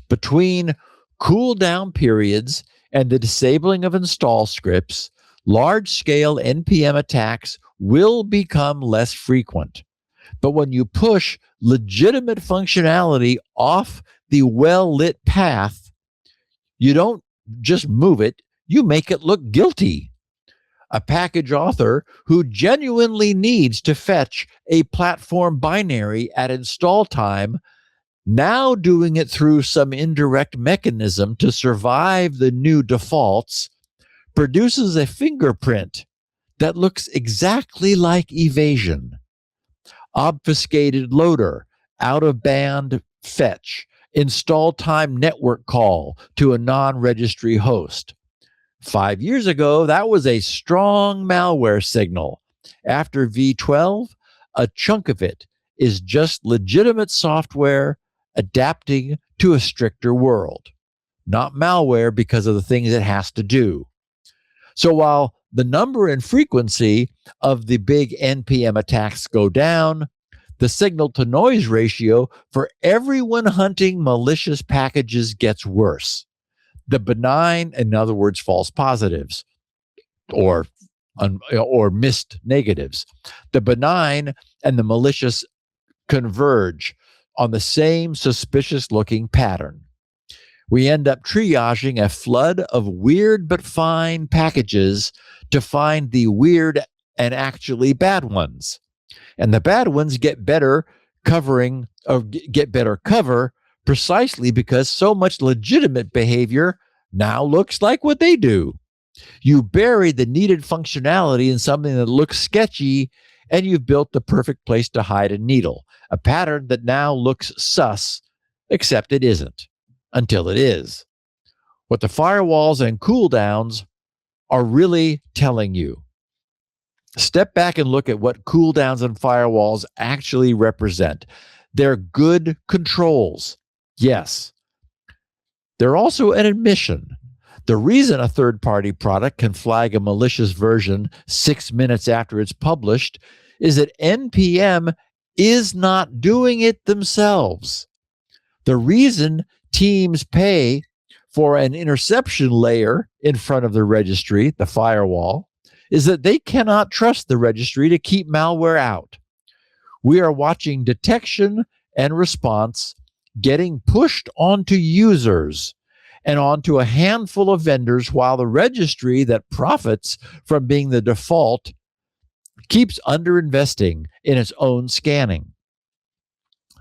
Between cooldown periods and the disabling of install scripts, large-scale NPM attacks will become less frequent. But when you push legitimate functionality off the well-lit path, you don't just move it, you make it look guilty. A package author who genuinely needs to fetch a platform binary at install time, now doing it through some indirect mechanism to survive the new defaults, produces a fingerprint that looks exactly like evasion. Obfuscated loader, out-of-band fetch, install time network call to a non-registry host. 5 years ago, that was a strong malware signal. After V12, a chunk of it is just legitimate software adapting to a stricter world, not malware because of the things it has to do. So while the number and frequency of the big NPM attacks go down, the signal-to-noise ratio for everyone hunting malicious packages gets worse. The benign, in other words, false positives or missed negatives, the benign and the malicious converge on the same suspicious-looking pattern. We end up triaging a flood of weird but fine packages to find the weird and actually bad ones. And the bad ones get better cover precisely because so much legitimate behavior now looks like what they do. You bury the needed functionality in something that looks sketchy, and you've built the perfect place to hide a needle, a pattern that now looks sus, except it isn't, until it is. What the firewalls and cooldowns are really telling you. Step back and look at what cooldowns and firewalls actually represent. They're good controls. Yes. They're also an admission. The reason a third-party product can flag a malicious version 6 minutes after it's published is that NPM is not doing it themselves. The reason teams pay for an interception layer in front of the registry, the firewall, is that they cannot trust the registry to keep malware out. We are watching detection and response getting pushed onto users and onto a handful of vendors, while the registry that profits from being the default keeps underinvesting in its own scanning.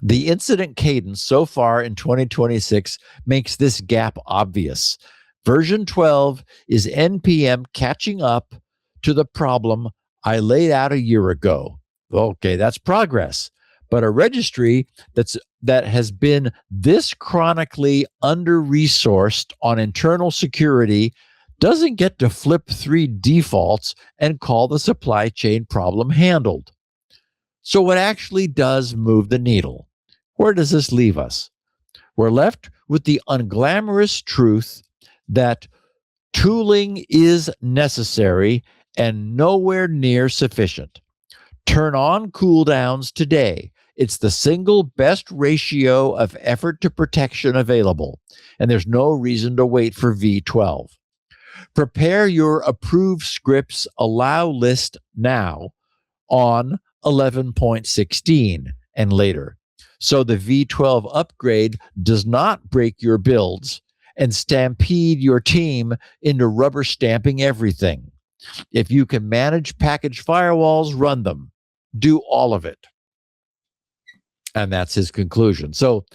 The incident cadence so far in 2026 makes this gap obvious. Version 12 is NPM catching up to the problem I laid out a year ago. Okay, that's progress. But a registry that has been this chronically under-resourced on internal security doesn't get to flip 3 defaults and call the supply chain problem handled. So what actually does move the needle? Where does this leave us? We're left with the unglamorous truth that tooling is necessary and nowhere near sufficient. Turn on cooldowns today. It's the single best ratio of effort to protection available, and there's no reason to wait for V12. Prepare your approved scripts allow list now on 11.16 and later, so the V12 upgrade does not break your builds and stampede your team into rubber stamping everything. If you can manage package firewalls, run them. Do all of it. And that's his conclusion. So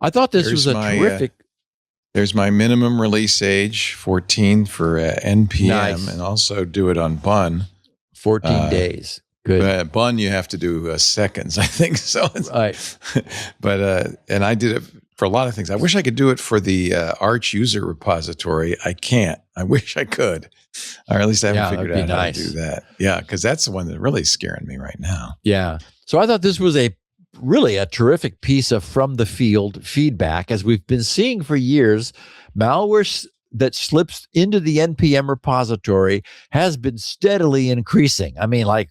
I thought this was a terrific. There's my minimum release age, 14 for NPM, Nice. and also do it on Bun. 14 days. Good. Bun, you have to do seconds, I think. So, Right. But and I did it for a lot of things. I wish I could do it for the Arch User Repository. I can't. I wish I could, or at least I haven't figured out how to do that. Yeah, because that's the one that's really scaring me right now. Yeah. So I thought this was really a terrific piece of from the field feedback. As we've been seeing for years, malware that slips into the NPM repository has been steadily increasing. I mean, like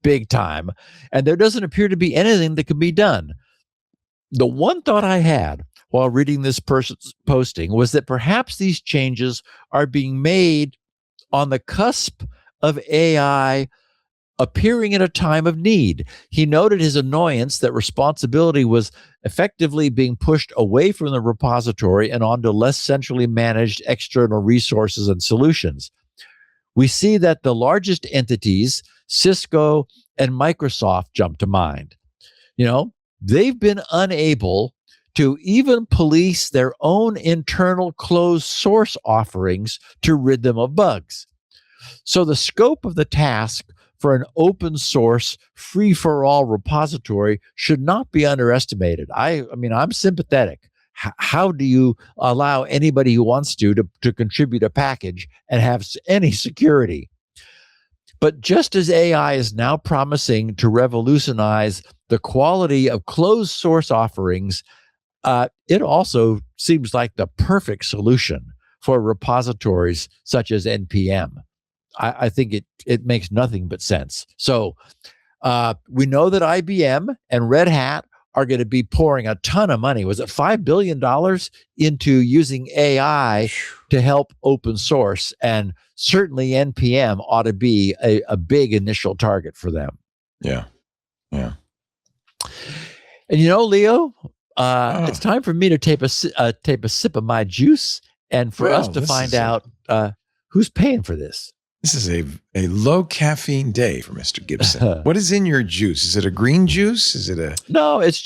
big time. And there doesn't appear to be anything that can be done. The one thought I had while reading this person's posting was that perhaps these changes are being made on the cusp of AI appearing in a time of need. He noted his annoyance that responsibility was effectively being pushed away from the repository and onto less centrally managed external resources and solutions. We see that the largest entities, Cisco and Microsoft, jump to mind. They've been unable to even police their own internal closed source offerings to rid them of bugs. So the scope of the task for an open source, free-for-all repository should not be underestimated. I mean, I'm sympathetic. How do you allow anybody who wants to contribute a package and have any security? But just as AI is now promising to revolutionize the quality of closed source offerings, it also seems like the perfect solution for repositories such as NPM. I think it makes nothing but sense. So we know that IBM and Red Hat are going to be pouring a ton of money. Was it $5 billion into using AI to help open source? And certainly NPM ought to be a big initial target for them. Yeah. And Leo, it's time for me to take a sip of my juice and for us to find out who's paying for this. This is a low caffeine day for Mr. Gibson. What is in your juice? Is it a green juice? Is it a... No, it's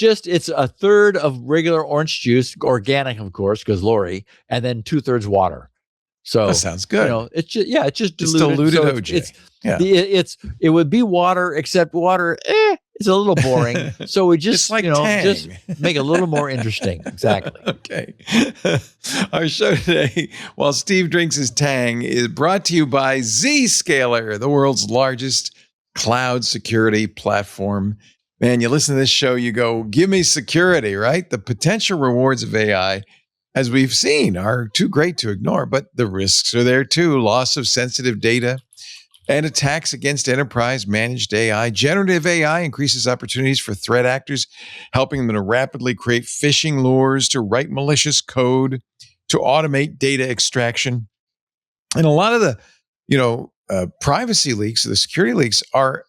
a third of regular orange juice, organic, of course, because Lori, and then 2/3 water. So that sounds good. It's just diluted. It's diluted OJ. It would be water, except water, it's a little boring. So we just, like just make it a little more interesting. Exactly. Okay. Our show today, while Steve drinks his Tang, is brought to you by Zscaler, the world's largest cloud security platform. Man, you listen to this show, you go, give me security, right? The potential rewards of AI, as we've seen, are too great to ignore, but the risks are there too. Loss of sensitive data and attacks against enterprise managed AI. Generative AI increases opportunities for threat actors, helping them to rapidly create phishing lures, to write malicious code, to automate data extraction. And a lot of the, privacy leaks, the security leaks are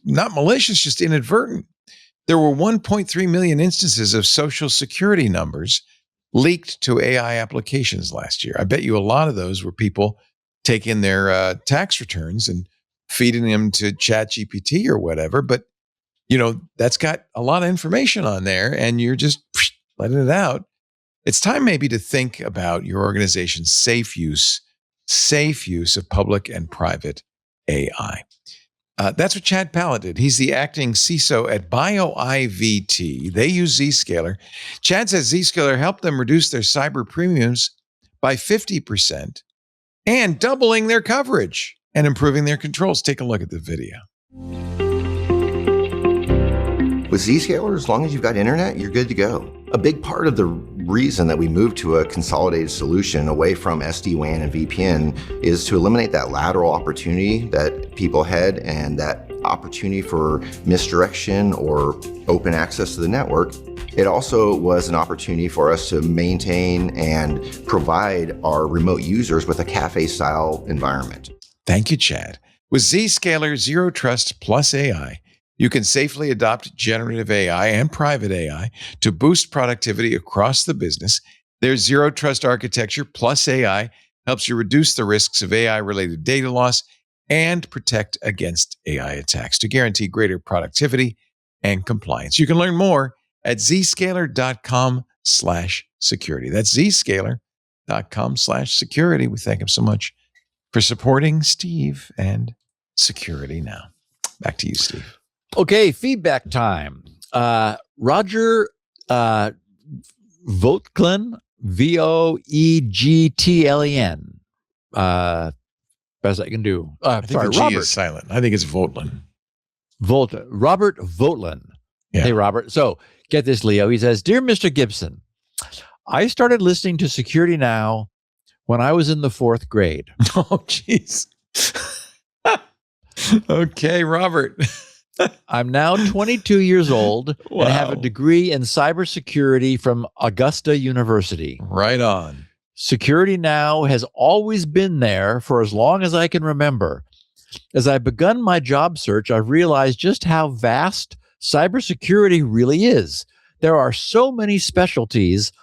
not malicious, just inadvertent. There were 1.3 million instances of social security numbers leaked to AI applications last year. I bet you a lot of those were people taking their tax returns and feeding them to ChatGPT or whatever. But, that's got a lot of information on there and you're just letting it out. It's time maybe to think about your organization's safe use of public and private AI. That's what Chad Pallett did. He's the acting CISO at BioIVT. They use Zscaler. Chad says Zscaler helped them reduce their cyber premiums by 50%. And doubling their coverage and improving their controls. Take a look at the video. With Zscaler, as long as you've got internet, you're good to go. A big part of the reason that we moved to a consolidated solution away from SD-WAN and VPN is to eliminate that lateral opportunity that people had and that opportunity for misdirection or open access to the network. It also was an opportunity for us to maintain and provide our remote users with a cafe-style environment. Thank you, Chad. With Zscaler Zero Trust Plus AI, you can safely adopt generative AI and private AI to boost productivity across the business. Their Zero Trust architecture plus AI helps you reduce the risks of AI-related data loss and protect against AI attacks to guarantee greater productivity and compliance. You can learn more at zscaler.com/security. That's zscaler.com/security. We thank him so much for supporting Steve and Security Now. Back to you, Steve. Okay, feedback time. Roger Voetlin, Voegtlen. Best I can do. I think the G is silent. I think it's Voetlin. Robert Voetlin. Yeah. Hey, Robert. So get this, Leo. He says, Dear Mr. Gibson, I started listening to Security Now when I was in the 4th grade. Oh, jeez. Okay, Robert. I'm now 22 years old and have a Wow. degree in cybersecurity from Augusta University. Right on. Security Now has always been there for as long as I can remember. As I've begun my job search, I've realized just how vast cybersecurity really is. There are so many specialties.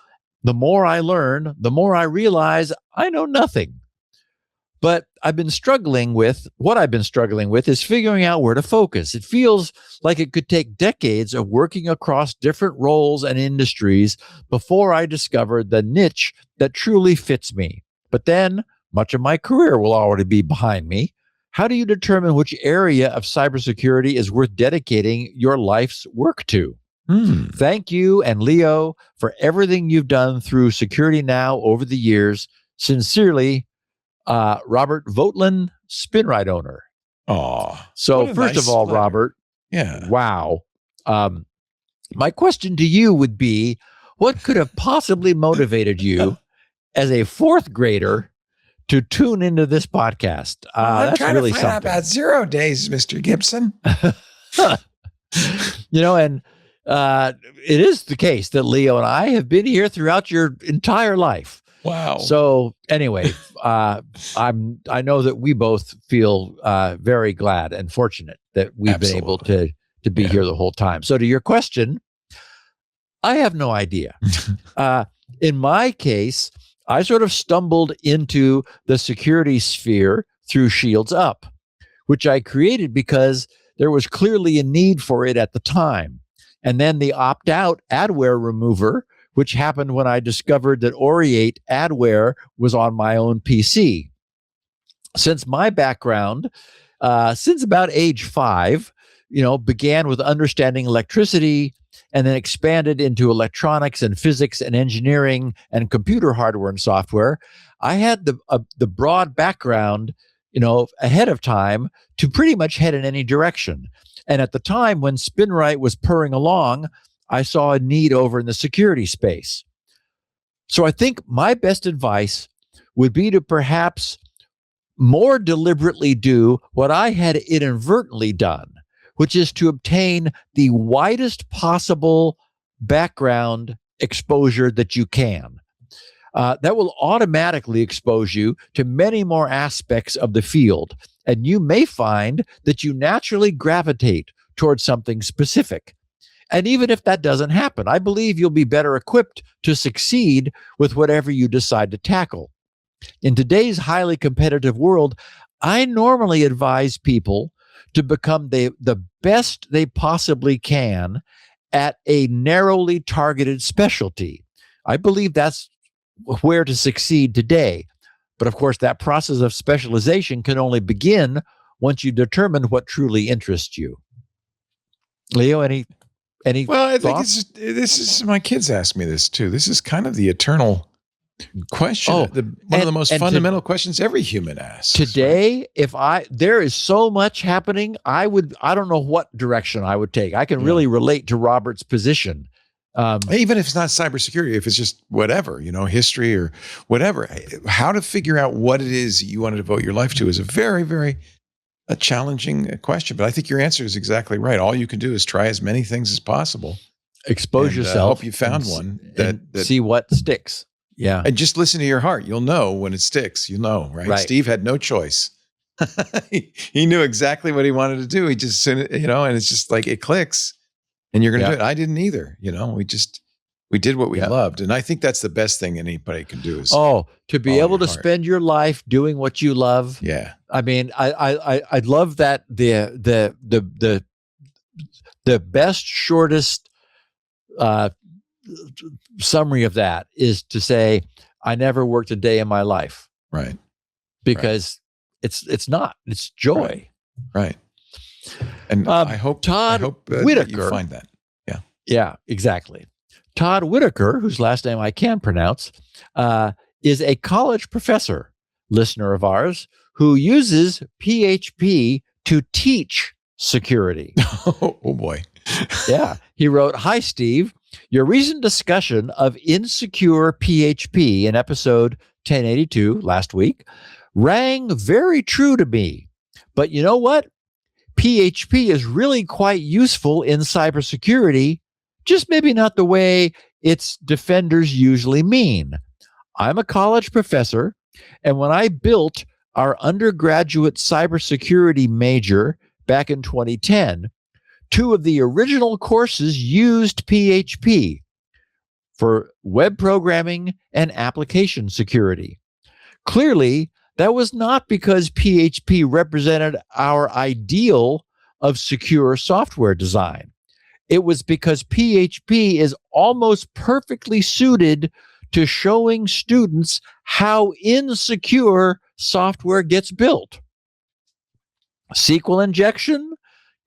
The more I learn, the more I realize I know nothing. But what I've been struggling with is figuring out where to focus. It feels like it could take decades of working across different roles and industries before I discovered the niche that truly fits me. But then much of my career will already be behind me. How do you determine which area of cybersecurity is worth dedicating your life's work to? Thank you and Leo for everything you've done through Security Now over the years. Sincerely, Robert Votlin, Spinrite owner. Oh, So first of all, Robert, yeah. wow. My question to you would be, what could have possibly motivated you as a 4th grader to tune into this podcast? I'm That's trying really to find out something. about 0 days, Mr. Gibson. And it is the case that Leo and I have been here throughout your entire life. Wow. So anyway, I know that we both feel very glad and fortunate that we've been able to be here the whole time. So to your question, I have no idea. In my case, I sort of stumbled into the security sphere through Shields Up, which I created because there was clearly a need for it at the time. And then the opt-out adware remover, which happened when I discovered that Oriate adware was on my own PC. Since my background, since about age 5, began with understanding electricity and then expanded into electronics and physics and engineering and computer hardware and software, I had the broad background, ahead of time to pretty much head in any direction. And at the time when Spinrite was purring along, I saw a need over in the security space. So I think my best advice would be to perhaps more deliberately do what I had inadvertently done, which is to obtain the widest possible background exposure that you can. That will automatically expose you to many more aspects of the field, and you may find that you naturally gravitate towards something specific. And even if that doesn't happen, I believe you'll be better equipped to succeed with whatever you decide to tackle. In today's highly competitive world, I normally advise people to become the best they possibly can at a narrowly targeted specialty. I believe that's where to succeed today. But of course, that process of specialization can only begin once you determine what truly interests you. Leo, any Well, I think thoughts? this is my kids ask me this too. This is kind of the eternal question. One of the most fundamental questions every human asks. Today, there is so much happening, I don't know what direction I would take. I can really relate to Robert's position. Even if it's not cybersecurity, if it's just whatever, history or whatever, how to figure out what it is you want to devote your life to is a very, very challenging question. But I think your answer is exactly right. All you can do is try as many things as possible. Expose yourself. Hope you found one that see what sticks. Yeah. And just listen to your heart. You'll know when it sticks. You'll know, right? Steve had no choice. He knew exactly what he wanted to do. He just, and it's just like it clicks and you're going to do it. I didn't either. We did what we loved. And I think that's the best thing anybody can do is to be able to spend your life doing what you love. Yeah. I mean, I love that the best, shortest summary of that is to say, I never worked a day in my life. Right. Because it's joy. Right. And I hope Whitaker, you find that. Yeah. Yeah, exactly. Todd Whitaker, whose last name I can pronounce, is a college professor, listener of ours, who uses PHP to teach security. Oh boy. Yeah. He wrote, "Hi, Steve. Your recent discussion of insecure PHP in episode 1082 last week rang very true to me. But you know what? PHP is really quite useful in cybersecurity, just maybe not the way its defenders usually mean. I'm a college professor, and when I built our undergraduate cybersecurity major back in 2010, 2 of the original courses used PHP for web programming and application security. Clearly, that was not because PHP represented our ideal of secure software design. It was because PHP is almost perfectly suited to showing students how insecure software gets built. SQL injection,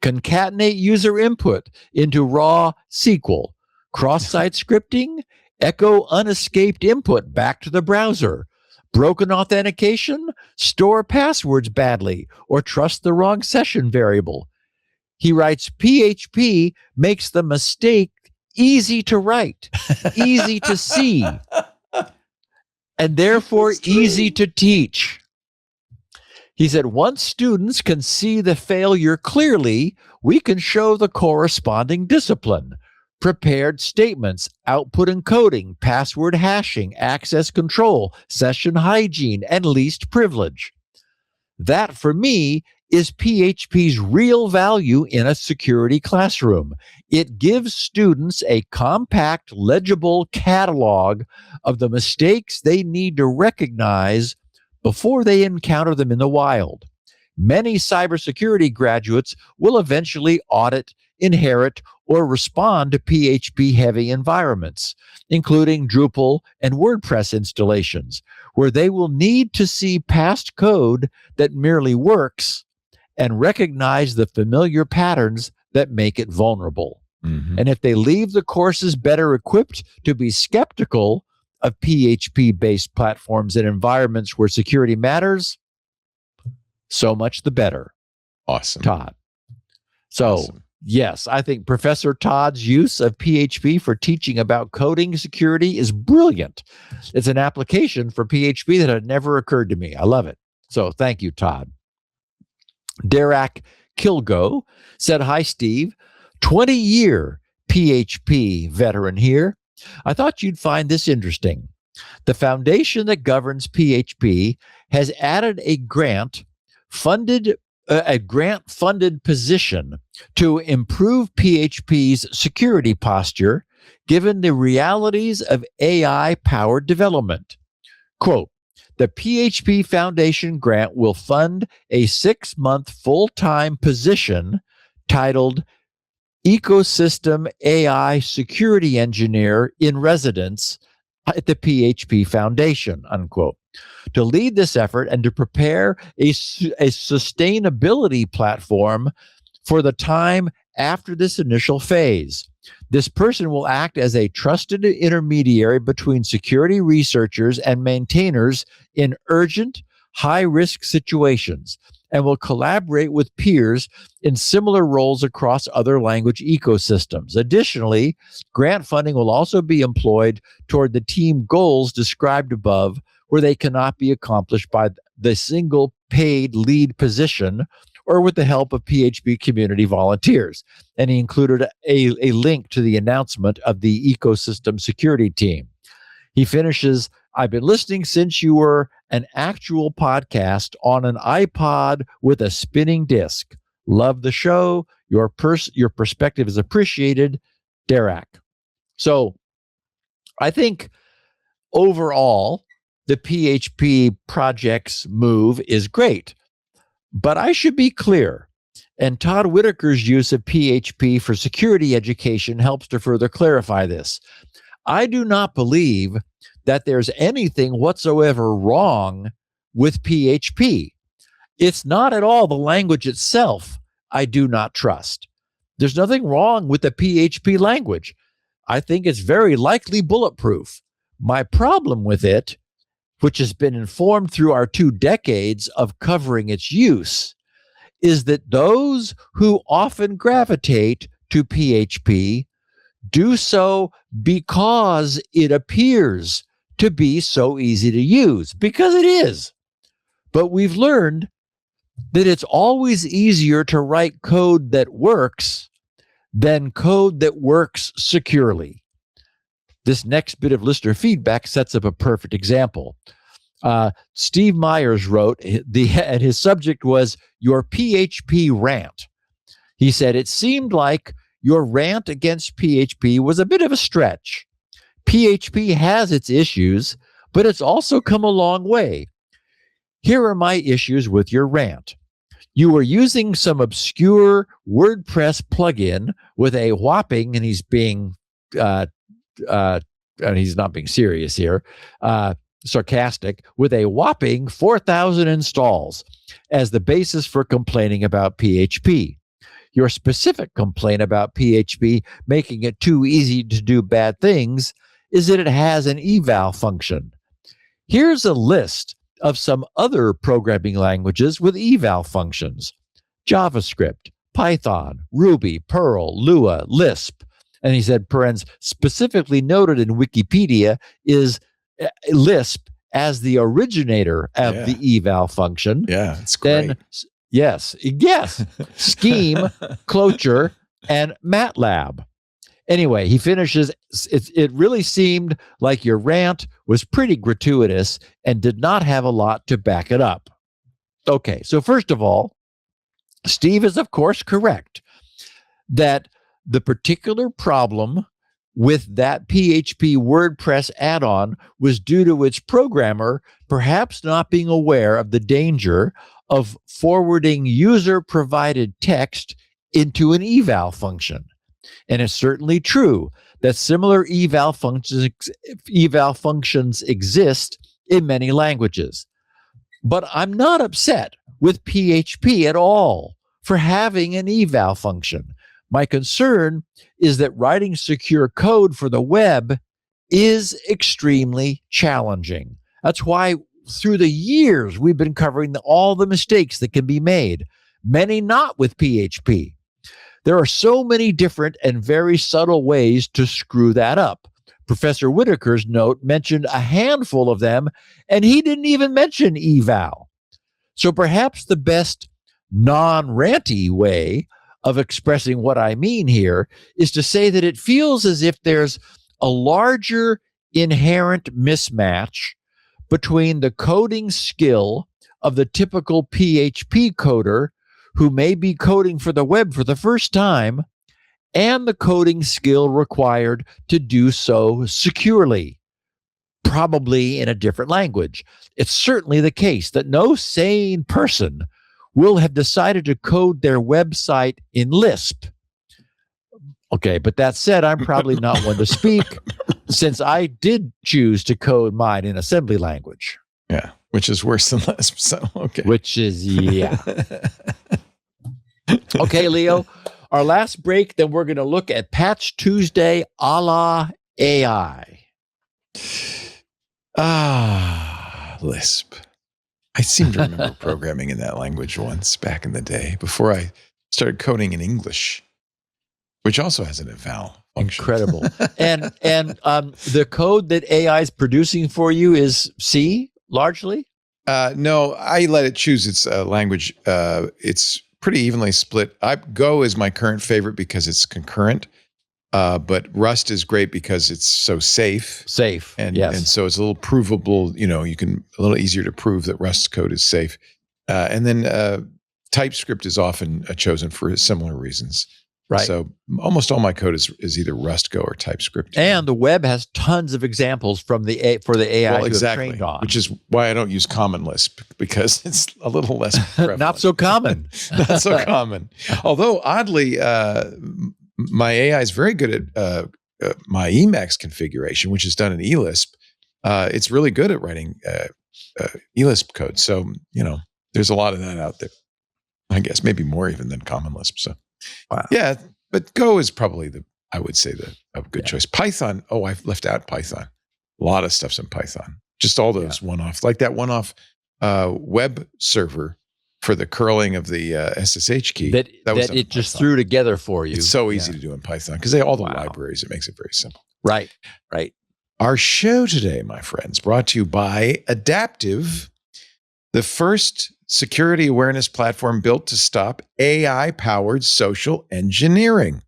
concatenate user input into raw SQL, cross-site scripting, echo unescaped input back to the browser, broken authentication, store passwords badly, or trust the wrong session variable. He writes, PHP makes the mistake easy to write, easy to see, and therefore easy to teach. He said, once students can see the failure clearly, we can show the corresponding discipline. Prepared statements, output encoding, password hashing, access control, session hygiene, and least privilege. That, for me, is PHP's real value in a security classroom. It gives students a compact, legible catalog of the mistakes they need to recognize before they encounter them in the wild. Many cybersecurity graduates will eventually audit, inherit, or respond to PHP-heavy environments, including Drupal and WordPress installations, where they will need to see past code that merely works and recognize the familiar patterns that make it vulnerable. Mm-hmm. And if they leave the courses better equipped to be skeptical of PHP-based platforms and environments where security matters, so much the better. Awesome. Todd. So, Awesome. Yes, I think Professor Todd's use of PHP for teaching about coding security is brilliant. It's an application for PHP that had never occurred to me. I love it. So thank you, Todd. Derek Kilgo said, hi, Steve, 20-year PHP veteran here. I thought you'd find this interesting. The foundation that governs PHP has added a grant-funded position to improve PHP's security posture given the realities of AI-powered development. Quote, the PHP Foundation grant will fund a 6-month full-time position titled Ecosystem AI Security Engineer in Residence at the PHP Foundation, unquote, to lead this effort and to prepare a sustainability platform for the time after this initial phase. This person will act as a trusted intermediary between security researchers and maintainers in urgent, high-risk situations, and will collaborate with peers in similar roles across other language ecosystems. Additionally, grant funding will also be employed toward the team goals described above, where they cannot be accomplished by the single paid lead position or with the help of PHP community volunteers. And he included a link to the announcement of the ecosystem security team. He finishes, I've been listening since you were an actual podcast on an iPod with a spinning disc. Love the show. Your perspective is appreciated, Derek. So I think overall, the PHP project's move is great. But I should be clear, and Todd Whitaker's use of PHP for security education helps to further clarify this. I do not believe that there's anything whatsoever wrong with PHP. It's not at all the language itself I do not trust. There's nothing wrong with the PHP language. I think it's very likely bulletproof. My problem with it, which has been informed through our 2 decades of covering its use, is that those who often gravitate to PHP do so because it appears to be so easy to use, because it is. But we've learned that it's always easier to write code that works than code that works securely. This next bit of listener feedback sets up a perfect example. Steve Myers wrote, and his subject was your PHP rant. He said, it seemed like your rant against PHP was a bit of a stretch. PHP has its issues, but it's also come a long way. Here are my issues with your rant. You were using some obscure WordPress plugin with a whopping, and he's being, and he's not being serious here, sarcastic, with a whopping 4,000 installs as the basis for complaining about PHP. Your specific complaint about PHP making it too easy to do bad things is that it has an eval function. Here's a list of some other programming languages with eval functions: JavaScript, Python, Ruby, Perl, Lua, Lisp. And he said, parens, specifically noted in Wikipedia is Lisp as the originator of the eval function. Yeah, it's great. Then, yes, Scheme, Clojure, and MATLAB. Anyway, he finishes, it really seemed like your rant was pretty gratuitous and did not have a lot to back it up. Okay, so first of all, Steve is of course correct that the particular problem with that PHP WordPress add-on was due to its programmer perhaps not being aware of the danger of forwarding user-provided text into an eval function. And it's certainly true that similar eval functions exist in many languages. But I'm not upset with PHP at all for having an eval function. My concern is that writing secure code for the web is extremely challenging. That's why through the years we've been covering all the mistakes that can be made, many not with PHP. There are so many different and very subtle ways to screw that up. Professor Whitaker's note mentioned a handful of them, and he didn't even mention eval. So perhaps the best non-ranty way of expressing what I mean here is to say that it feels as if there's a larger inherent mismatch between the coding skill of the typical PHP coder who may be coding for the web for the first time and the coding skill required to do so securely, probably in a different language. It's certainly the case that no sane person will have decided to code their website in Lisp. Okay, but that said, I'm probably not one to speak since I did choose to code mine in assembly language. Yeah, which is worse than Lisp. So, okay. Which is, yeah. Okay, Leo, our last break, then we're going to look at Patch Tuesday a la AI. Lisp. I seem to remember programming in that language once back in the day before I started coding in English, which also has an eval function. Incredible. and the code that AI is producing for you is C, largely? No, I let it choose its language. It's pretty evenly split. Go is my current favorite because it's concurrent, but Rust is great because it's so safe. And so it's a little provable. You know, a little easier to prove that Rust code is safe. And then TypeScript is often chosen for similar reasons. Right. So almost all my code is either Rust, Go, or TypeScript. And the web has tons of examples for the AI to have trained on. Which is why I don't use Common Lisp, because it's a little less prevalent. Not so common. Not so common. Although oddly, my AI is very good at my Emacs configuration, which is done in eLisp. It's really good at writing eLisp code. So, there's a lot of that out there. I guess maybe more even than Common Lisp. So. Wow. Yeah, but Go is probably a good choice. Python, I've left out Python. A lot of stuff's in Python. Just all those one-off, like that one-off web server for the curling of the SSH key. That it just threw together for you. It's so easy to do in Python because all the libraries, it makes it very simple. Right. Our show today, my friends, brought to you by Adaptive, the first security awareness platform built to stop AI-powered social engineering.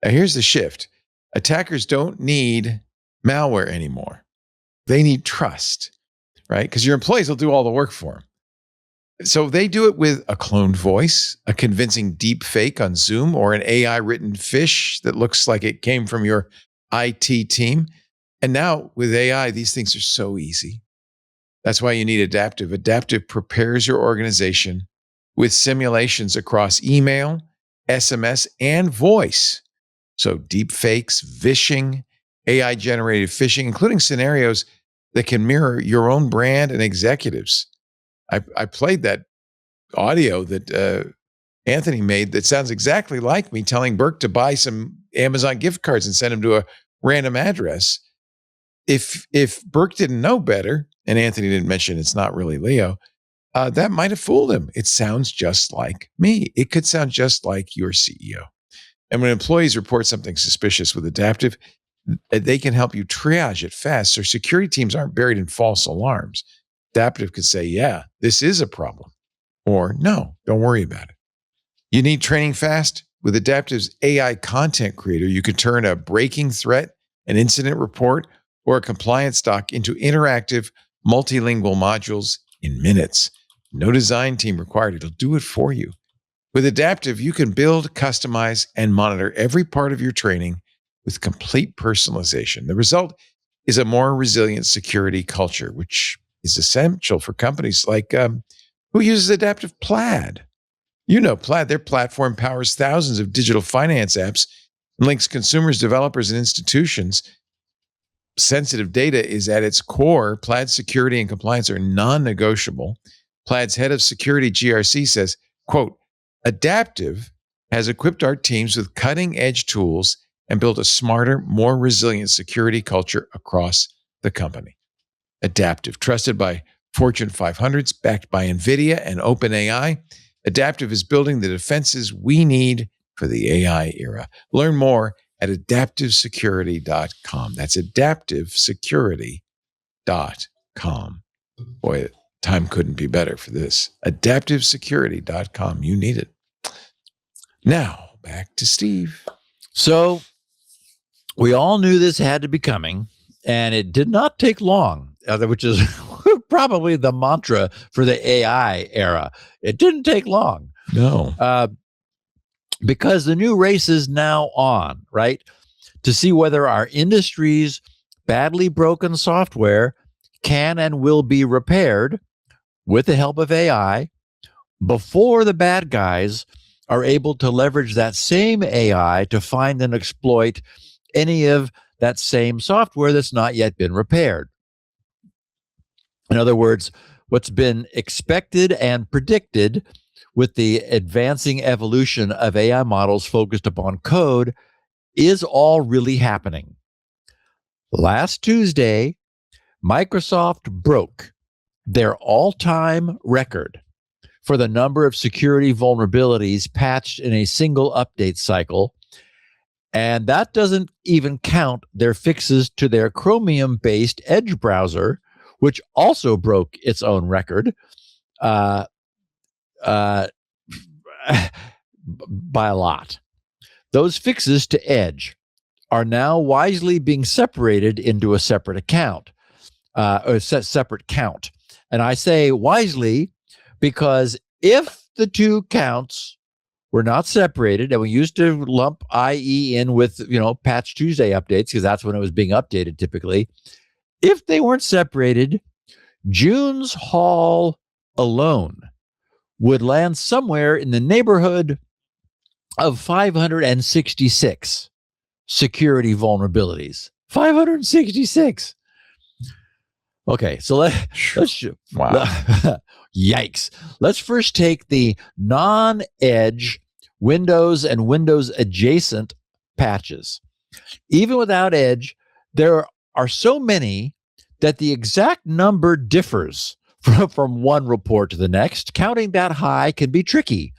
Now, here's the shift. Attackers don't need malware anymore. They need trust, right? Because your employees will do all the work for them. So they do it with a cloned voice, a convincing deep fake on Zoom, or an AI-written phish that looks like it came from your IT team. And now with AI, these things are so easy. That's why you need Adaptive. Adaptive prepares your organization with simulations across email, SMS, and voice. So deep fakes, vishing, AI-generated phishing, including scenarios that can mirror your own brand and executives. I played that audio that Anthony made that sounds exactly like me telling Burke to buy some Amazon gift cards and send him to a random address. If Burke didn't know better, and Anthony didn't mention it's not really Leo, that might have fooled him. It sounds just like me. It could sound just like your CEO. And when employees report something suspicious with Adaptive, they can help you triage it fast so security teams aren't buried in false alarms. Adaptive could say, yeah, this is a problem. Or no, don't worry about it. You need training fast? With Adaptive's AI content creator, you can turn a breaking threat, an incident report, or a compliance doc into interactive multilingual modules in minutes. No design team required. It'll do it for you. With Adaptive, you can build, customize, and monitor every part of your training with complete personalization. The result is a more resilient security culture, which is essential for companies like who uses Adaptive Plaid. You know Plaid. Their platform powers thousands of digital finance apps and links consumers, developers, and institutions. Sensitive data is at its core. Plaid's security and compliance are non-negotiable. Plaid's head of security, GRC, says, quote, Adaptive has equipped our teams with cutting-edge tools and built a smarter, more resilient security culture across the company. Adaptive, trusted by Fortune 500s, backed by NVIDIA and OpenAI, Adaptive is building the defenses we need for the AI era. Learn more at adaptivesecurity.com. That's adaptivesecurity.com. Boy, time couldn't be better for this. Adaptivesecurity.com. You need it. Now, back to Steve. So we all knew this had to be coming, and it did not take long, which is probably the mantra for the AI era. It didn't take long. No. Because the new race is now on, right? To see whether our industry's badly broken software can and will be repaired with the help of AI before the bad guys are able to leverage that same AI to find and exploit any of that same software that's not yet been repaired. In other words, what's been expected and predicted with the advancing evolution of AI models focused upon code is all really happening. Last Tuesday, Microsoft broke their all-time record for the number of security vulnerabilities patched in a single update cycle. And that doesn't even count their fixes to their Chromium-based Edge browser, which also broke its own record by a lot. Those fixes to Edge are now wisely being separated into a separate account, or separate count. And I say wisely because if the two counts were not separated, and we used to lump IE in with, Patch Tuesday updates, because that's when it was being updated typically. If they weren't separated, June's haul alone would land somewhere in the neighborhood of 566 security vulnerabilities. 566. Okay, so let's Wow. Yikes. Let's first take the non-Edge Windows and Windows adjacent patches. Even without Edge, there are so many that the exact number differs from one report to the next. Counting that high can be tricky,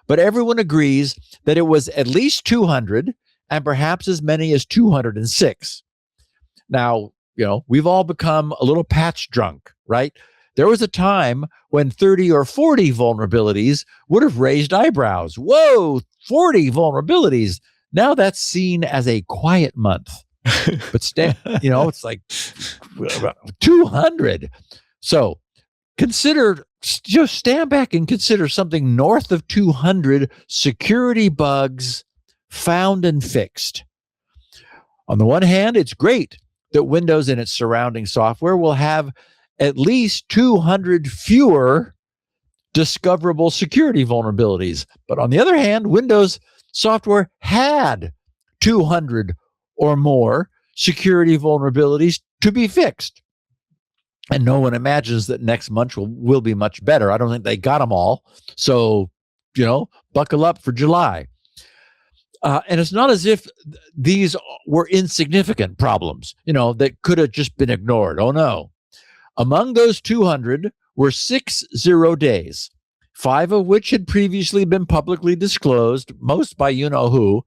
but everyone agrees that it was at least 200 and perhaps as many as 206. Now, we've all become a little patch drunk, right? There was a time when 30 or 40 vulnerabilities would have raised eyebrows. Whoa, 40 vulnerabilities. Now that's seen as a quiet month. But it's like 200. So just stand back and consider something north of 200 security bugs found and fixed. On the one hand, it's great that Windows and its surrounding software will have at least 200 fewer discoverable security vulnerabilities. But on the other hand, Windows software had 200 or more security vulnerabilities to be fixed. And no one imagines that next month will be much better. I don't think they got them all. So, buckle up for July. And it's not as if these were insignificant problems, that could have just been ignored. Oh, no. Among those 200 were 6 0 days, 5 of which had previously been publicly disclosed, most by you-know-who,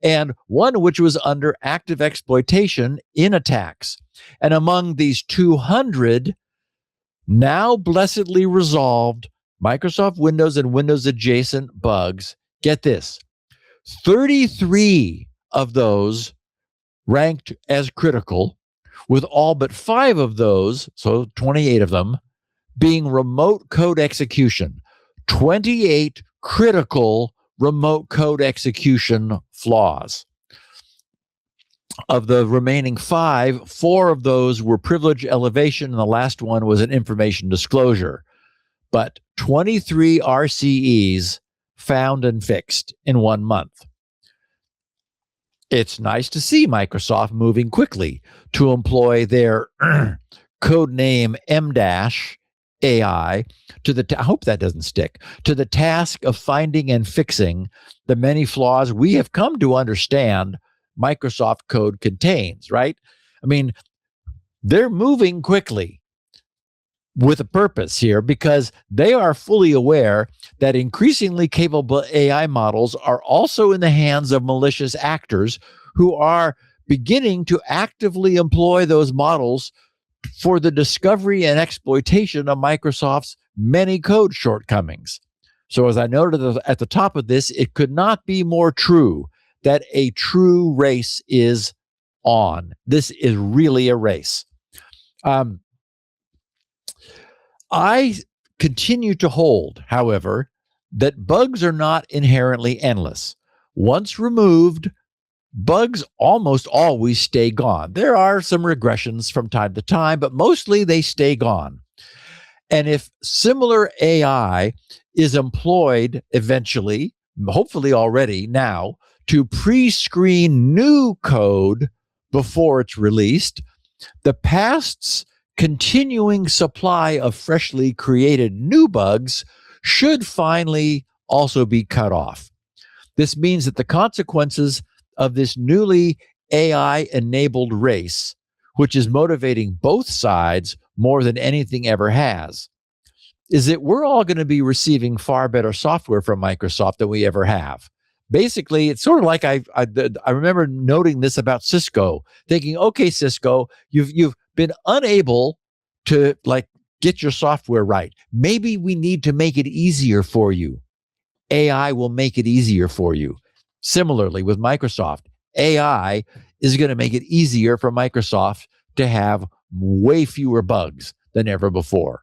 and 1 which was under active exploitation in attacks. And among these 200 now blessedly resolved Microsoft Windows and Windows adjacent bugs, get this, 33 of those ranked as critical, with all but 5 of those, so 28 of them, being remote code execution. 28 critical remote code execution flaws. Of the remaining 5, 4 of those were privilege elevation, and the last one was an information disclosure. But 23 RCEs found and fixed in 1 month. It's nice to see Microsoft moving quickly to employ their codename M-AI I hope that doesn't stick, to the task of finding and fixing the many flaws we have come to understand Microsoft code contains, right? I mean, they're moving quickly with a purpose here because they are fully aware that increasingly capable AI models are also in the hands of malicious actors who are beginning to actively employ those models for the discovery and exploitation of Microsoft's many code shortcomings. So as I noted at the top of this, it could not be more true that a true race is on. This is really a race. I continue to hold, however, that bugs are not inherently endless. Once removed, bugs almost always stay gone. There are some regressions from time to time, but mostly they stay gone. And if similar AI is employed eventually, hopefully already now, to pre-screen new code before it's released, the past's continuing supply of freshly created new bugs should finally also be cut off. This means that the consequences of this newly AI-enabled race, which is motivating both sides more than anything ever has, is that we're all going to be receiving far better software from Microsoft than we ever have. Basically, it's sort of like I remember noting this about Cisco, thinking, okay, Cisco, you've been unable to get your software right. Maybe we need to make it easier for you. AI will make it easier for you. Similarly, with Microsoft, AI is going to make it easier for Microsoft to have way fewer bugs than ever before.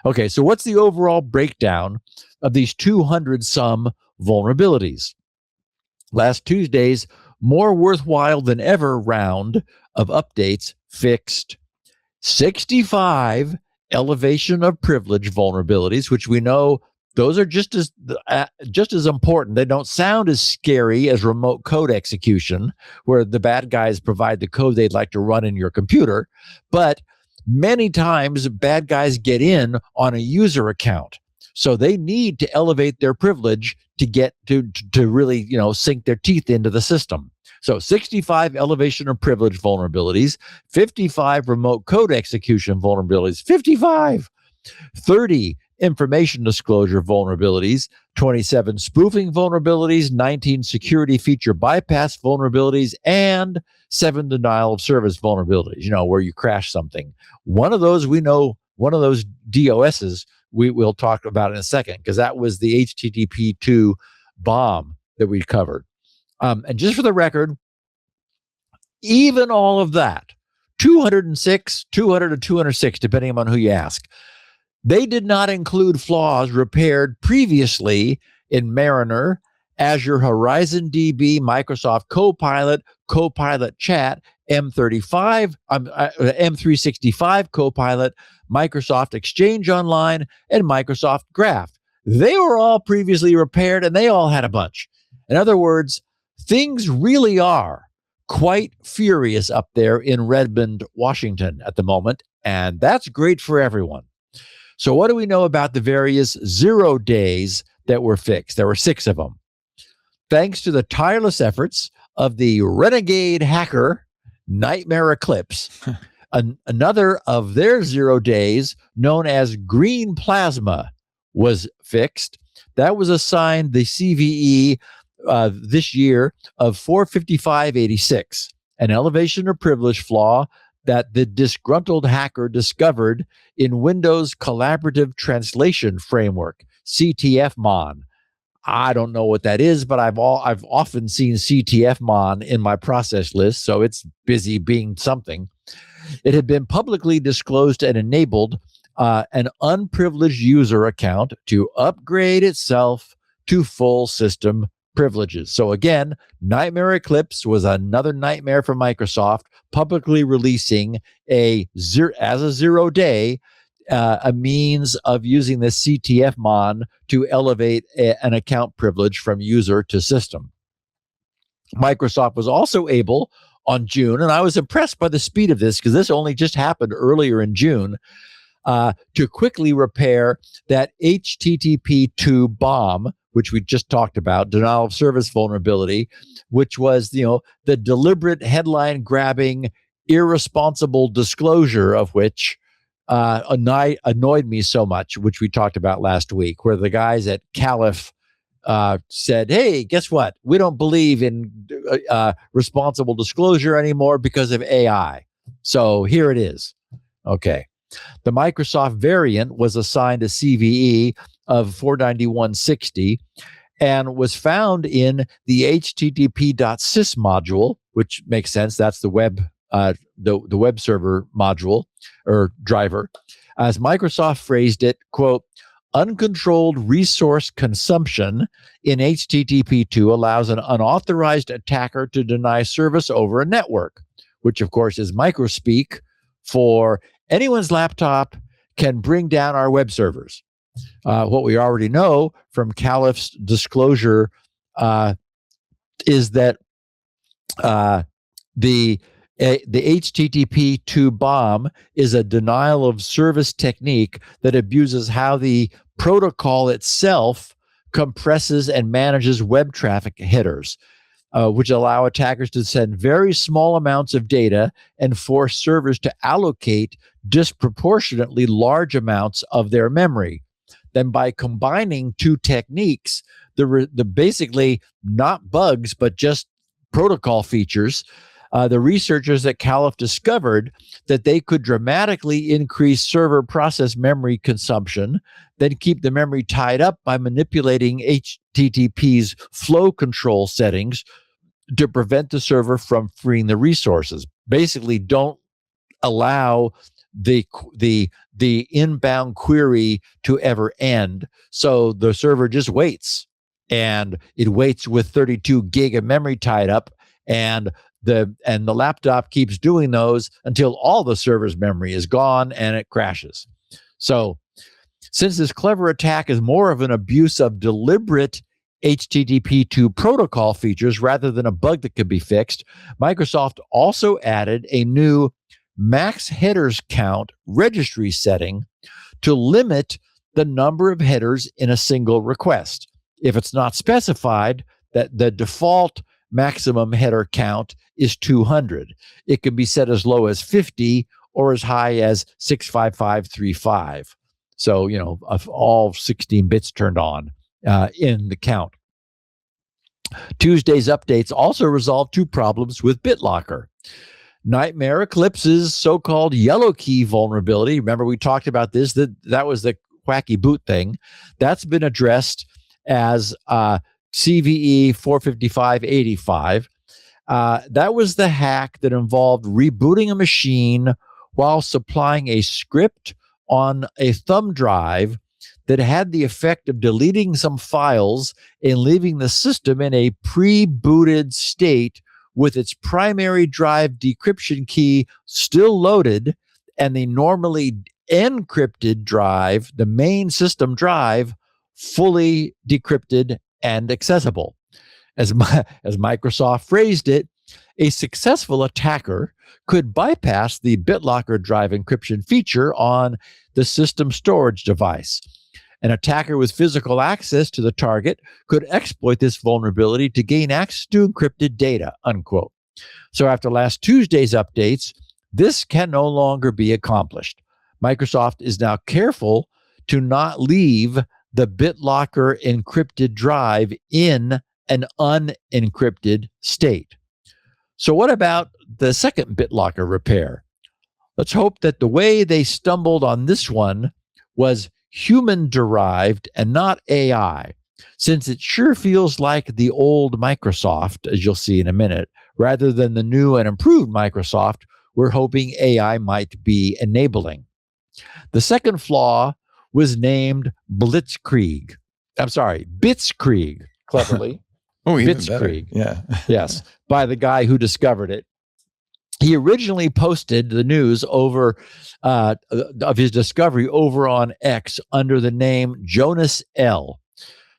Okay, so what's the overall breakdown of these 200-some vulnerabilities? Last Tuesday's more worthwhile than ever round of updates fixed 65 elevation of privilege vulnerabilities, which we know those are just as important. They don't sound as scary as remote code execution, where the bad guys provide the code they'd like to run in your computer. But many times, bad guys get in on a user account. So they need to elevate their privilege to get to really, sink their teeth into the system. So 65 elevation of privilege vulnerabilities, 55 remote code execution vulnerabilities, 55, 30 information disclosure vulnerabilities, 27 spoofing vulnerabilities, 19 security feature bypass vulnerabilities, and 7 denial of service vulnerabilities, where you crash something. One of those we know, one of those DOSs we'll talk about in a second, because that was the HTTP2 bomb that we covered. And just for the record, even all of that, 206, 200 to 206, depending on who you ask, they did not include flaws repaired previously in Mariner, Azure Horizon DB, Microsoft Copilot, Copilot Chat, M365 Copilot, Microsoft Exchange Online, and Microsoft Graph. They were all previously repaired, and they all had a bunch. In other words, things really are quite furious up there in Redmond, Washington at the moment, and that's great for everyone. So what do we know about the various 0 days that were fixed? There were 6 of them. Thanks to the tireless efforts of the renegade hacker, Nightmare Eclipse, another of their 0 days, known as Green Plasma, was fixed. That was assigned the CVE this year of 45586, an elevation of privilege flaw that the disgruntled hacker discovered in Windows Collaborative Translation Framework, CTF-MON. I don't know what that is, but I've often seen CTF-MON in my process list, so it's busy being something. It had been publicly disclosed and enabled an unprivileged user account to upgrade itself to full system privileges. So again, Nightmare Eclipse was another nightmare for Microsoft, publicly releasing as a 0 day, a means of using the CTF-MON to elevate an account privilege from user to system. Microsoft was also able on June, and I was impressed by the speed of this because this only just happened earlier in June, to quickly repair that HTTP2 bomb, which we just talked about, denial of service vulnerability, which was, the deliberate headline grabbing, irresponsible disclosure of which annoyed me so much, which we talked about last week, where the guys at Caliph said, hey, guess what? We don't believe in responsible disclosure anymore because of AI. So here it is. Okay. The Microsoft variant was assigned a CVE of 49160 and was found in the http.sys module, which makes sense. That's the web server module or driver. As Microsoft phrased it, quote, uncontrolled resource consumption in HTTP2 allows an unauthorized attacker to deny service over a network, which of course is microspeak for anyone's laptop can bring down our web servers. What we already know from Caliph's disclosure is that the HTTP2 bomb is a denial of service technique that abuses how the protocol itself compresses and manages web traffic headers, which allow attackers to send very small amounts of data and force servers to allocate disproportionately large amounts of their memory. Then by combining two techniques, the basically not bugs, but just protocol features, the researchers at Caliph discovered that they could dramatically increase server process memory consumption, then keep the memory tied up by manipulating HTTP's flow control settings to prevent the server from freeing the resources. Basically, don't allow the inbound query to ever end. So the server just waits, and it waits with 32 gig of memory tied up, and the laptop keeps doing those until all the server's memory is gone and it crashes. So since this clever attack is more of an abuse of deliberate HTTP2 protocol features rather than a bug that could be fixed, Microsoft also added a new max headers count registry setting to limit the number of headers in a single request. If it's not specified, that the default maximum header count is 200. It can be set as low as 50 or as high as 65535. So, of all 16 bits turned on in the count. Tuesday's updates also resolved two problems with BitLocker. Nightmare Eclipse's so-called yellow key vulnerability. Remember, we talked about this, that was the wacky boot thing. That's been addressed as CVE 45585. That was the hack that involved rebooting a machine while supplying a script on a thumb drive that had the effect of deleting some files and leaving the system in a pre-booted state with its primary drive decryption key still loaded and the normally encrypted drive, the main system drive, fully decrypted and accessible. As Microsoft phrased it, a successful attacker could bypass the BitLocker drive encryption feature on the system storage device. An attacker with physical access to the target could exploit this vulnerability to gain access to encrypted data, unquote. So after last Tuesday's updates, this can no longer be accomplished. Microsoft is now careful to not leave the BitLocker encrypted drive in an unencrypted state. So what about the second BitLocker repair? Let's hope that the way they stumbled on this one was human-derived and not AI, since it sure feels like the old Microsoft, as you'll see in a minute, rather than the new and improved Microsoft we're hoping AI might be enabling. The second flaw was named Blitzkrieg. Bitskrieg, cleverly. Oh, even better. Blitzkrieg. Yeah. Yes, by the guy who discovered it. He originally posted the news of his discovery over on X under the name Jonas L.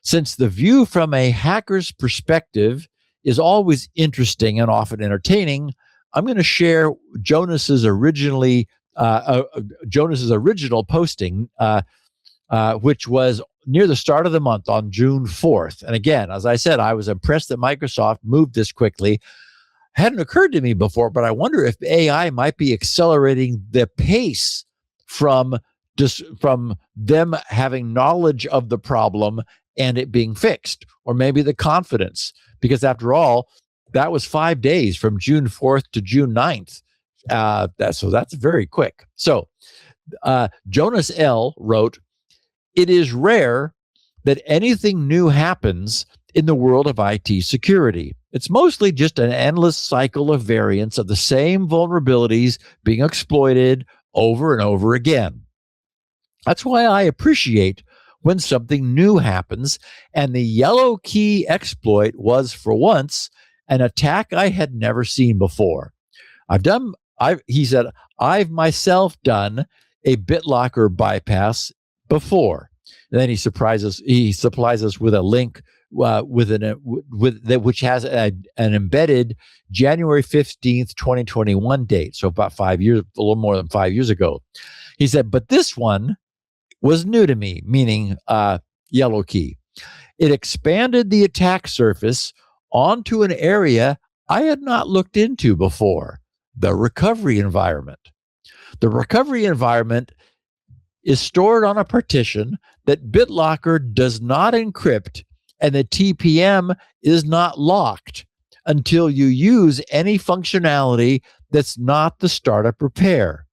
Since the view from a hacker's perspective is always interesting and often entertaining, I'm going to share Jonas's original posting, which was near the start of the month on June 4th. And again, as I said, I was impressed that Microsoft moved this quickly. Hadn't occurred to me before, but I wonder if AI might be accelerating the pace from them having knowledge of the problem and it being fixed, or maybe the confidence, because after all, that was 5 days from June 4th to June 9th. So that's very quick. So Jonas L. wrote, "It is rare that anything new happens in the world of IT security. It's mostly just an endless cycle of variants of the same vulnerabilities being exploited over and over again. That's why I appreciate when something new happens, and the yellow key exploit was, for once, an attack I had never seen before. He said, I've myself done a BitLocker bypass before." And then he supplies us with a link which has an embedded January 15th, 2021 date. So about 5 years, a little more than 5 years ago. He said, but this one was new to me, meaning yellow key. It expanded the attack surface onto an area I had not looked into before, the recovery environment. The recovery environment is stored on a partition that BitLocker does not encrypt, and the TPM is not locked until you use any functionality that's not the startup repair.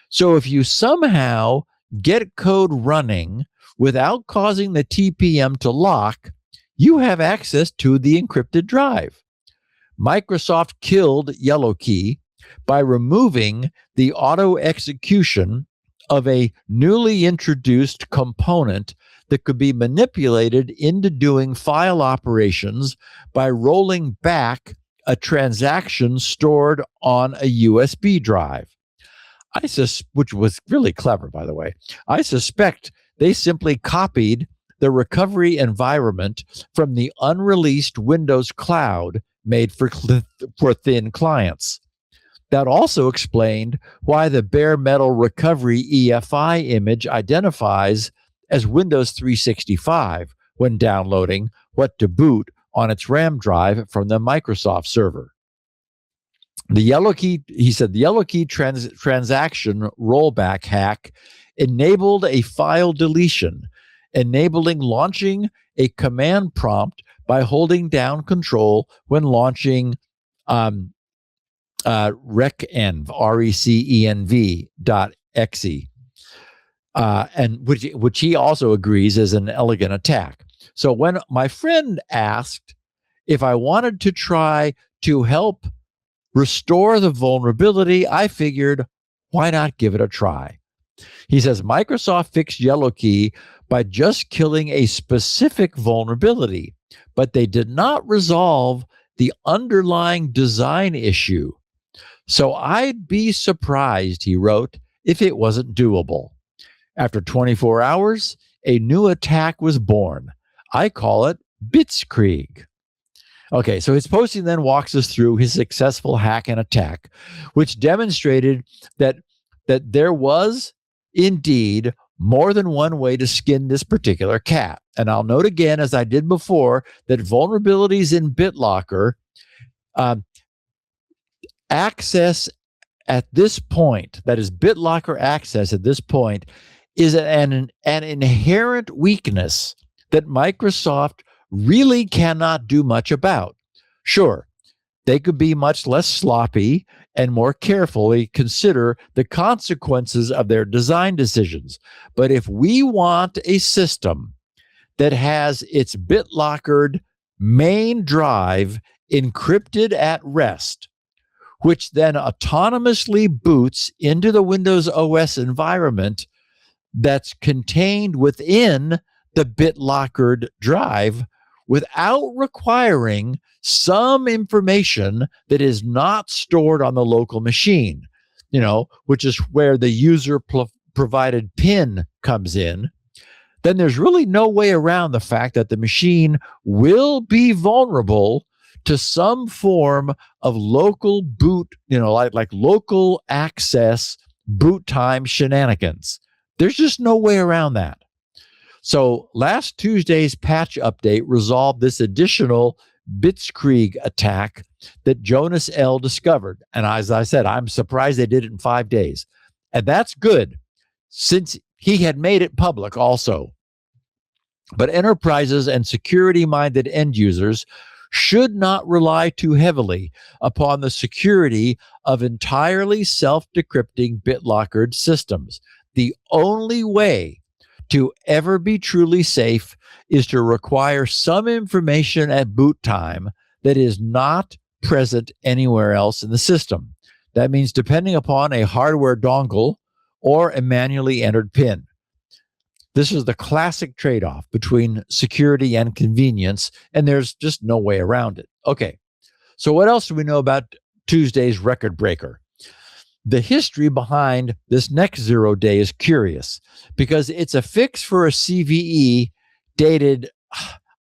So if you somehow get code running without causing the TPM to lock, you have access to the encrypted drive. Microsoft killed Yellow Key by removing the auto execution of a newly introduced component that could be manipulated into doing file operations by rolling back a transaction stored on a USB drive. Which was really clever, by the way. I suspect they simply copied the recovery environment from the unreleased Windows Cloud made for thin clients. That also explained why the bare metal recovery EFI image identifies as Windows 365 when downloading what to boot on its RAM drive from the Microsoft server. The Yellow Key, he said, the Yellow Key transaction rollback hack enabled a file deletion, enabling launching a command prompt by holding down control when launching recenv, recenv.exe, and which he also agrees is an elegant attack. So when my friend asked if I wanted to try to help restore the vulnerability, I figured, why not give it a try? He says Microsoft fixed Yellow Key by just killing a specific vulnerability, but they did not resolve the underlying design issue. So I'd be surprised, he wrote, if it wasn't doable. After 24 hours, a new attack was born. I call it Blitzkrieg. Okay, so his posting then walks us through his successful hack and attack, which demonstrated that there was indeed more than one way to skin this particular cat. And I'll note again, as I did before, that vulnerabilities in BitLocker access at this point, that is BitLocker access at this point, is an inherent weakness that Microsoft really cannot do much about. Sure, they could be much less sloppy and more carefully consider the consequences of their design decisions. But if we want a system that has its BitLockered main drive encrypted at rest, which then autonomously boots into the Windows OS environment that's contained within the BitLockered drive without requiring some information that is not stored on the local machine, which is where the user provided PIN comes in, then there's really no way around the fact that the machine will be vulnerable to some form of local boot, like local access boot time shenanigans. There's just no way around that. So last Tuesday's patch update resolved this additional Blitzkrieg attack that Jonas L. discovered. And as I said, I'm surprised they did it in 5 days. And that's good, since he had made it public also. But enterprises and security-minded end users should not rely too heavily upon the security of entirely self-decrypting BitLockered systems. The only way to ever be truly safe is to require some information at boot time that is not present anywhere else in the system. That means depending upon a hardware dongle or a manually entered PIN. This is the classic trade-off between security and convenience, and there's just no way around it. Okay, so what else do we know about Tuesday's record breaker? The history behind this next 0 day is curious because it's a fix for a CVE dated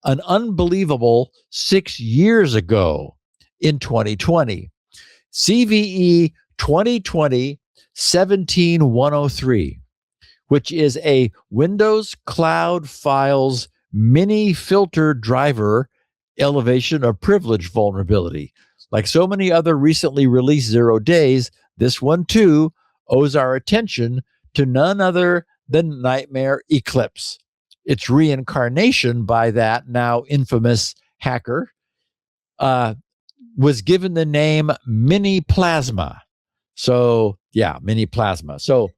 an unbelievable 6 years ago in 2020. CVE 2020-17103, which is a Windows Cloud Files mini filter driver elevation of privilege vulnerability. Like so many other recently released 0 days, this one too owes our attention to none other than Nightmare Eclipse. Its reincarnation by that now infamous hacker was given the name Mini Plasma. So yeah, Mini Plasma. So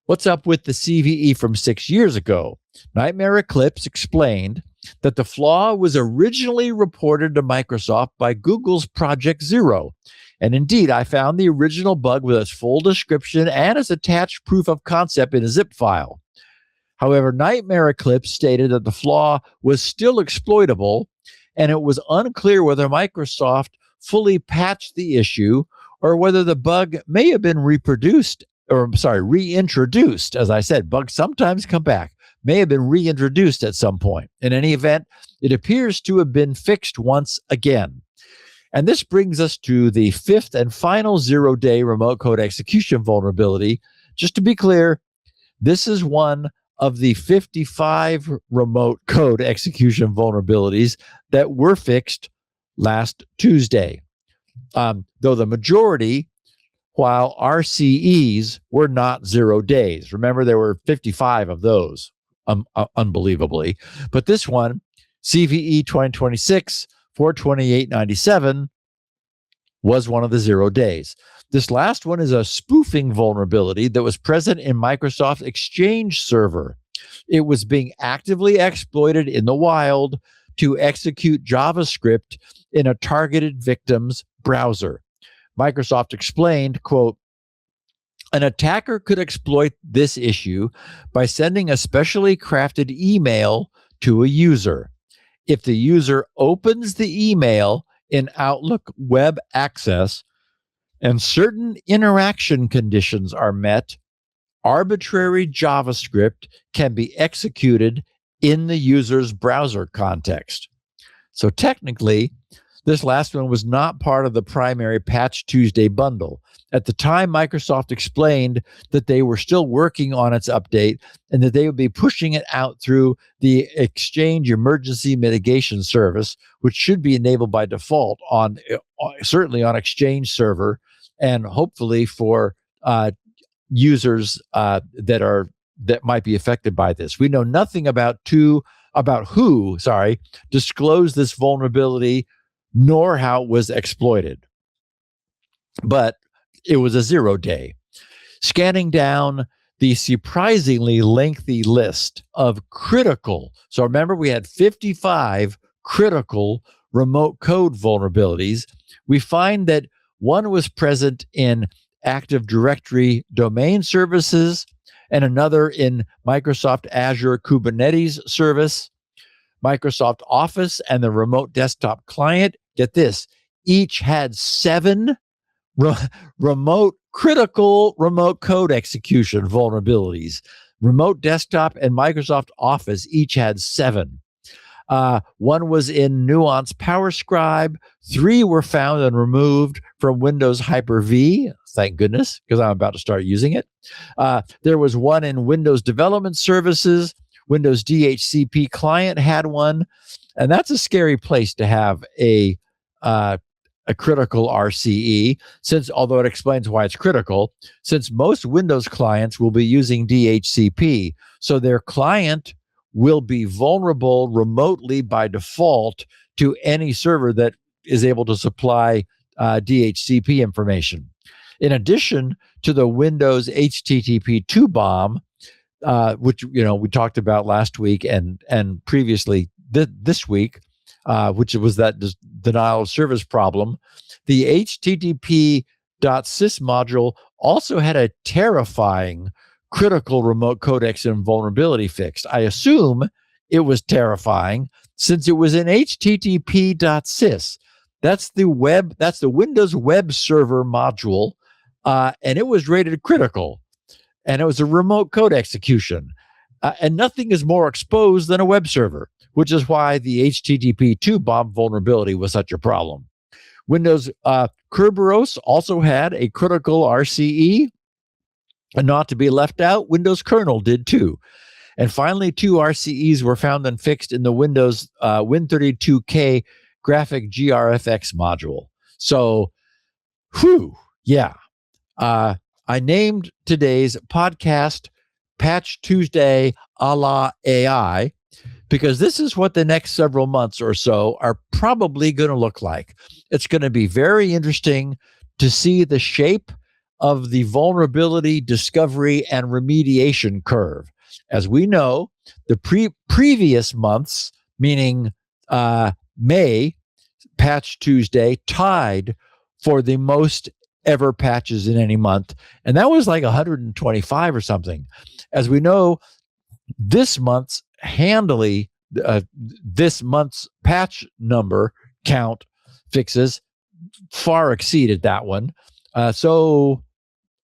what's up with the CVE from 6 years ago? Nightmare Eclipse explained that the flaw was originally reported to Microsoft by Google's Project Zero. And indeed, I found the original bug with its full description and its attached proof of concept in a zip file. However, Nightmare Eclipse stated that the flaw was still exploitable, and it was unclear whether Microsoft fully patched the issue or whether the bug may have been reintroduced. As I said, bugs sometimes come back, may have been reintroduced at some point. In any event, it appears to have been fixed once again. And this brings us to the fifth and final 0 day remote code execution vulnerability. Just to be clear, this is one of the 55 remote code execution vulnerabilities that were fixed last Tuesday. Though the majority while RCEs were not 0 days. Remember, there were 55 of those, unbelievably. But this one, CVE 2026 42897, was one of the 0 days. This last one is a spoofing vulnerability that was present in Microsoft Exchange Server. It was being actively exploited in the wild to execute JavaScript in a targeted victim's browser. Microsoft explained, quote, an attacker could exploit this issue by sending a specially crafted email to a user. If the user opens the email in Outlook Web Access and certain interaction conditions are met, arbitrary JavaScript can be executed in the user's browser context. So technically, this last one was not part of the primary Patch Tuesday bundle. At the time, Microsoft explained that they were still working on its update and that they would be pushing it out through the Exchange Emergency Mitigation Service, which should be enabled by default on certainly on Exchange Server, and hopefully for users that might be affected by this. We know nothing about who disclosed this vulnerability, nor how it was exploited. But it was a 0 day. Scanning down the surprisingly lengthy list of critical, so remember we had 55 critical remote code vulnerabilities, we find that one was present in Active Directory domain services and another in Microsoft Azure Kubernetes service, Microsoft Office and the remote desktop client. Get this, each had 7 critical remote code execution vulnerabilities. Remote desktop and Microsoft Office each had 7. One was in Nuance PowerScribe. 3 were found and removed from Windows Hyper-V. Thank goodness, because I'm about to start using it. There was one in Windows Development Services. Windows DHCP client had one. And that's a scary place to have a critical RCE, since, although it explains why it's critical, since most Windows clients will be using DHCP. So their client will be vulnerable remotely by default to any server that is able to supply DHCP information. In addition to the Windows HTTP2 bomb, which we talked about last week and previously this week, which was that denial of service problem, the HTTP.sys module also had a terrifying critical remote codecs and vulnerability fixed. I assume it was terrifying since it was in HTTP.sys. That's the Windows web server module, and it was rated critical, and it was a remote code execution. And nothing is more exposed than a web server, which is why the HTTP2 bomb vulnerability was such a problem. Windows Kerberos also had a critical RCE, and not to be left out, Windows kernel did too. And finally, 2 RCEs were found and fixed in the Windows Win32K graphic GRFX module. So, I named today's podcast Patch Tuesday a la AI, because this is what the next several months or so are probably going to look like. It's going to be very interesting to see the shape of the vulnerability discovery and remediation curve. As we know, the previous months, meaning May, Patch Tuesday tied for the most ever patches in any month. And that was like 125 or something. As we know, this month's this month's patch number count fixes far exceeded that one. So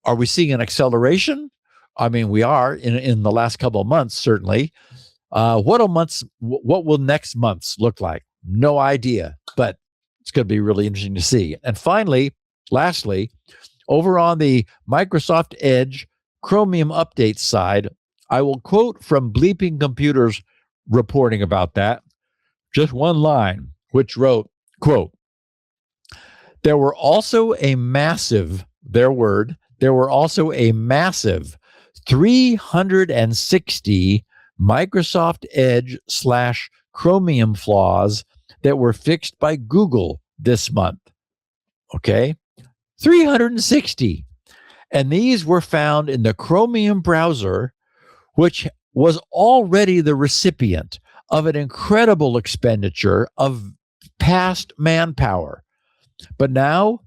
are we seeing an acceleration? I mean, we are in the last couple of months, certainly. What will next months look like? No idea, but it's going to be really interesting to see. And finally, lastly, over on the Microsoft Edge Chromium update side, I will quote from Bleeping Computers reporting about that, just one line, which wrote, quote, "There were also a massive their word, there were also a massive 360 Microsoft Edge / Chromium flaws that were fixed by Google this month. Okay, 360. And these were found in the Chromium browser, which was already the recipient of an incredible expenditure of past manpower. But now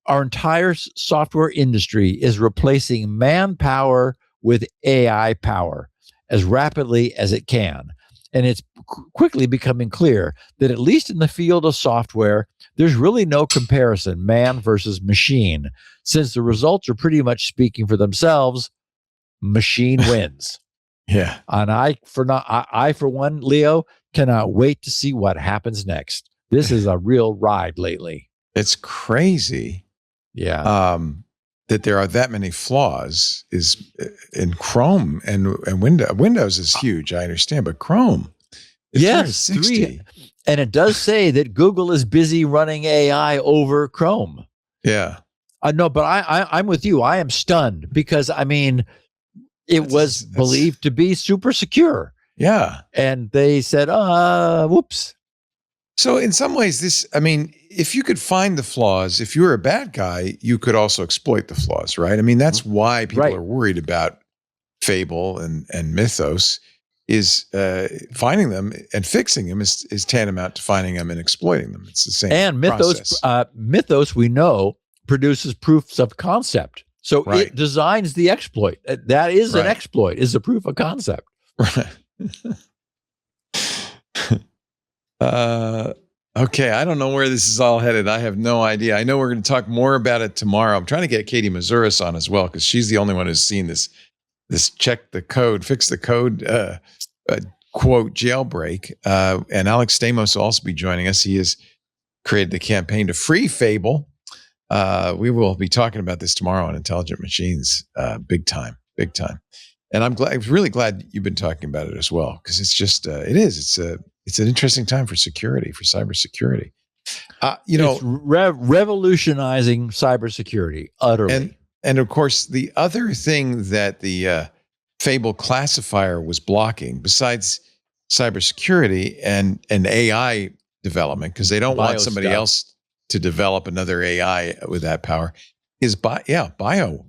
our entire software industry is replacing manpower with AI power as rapidly as it can. And it's quickly becoming clear that at least in the field of software, there's really no comparison, man versus machine. Since the results are pretty much speaking for themselves, machine wins. Yeah. And I, for one, Leo, cannot wait to see what happens next. This is a real ride lately. It's crazy. Yeah. That there are that many flaws is in Chrome and Windows. Windows is huge, I understand, but Chrome, it's yes, 360. And it does say that Google is busy running AI over Chrome. Yeah. No, but I'm with you. I am stunned because, I mean, it was believed to be super secure. Yeah. And they said, whoops. So in some ways, if you could find the flaws, if you were a bad guy, you could also exploit the flaws, right? I mean, that's why people are worried about Fable and Mythos, is finding them and fixing them is tantamount to finding them and exploiting them. It's the same And process. Mythos, we know, produces proofs of concept. So Right. it designs the exploit. That is an Right. exploit, is a proof of concept. Right. Okay, I don't know where this is all headed. I have no idea. I know we're going to talk more about it tomorrow. I'm trying to get Katie Mazuris on as well, because she's the only one who's seen this check the code, fix the code, quote, jailbreak. And Alex Stamos will also be joining us. He has created the campaign to free Fable. We will be talking about this tomorrow on Intelligent Machines, big time. And I'm really glad you've been talking about it as well, because it's just, it's an interesting time for security, for cybersecurity. It's revolutionizing cybersecurity utterly. And of course, the other thing that the Fable classifier was blocking, besides cybersecurity and AI development, because they don't want somebody else to develop another AI with that power, is bio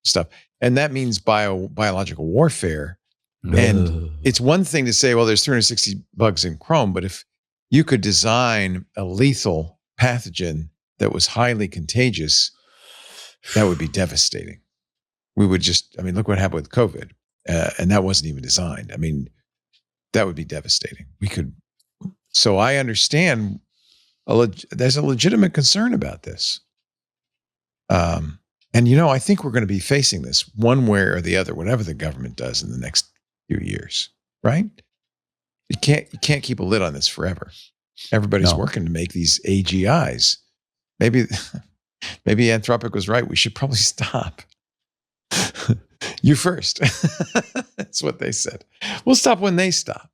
stuff. And that means biological warfare. And it's one thing to say, well, there's 360 bugs in Chrome, but if you could design a lethal pathogen that was highly contagious, that would be devastating. We would look what happened with COVID. And that wasn't even designed. I mean, that would be devastating. So I understand there's a legitimate concern about this. And, I think we're going to be facing this one way or the other, whatever the government does in the next few years, right? You can't keep a lid on this forever. Everybody's working to make these AGIs. Maybe Anthropic was right. We should probably stop. You first. That's what they said. We'll stop when they stop.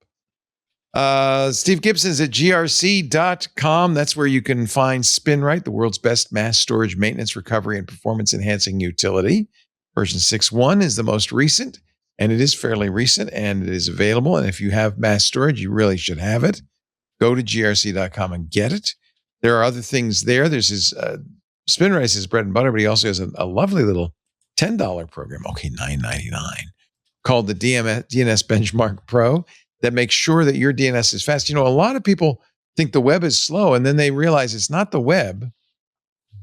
Steve Gibson is at grc.com. That's where you can find SpinRite, the world's best mass storage maintenance, recovery, and performance enhancing utility. Version 6.1 is the most recent, and it is fairly recent, and it is available. And if you have mass storage, you really should have it. Go to grc.com and get it. There are other things there. There's his SpinRite is his bread and butter, but he also has a lovely little $10 program, okay, $9.99, called the DNS Benchmark Pro, that makes sure that your DNS is fast. A lot of people think the web is slow, and then they realize it's not the web.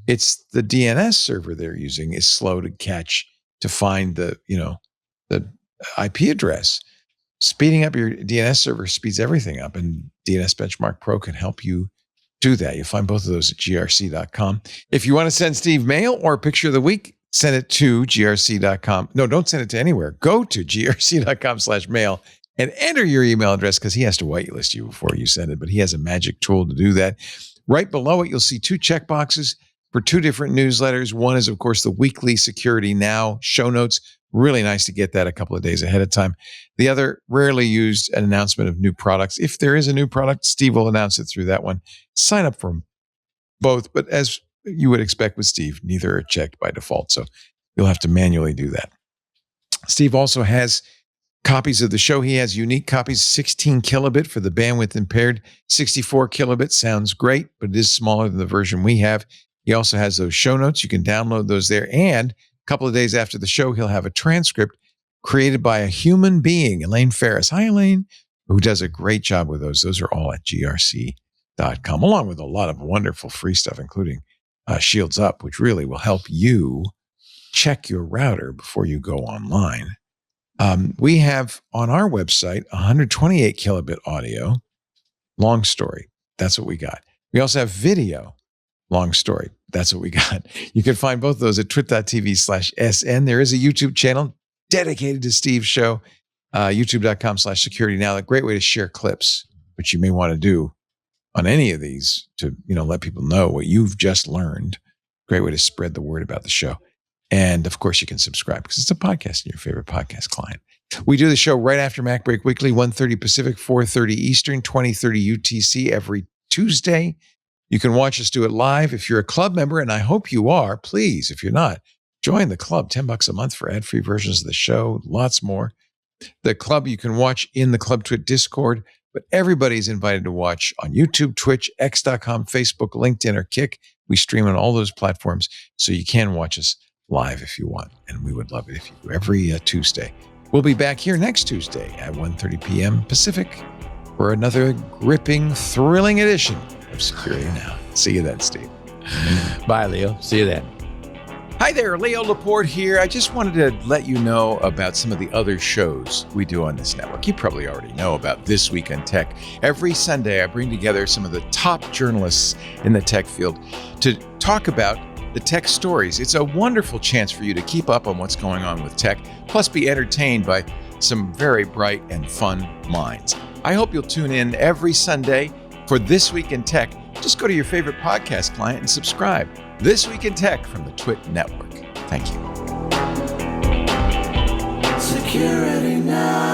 It's the DNS server they're using is slow to find the IP address. Speeding up your DNS server speeds everything up, and DNS Benchmark Pro can help you do that. You'll find both of those at grc.com. If you want to send Steve mail or a picture of the week, send it to grc.com. No, don't send it to anywhere. Go to grc.com/mail and enter your email address, because he has to whitelist you before you send it, but he has a magic tool to do that. Right below it, you'll see 2 checkboxes for 2 different newsletters. One is, of course, the weekly Security Now show notes. Really nice to get that a couple of days ahead of time. The other, rarely used, an announcement of new products. If there is a new product, Steve will announce it through that one. Sign up for both. But as you would expect with Steve, neither are checked by default. So you'll have to manually do that. Steve also has copies of the show. He has unique copies, 16 kilobit for the bandwidth impaired. 64 kilobit sounds great, but it is smaller than the version we have. He also has those show notes. You can download those there. And a couple of days after the show, he'll have a transcript created by a human being, Elaine Ferris. Hi, Elaine, who does a great job with those. Those are all at grc.com, along with a lot of wonderful free stuff, including Shields Up, which really will help you check your router before you go online. We have on our website 128 kilobit audio, long story. That's what we got. We also have video, long story. That's what we got. You can find both of those at twit.tv/SN. There is a YouTube channel dedicated to Steve's show, youtube.com/security now. A great way to share clips, which you may want to do on any of these to, let people know what you've just learned. Great way to spread the word about the show. And of course, you can subscribe because it's a podcast in your favorite podcast client. We do the show right after Mac Break Weekly, 1:30 Pacific, 4:30 Eastern, 20:30 UTC every Tuesday. You can watch us do it live if you're a club member, and I hope you are. Please, if you're not, join the club. $10 a month for ad-free versions of the show, lots more. The club you can watch in the Club Twit Discord, but everybody's invited to watch on YouTube, Twitch, X.com, Facebook, LinkedIn, or Kick. We stream on all those platforms, so you can watch us live if you want, and we would love it if you do every Tuesday. We'll be back here next Tuesday at 1:30 p.m. Pacific for another gripping, thrilling edition of Security Now. See you then, Steve. Bye, Leo. See you then. Hi there, Leo Laporte here. I just wanted to let you know about some of the other shows we do on this network. You probably already know about This Week in Tech. Every Sunday, I bring together some of the top journalists in the tech field to talk about the tech stories. It's a wonderful chance for you to keep up on what's going on with tech, plus be entertained by some very bright and fun minds. I hope you'll tune in every Sunday for This Week in Tech. Just go to your favorite podcast client and subscribe. This Week in Tech from the Twit Network. Thank you. Security Now.